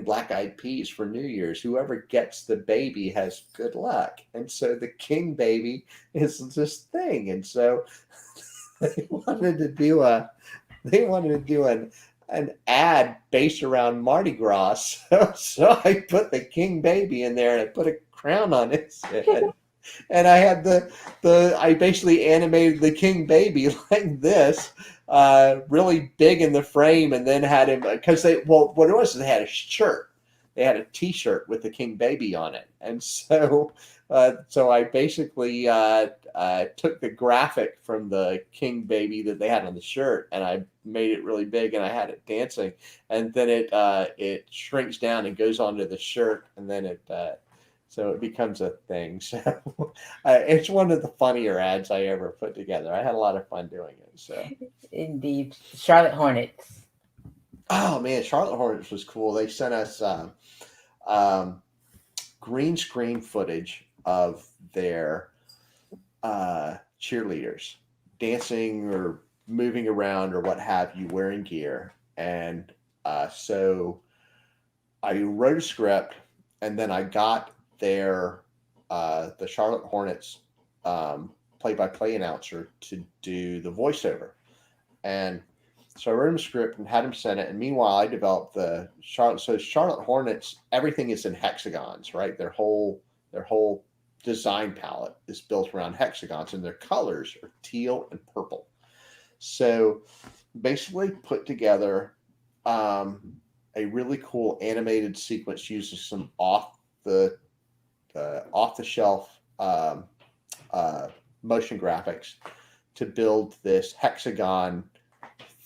Black Eyed Peas for New Year's. Whoever gets the baby has good luck, and so the king baby is this thing, and so they wanted to do a they wanted to do an ad based around Mardi Gras. So I put the king baby in there and I put a crown on his head. And I had the I basically animated the king baby like this, really big in the frame, and then had him because they well what it was is they had a shirt, they had a T-shirt with the king baby on it, and so I basically took the graphic from the king baby that they had on the shirt, and I made it really big, and I had it dancing, and then it shrinks down and goes onto the shirt, and then so it becomes a thing. So it's one of the funnier ads I ever put together. I had a lot of fun doing it. So, Indeed. Charlotte Hornets. oh man, Charlotte Hornets was cool. They sent us um, green screen footage of their cheerleaders dancing or moving around or what have you, wearing gear. And so I wrote a script, and then I got the Charlotte Hornets play-by-play announcer to do the voiceover, and so I wrote him a script and had him send it. And meanwhile, I developed the Charlotte. So Charlotte Hornets, everything is in hexagons, right? Their whole design palette is built around hexagons, and their colors are teal and purple. So basically, put together a really cool animated sequence using some off the shelf uh, motion graphics to build this hexagon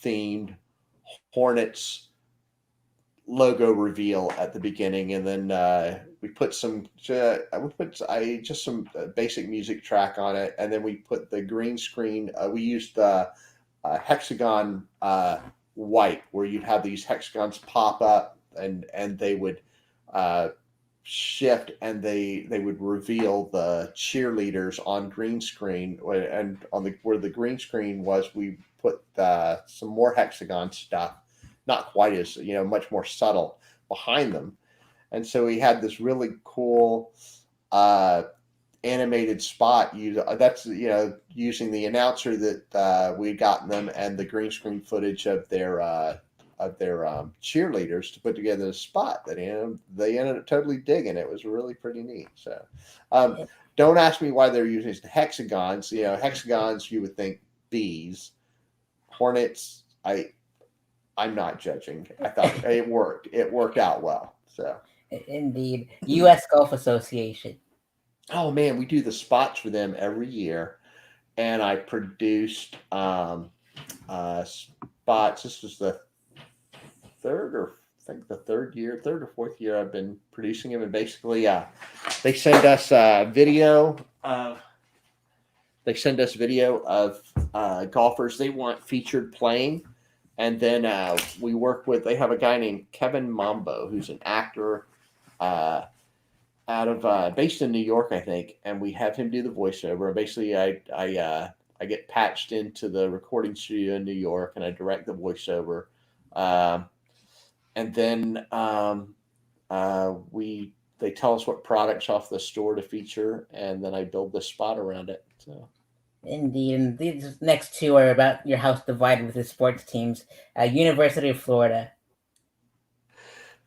themed Hornets logo reveal at the beginning, and then we put some basic music track on it, and then we put the green screen. We used the hexagon white, where you'd have these hexagons pop up, and they would uh, shift, and they would reveal the cheerleaders on green screen, and on the where the green screen was, we put some more hexagon stuff, not quite as much more subtle behind them, and so we had this really cool uh, animated spot. That's using the announcer that we'd gotten them, and the green screen footage of their cheerleaders to put together a spot that they ended up totally digging. It was really pretty neat. So, um, don't ask me why they're using hexagons. Hexagons you would think bees, hornets. I'm not judging. I thought it worked. It worked out well. So, Indeed. U.S. Golf Association. oh man, we do the spots for them every year, and I produced spots. This was the third or I think the third or fourth year I've been producing them, and basically, they send us video. They send us video of golfers they want featured playing, and then we work with. They have a guy named Kevin Mambo, who's an actor out of based in New York, I think, and we have him do the voiceover. And basically, I get patched into the recording studio in New York, and I direct the voiceover. And then we they tell us what products off the store to feature, and then I build the spot around it. So. Indeed. And these next two are about your house divided with the sports teams. University of Florida.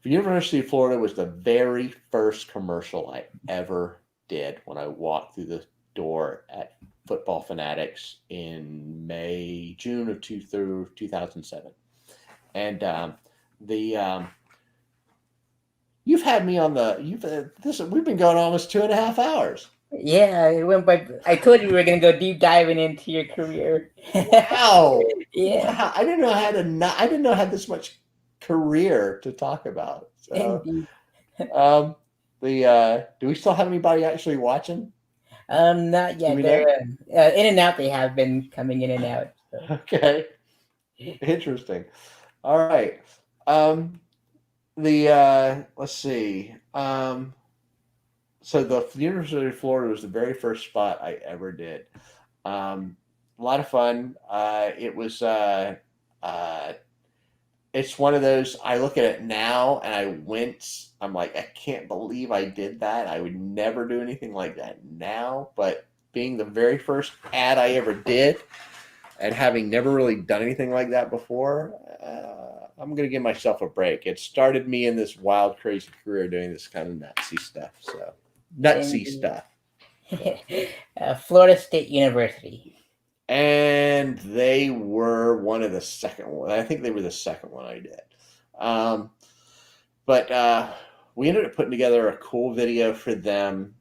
The University of Florida was the very first commercial I ever did when I walked through the door at Football Fanatics in June of 2007. And the you've had me on the we've been going almost 2.5 hours. Yeah, it went by. I told you we were going to go deep diving into your career. Wow. Yeah. Wow. I didn't know I had this much career to talk about. So, Indeed. do we still have anybody actually watching? Not Do yet. we They're know? in and out. They have been coming in and out. So. Okay. Interesting. All right. Let's see. So the University of Florida was the very first spot I ever did. A lot of fun. It was it's one of those. I look at it now and I wince. I'm like, I can't believe I did that. I would never do anything like that now. But being the very first ad I ever did, and having never really done anything like that before, I'm gonna give myself a break. It started me in this wild, crazy career doing this kind of nutsy stuff. So nutsy Indeed. stuff. So. Florida State University. And they were one of the second one. I think they were the second one I did. Um, but we ended up putting together a cool video for them.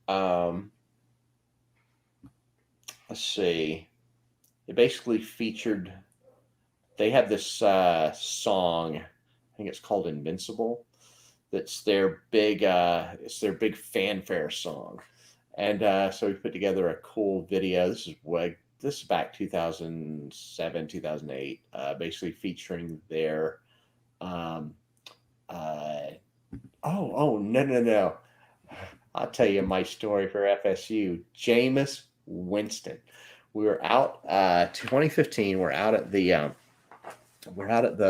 Um, let's see. It basically featured. They have this song. I think it's called "Invincible." That's their big. It's their big fanfare song, and so we put together a cool video. This is back 2007, 2008, basically featuring their. Um, uh, no. I'll tell you my story for FSU. Jameis Winston. We were out 2015. We're out at the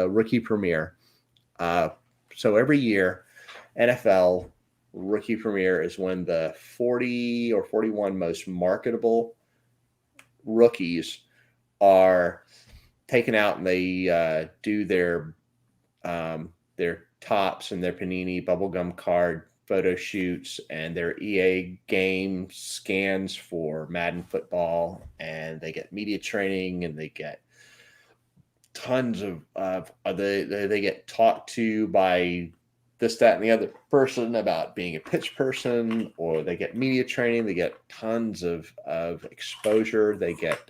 rookie premiere. Uh, so every year, NFL rookie premiere is when the 40 or 41 most marketable rookies are taken out, and they do their tops and their Panini bubblegum card photo shoots and their EA game scans for Madden football, and they get media training, and they get tons of they get talked to by this, that, and the other person about being a pitch person, or they get media training. They get tons of exposure. They get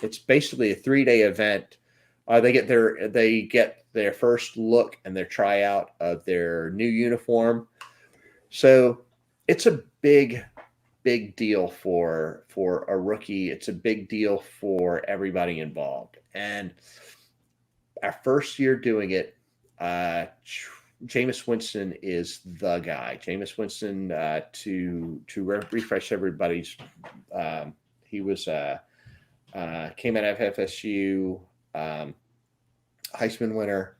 it's basically a 3-day event. They get their first look and their tryout of their new uniform. So it's a big deal for a rookie. It's a big deal for everybody involved. And our first year doing it, Jameis Winston is the guy. Jameis Winston, to refresh everybody's, he was came out of FSU, Heisman winner,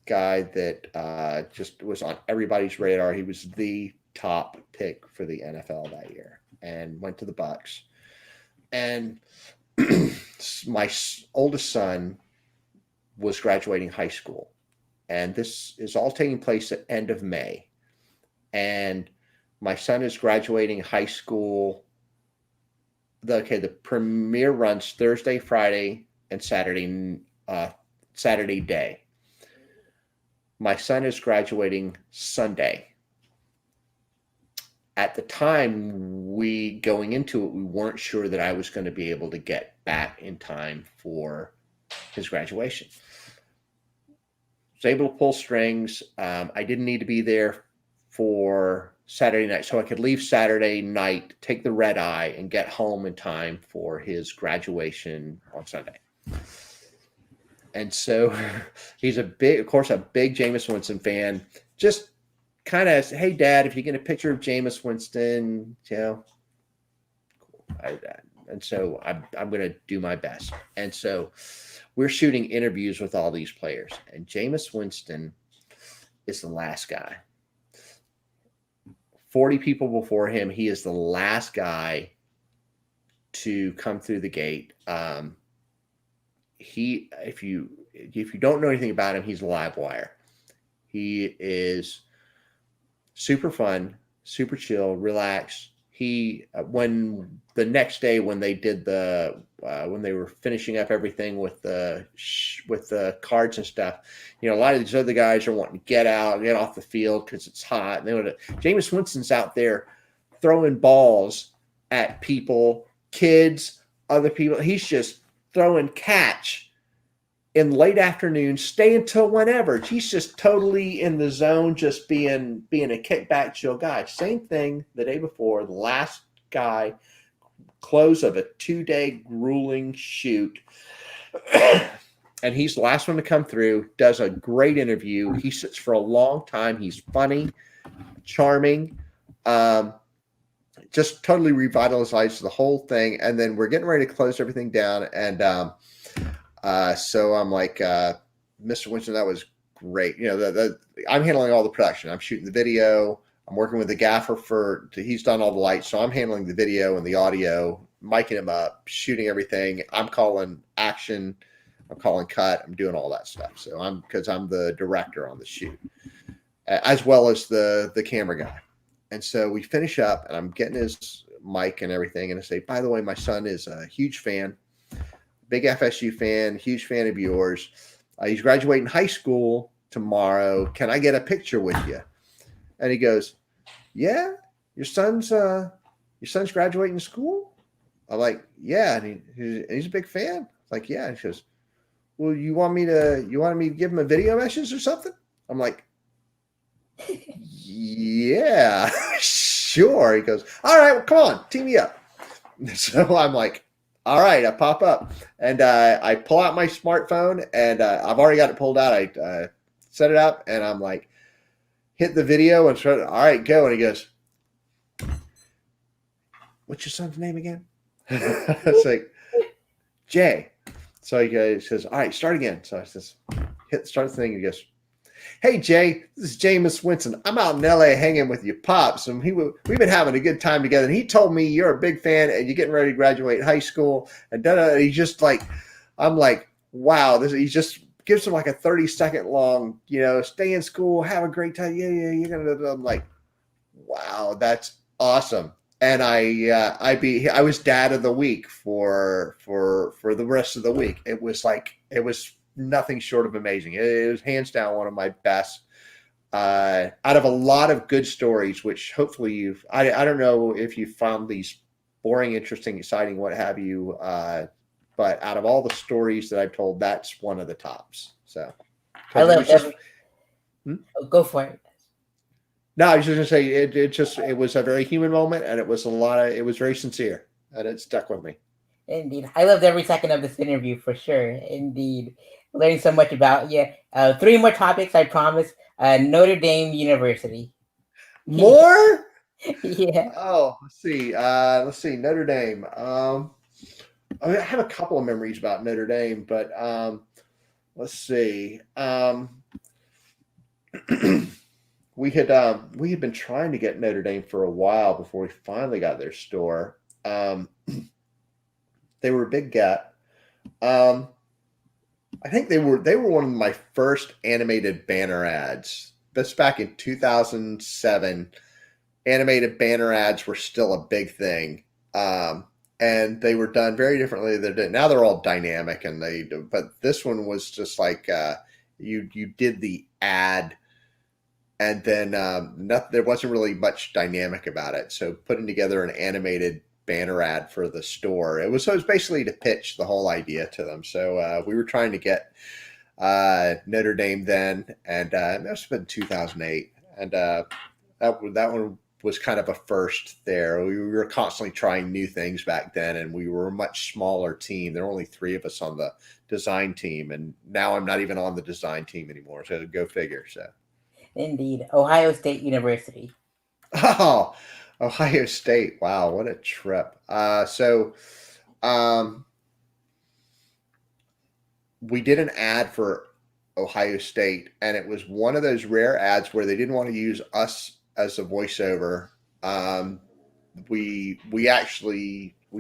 guy that just was on everybody's radar. He was the top pick for the NFL that year, and went to the Bucks. And my oldest son was graduating high school, and this is all taking place at end of May. And my son is graduating high school. The premiere runs Thursday, Friday, and Saturday day. My son is graduating Sunday. At the time, going into it, we weren't sure that I was going to be able to get back in time for his graduation. Was able to pull strings. I didn't need to be there for Saturday night, so I could leave Saturday night, take the red eye, and get home in time for his graduation on Sunday. And so he's of course, a big Jameis Winston fan. Just kind of, hey, Dad, if you get a picture of Jameis Winston, cool. And so I'm going to do my best. And so we're shooting interviews with all these players, and Jameis Winston is the last guy. 40 people before him, he is the last guy to come through the gate. If you don't know anything about him, he's a live wire. He is super fun, super chill, relaxed. When the next day, when they did when they were finishing up everything with the cards and stuff, a lot of these other guys are wanting to get off the field because it's hot. Jameis Winston's out there throwing balls at people, kids, other people. He's just throwing catch in late afternoon, stay until whenever. He's just totally in the zone, just being a kickback, chill guy. Same thing the day before, the last guy, close of a 2-day grueling shoot. And he's the last one to come through, does a great interview. He sits for a long time. He's funny, charming, just totally revitalizes the whole thing. And then we're getting ready to close everything down. And So I'm like, Mr. Winston, that was great. I'm handling all the production. I'm shooting the video. I'm working with the gaffer he's done all the lights. So I'm handling the video and the audio, miking him up, shooting everything. I'm calling action. I'm calling cut. I'm doing all that stuff. Because I'm the director on the shoot, as well as the camera guy. And so we finish up, and I'm getting his mic and everything. And I say, by the way, my son is a huge fan, big FSU fan, huge fan of yours. He's graduating high school tomorrow. Can I get a picture with you? And he goes, yeah, your son's graduating school. I'm like, yeah, and he's a big fan. Like, yeah. And he goes, well, you want me to give him a video message or something? I'm like, yeah, sure. He goes, all right, well, come on, team me up. So I'm like, all right, I pop up and I pull out my smartphone and I've already got it pulled out. I set it up and I'm like, hit the video and start, all right, go. And he goes, what's your son's name again? It's like, Jay. So he says, all right, start again. So I says, start the thing. He goes, hey, Jay, this is Jameis Winston. I'm out in L.A. hanging with your pops, and we've been having a good time together. And he told me you're a big fan, and you're getting ready to graduate high school. And he's just like, I'm like, wow. He just gives him like a 30-second long, stay in school, have a great time. Yeah, you're gonna. I'm like, wow, that's awesome. And I was dad of the week for the rest of the week. It was nothing short of amazing. It was hands down one of my best. Out of a lot of good stories, which hopefully I don't know if you found these boring, interesting, exciting, what have you. But out of all the stories that I've told, that's one of the tops. So I love every. Oh, go for it. No, I was just gonna say it was a very human moment, and it was it was very sincere, and it stuck with me. Indeed, I loved every second of this interview for sure. Indeed, learning so much about you. Three more topics, I promise. Notre Dame University. More? Yeah. Oh, let's see. Notre Dame. I have a couple of memories about Notre Dame, but let's see. We had been trying to get Notre Dame for a while before we finally got their store. They were a big get. I think they were one of my first animated banner ads. That's back in 2007. Animated banner ads were still a big thing, and they were done very differently. Now they're all dynamic, but this one was just like you did the ad. And then there wasn't really much dynamic about it. So putting together an animated banner ad for the store, it was basically to pitch the whole idea to them. So we were trying to get Notre Dame then, and it must have been 2008. And that one was kind of a first there. We were constantly trying new things back then, and we were a much smaller team. There were only 3 of us on the design team, and now I'm not even on the design team anymore. So go figure. So. Indeed. Ohio State University. Oh, Ohio State. Wow, what a trip. We did an ad for Ohio State, and it was one of those rare ads where they didn't want to use us as a voiceover. We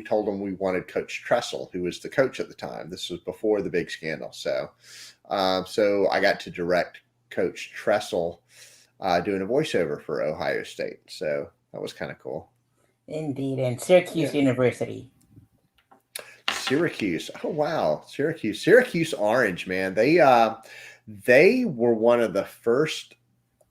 told them we wanted Coach Tressel, who was the coach at the time. This was before the big scandal. So I got to direct Coach Tressel doing a voiceover for Ohio State. So that was kind of cool. Indeed. And Syracuse University. Syracuse. Oh, wow. Syracuse Orange, man. They were one of the first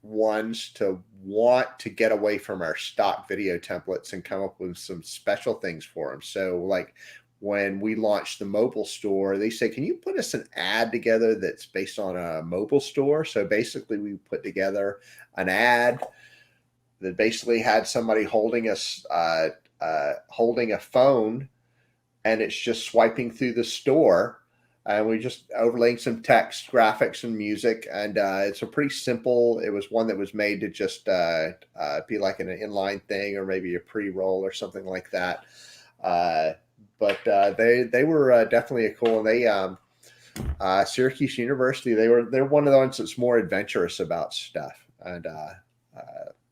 ones to want to get away from our stock video templates and come up with some special things for them. So like when we launched the mobile store, they say, can you put us an ad together that's based on a mobile store? So basically we put together an ad that basically had somebody holding a phone, and it's just swiping through the store. And we just overlaying some text, graphics, and music. And it's a pretty simple. It was one that was made to just be like an inline thing, or maybe a pre-roll or something like that. But they were definitely a cool. And Syracuse University. They're one of the ones that's more adventurous about stuff, and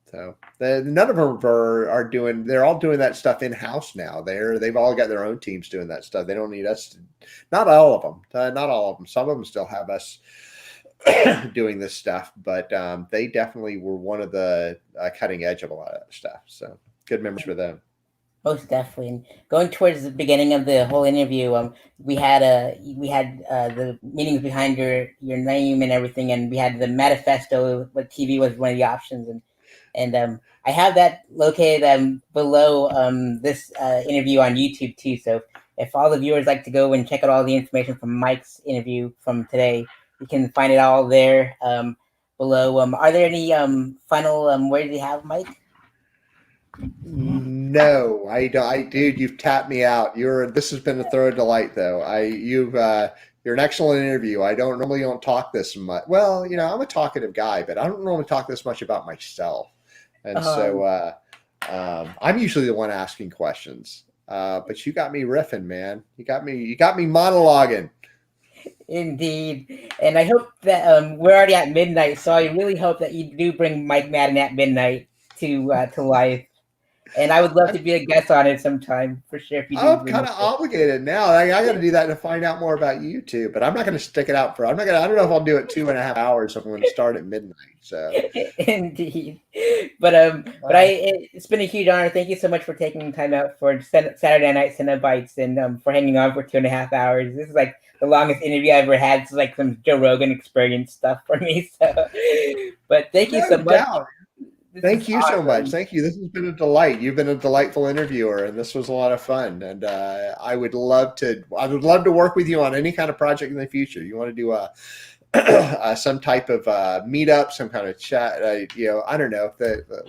so none of them are doing. They're all doing that stuff in house now. They've all got their own teams doing that stuff. They don't need us. Not all of them. Not all of them. Some of them still have us doing this stuff, but they definitely were one of the cutting edge of a lot of that stuff. So good memories for them. Most definitely. And going towards the beginning of the whole interview, we had the meanings behind your name and everything, and we had the manifesto. What TV was one of the options, and I have that located below this interview on YouTube too. So if all the viewers like to go and check out all the information from Mike's interview from today, you can find it all there below. Are there any final words you have, Mike? No, I don't. Dude, you've tapped me out. This has been a thorough delight, though. You're an excellent interview. I don't talk this much. Well, I'm a talkative guy, but I don't normally talk this much about myself, and so I'm usually the one asking questions. But you got me riffing, man. You got me monologuing. Indeed, and I hope that we're already at midnight, so I really hope that you do bring Mike Madden at midnight to life. And I would love to be a guest on it sometime for sure. If you do, I'm kind of obligated now. I got to do that to find out more about you too. But I'm not going to stick it out for. I'm not going. I don't know if I'll do it 2.5 hours. If I'm going to start at midnight. So indeed, it's been a huge honor. Thank you so much for taking time out for Saturday Night Cenobites and for hanging on for 2.5 hours. This is like the longest interview I ever had. It's like some Joe Rogan experience stuff for me. So, but thank you so much. Thank you so much. Thank you. This has been a delight. You've been a delightful interviewer, and this was a lot of fun. And I would love to work with you on any kind of project in the future. You want to do some type of meetup, some kind of chat? I don't know.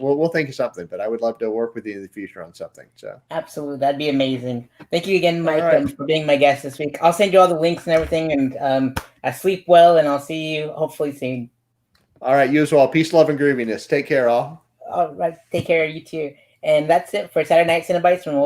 We'll think of something. But I would love to work with you in the future on something. So absolutely, that'd be amazing. Thank you again, Mike, for being my guest this week. I'll send you all the links and everything. And I sleep well, and I'll see you hopefully soon. All right, you as well. Peace, love, and grooviness. Take care, all. All right, take care, you too. And that's it for Saturday Night Cenobites from